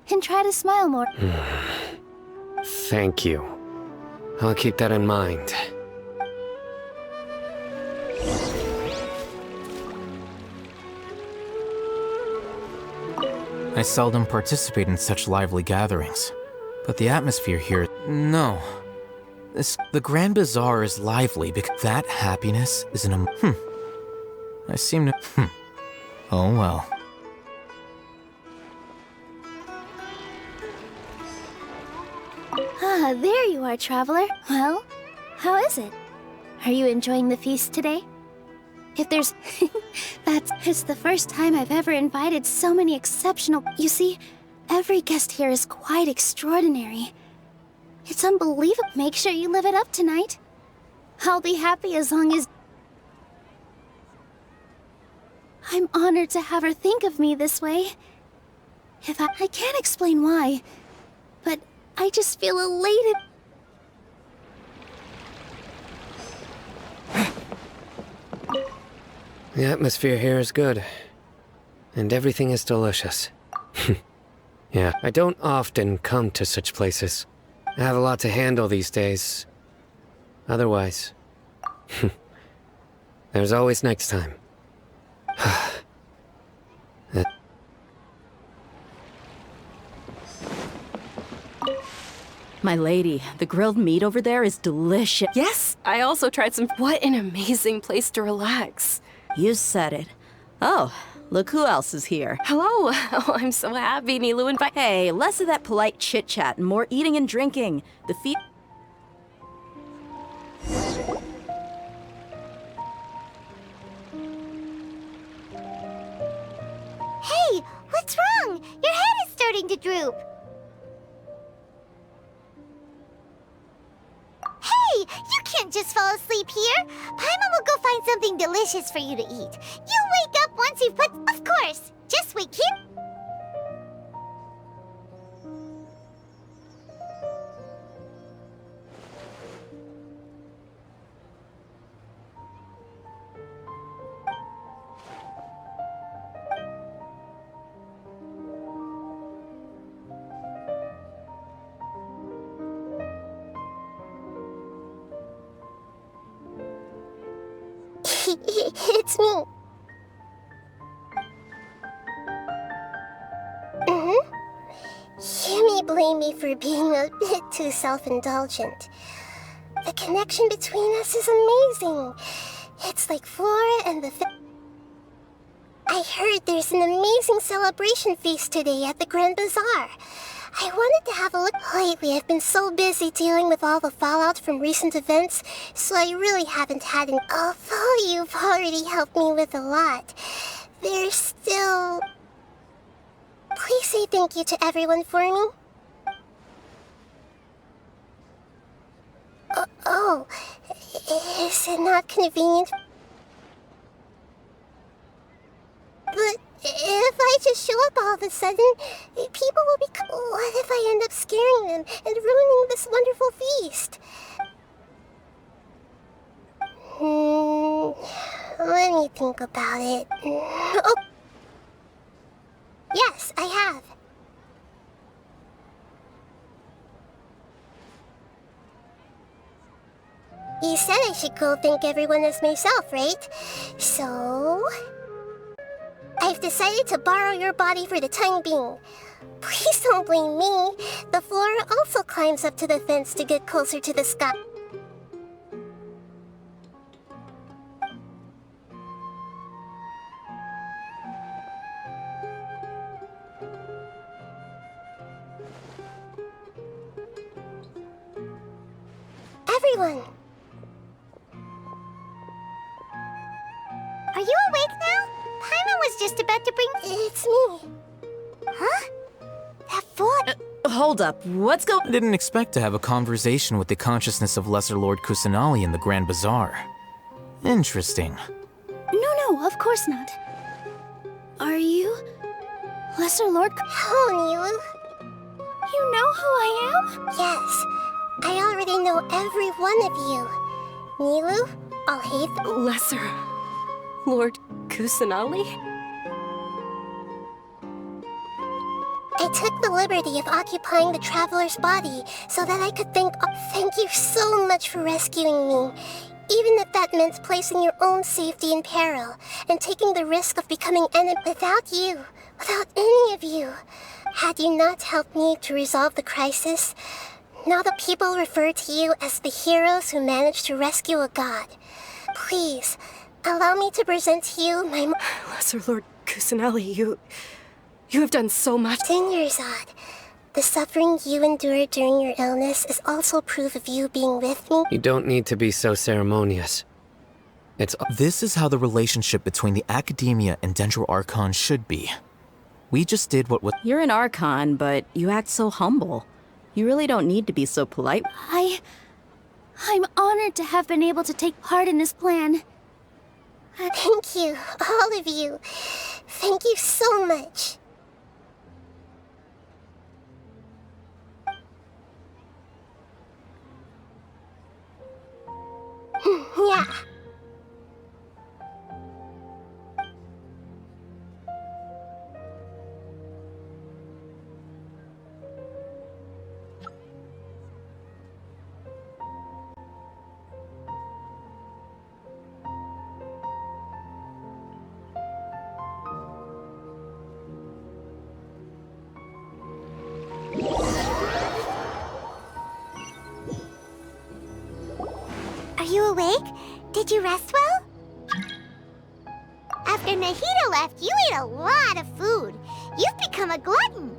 And try to smile more. Thank you. I'll keep that in mind. I seldom participate in such lively gatherings, but the atmosphere here— No. The Grand Bazaar is lively because that happiness is an— I seem to— Oh well. Ah, there you are, traveler. Well, how is it? Are you enjoying the feast today? If there's... It's the first time I've ever invited so many exceptional... You see, every guest here is quite extraordinary. It's unbelievable. Make sure you live it up tonight. I'll be happy as long as... I'm honored to have her think of me this way. I can't explain why, but I just feel elated. The atmosphere here is good, and everything is delicious. Yeah, I don't often come to such places. I have a lot to handle these days. Otherwise, there's always next time. My lady, the grilled meat over there is delicious. Yes, I also tried some. What an amazing place to relax. You said it. Oh, look who else is here. Hello. Oh, I'm so happy Nilu invited. Hey, less of that polite chit-chat and more eating and drinking. The feast... Hey, what's wrong? Your head is starting to droop. Hey, you can't just fall asleep here. Paimon will go find something delicious for you to eat. You wake up once you've put... Of course. Just wait here. It's me. You may blame me for being a bit too self-indulgent. The connection between us is amazing. It's like Flora and the... I heard there's an amazing celebration feast today at the Grand Bazaar. I wanted to have a look. Lately, I've been so busy dealing with all the fallout from recent events, so I really haven't had an... Although you've already helped me with a lot, there's still... Please say thank you to everyone for me. Oh, is it not convenient? But if I just show up all of a sudden, people will be... What if I end up scaring them and ruining this wonderful feast? Let me think about it. Oh. Yes, I have. You said I should go thank everyone as myself, right? So... I've decided to borrow your body for the time being. Please don't blame me. The flora also climbs up to the fence to get closer to the sky. Everyone! Are you awake now? Paimon was just about to bring... It's me. Huh? That fool... Hold up, what's going... I didn't expect to have a conversation with the consciousness of Lesser Lord Kusanali in the Grand Bazaar. Interesting. No, of course not. Are you... Lesser Lord... Oh, Nilu. You know who I am? Yes. I already know every one of you. Nilu, Alhaith... Lesser Lord Kusanali? I took the liberty of occupying the traveler's body so that I could thank you so much for rescuing me. Even if that meant placing your own safety in peril and taking the risk of becoming enemy without you, without any of you. Had you not helped me to resolve the crisis, now the people refer to you as the heroes who managed to rescue a god. Please, allow me to present to you my... Lesser Lord Kusanali, you have done so much. Dinyarzad, the suffering you endured during your illness is also proof of you being with me. You don't need to be so ceremonious. This is how the relationship between the Academia and Dendro Archon should be. We just did what was... You're an Archon, but you act so humble. You really don't need to be so polite. I'm honored to have been able to take part in this plan. Thank you, all of you. Thank you so much. Yeah. Are you awake? Did you rest well? After Nahida left, you ate a lot of food. You've become a glutton.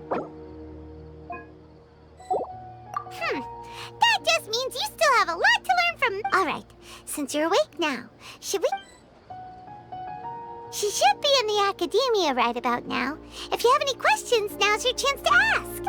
That just means you still have a lot to learn from... All right, since you're awake now, should we... She should be in the Academia right about now. If you have any questions, now's your chance to ask.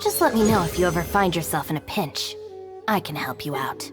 Just let me know if you ever find yourself in a pinch. I can help you out.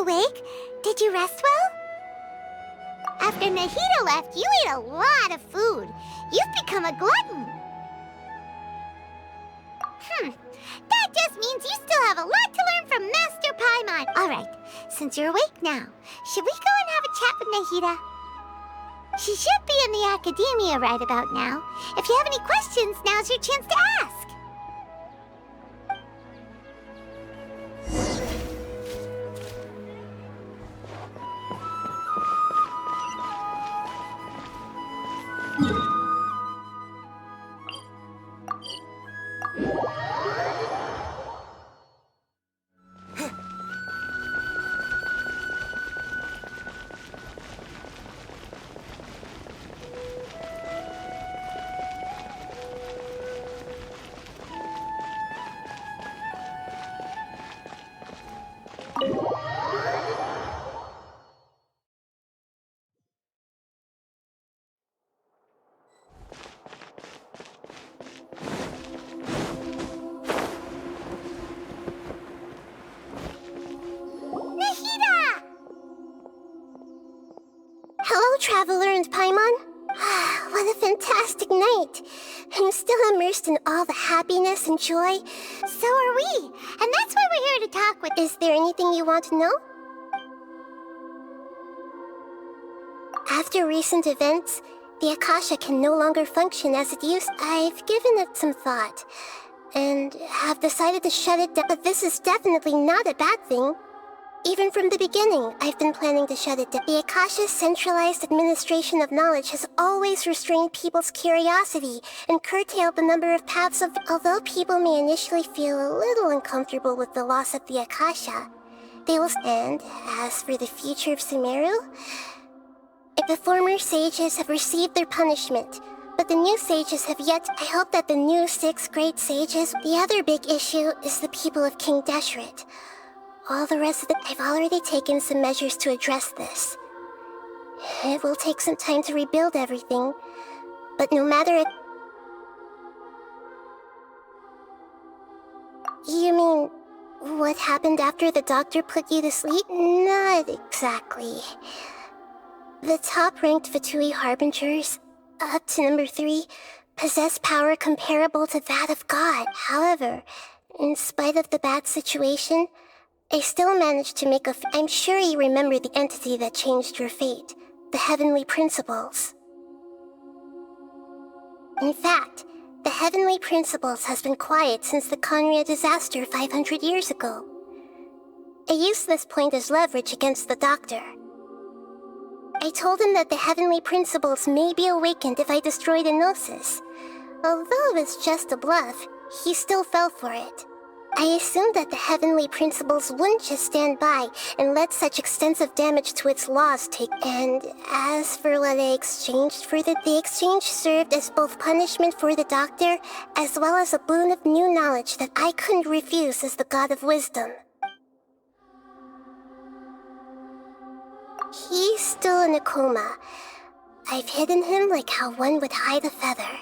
Awake? Did you rest well? After Nahida left, you ate a lot of food. You've become a glutton. That just means you still have a lot to learn from Master Paimon. Alright, since you're awake now, should we go and have a chat with Nahida? She should be in the academia right about now. If you have any questions, now's your chance to ask. Traveler and Paimon? What a fantastic night! I'm still immersed in all the happiness and joy. So are we, and that's why we're here to talk with. Is there anything you want to know? After recent events, the Akasha can no longer function as it used. I've given it some thought, and have decided to shut it down. But this is definitely not a bad thing. Even from the beginning, I've been planning to shut it down. The Akasha's centralized administration of knowledge has always restrained people's curiosity and curtailed the number of paths of... Although people may initially feel a little uncomfortable with the loss of the Akasha, they will... And as for the future of Sumeru, the former sages have received their punishment, but the new sages have yet... I hope that the new 6 great sages... The other big issue is the people of King Deshret. All the rest of it, I've already taken some measures to address this. It will take some time to rebuild everything, but no matter it... You mean, what happened after the doctor put you to sleep? Not exactly. The top-ranked Fatui Harbingers, up to number 3, possess power comparable to that of God. However, in spite of the bad situation, I still managed to make I'm sure you remember the entity that changed your fate, the Heavenly Principles. In fact, the Heavenly Principles has been quiet since the Conria disaster 500 years ago. I used this point as leverage against the Doctor. I told him that the Heavenly Principles may be awakened if I destroyed Enosis. Although it's just a bluff, he still fell for it. I assumed that the heavenly principles wouldn't just stand by and let such extensive damage to its laws take. And as for what I exchanged for the exchange served as both punishment for the doctor, as well as a boon of new knowledge that I couldn't refuse as the god of wisdom. He's still in a coma. I've hidden him like how one would hide a feather.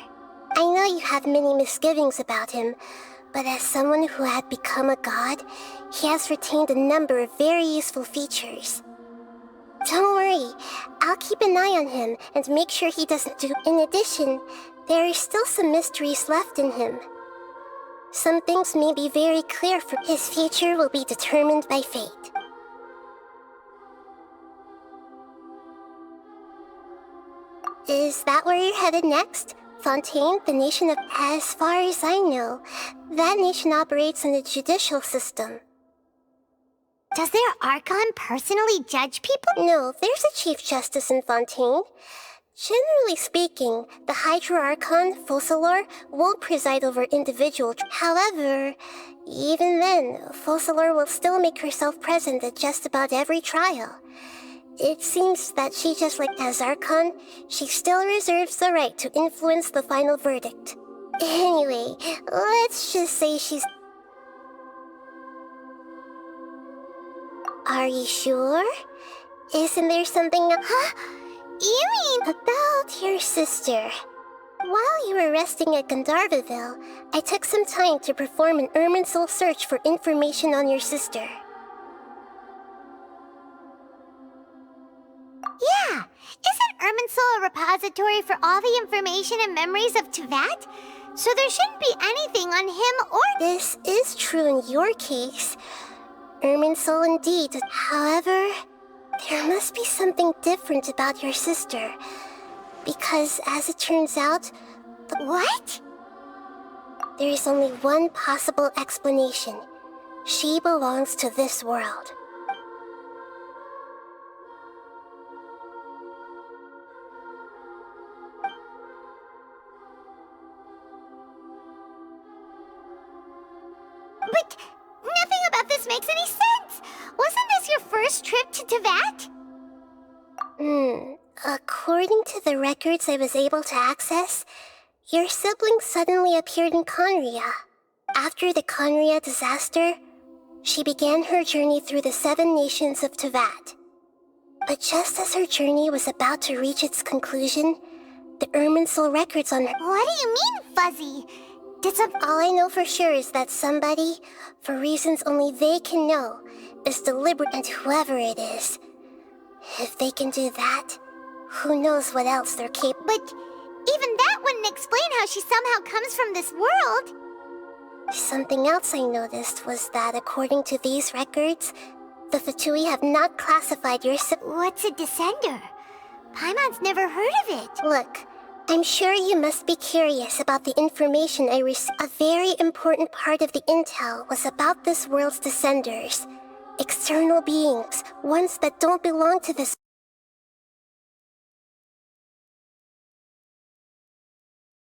I know you have many misgivings about him, but as someone who had become a god, he has retained a number of very useful features. Don't worry, I'll keep an eye on him and make sure he doesn't do. In addition, there are still some mysteries left in him. Some things may be very clear, for his future will be determined by fate. Is that where you're headed next? Fontaine, the nation of... As far as I know, that nation operates in a judicial system. Does their Archon personally judge people? No, there's a Chief Justice in Fontaine. Generally speaking, the Hydra-Archon, Focalor, won't preside over individual... However, even then, Focalor will still make herself present at just about every trial. It seems that she, just like as Archon, she still reserves the right to influence the final verdict. Anyway, let's just say she's... Are you sure? Isn't there something... Huh? You mean... About your sister. While you were resting at Gandharvaville, I took some time to perform an Irminsul search for information on your sister. Yeah! Isn't Irminsul a repository for all the information and memories of Teyvat? So there shouldn't be anything on him or... This is true in your case. Irminsul indeed. However, there must be something different about your sister. Because, as it turns out... What? There is only one possible explanation. She belongs to this world. But nothing about this makes any sense! Wasn't this your first trip to Teyvat? According to the records I was able to access, your sibling suddenly appeared in Conria. After the Conria disaster, she began her journey through the 7 nations of Teyvat. But just as her journey was about to reach its conclusion, the Irminsul records on her... What do you mean, Fuzzy? All I know for sure is that somebody, for reasons only they can know, is deliberate, and whoever it is, if they can do that, who knows what else they're capable. But even that wouldn't explain how she somehow comes from this world. Something else I noticed was that according to these records, the Fatui have not classified your What's a descender? Paimon's never heard of it. Look, I'm sure you must be curious about the information I received. A very important part of the intel was about this world's descenders. External beings, ones that don't belong to this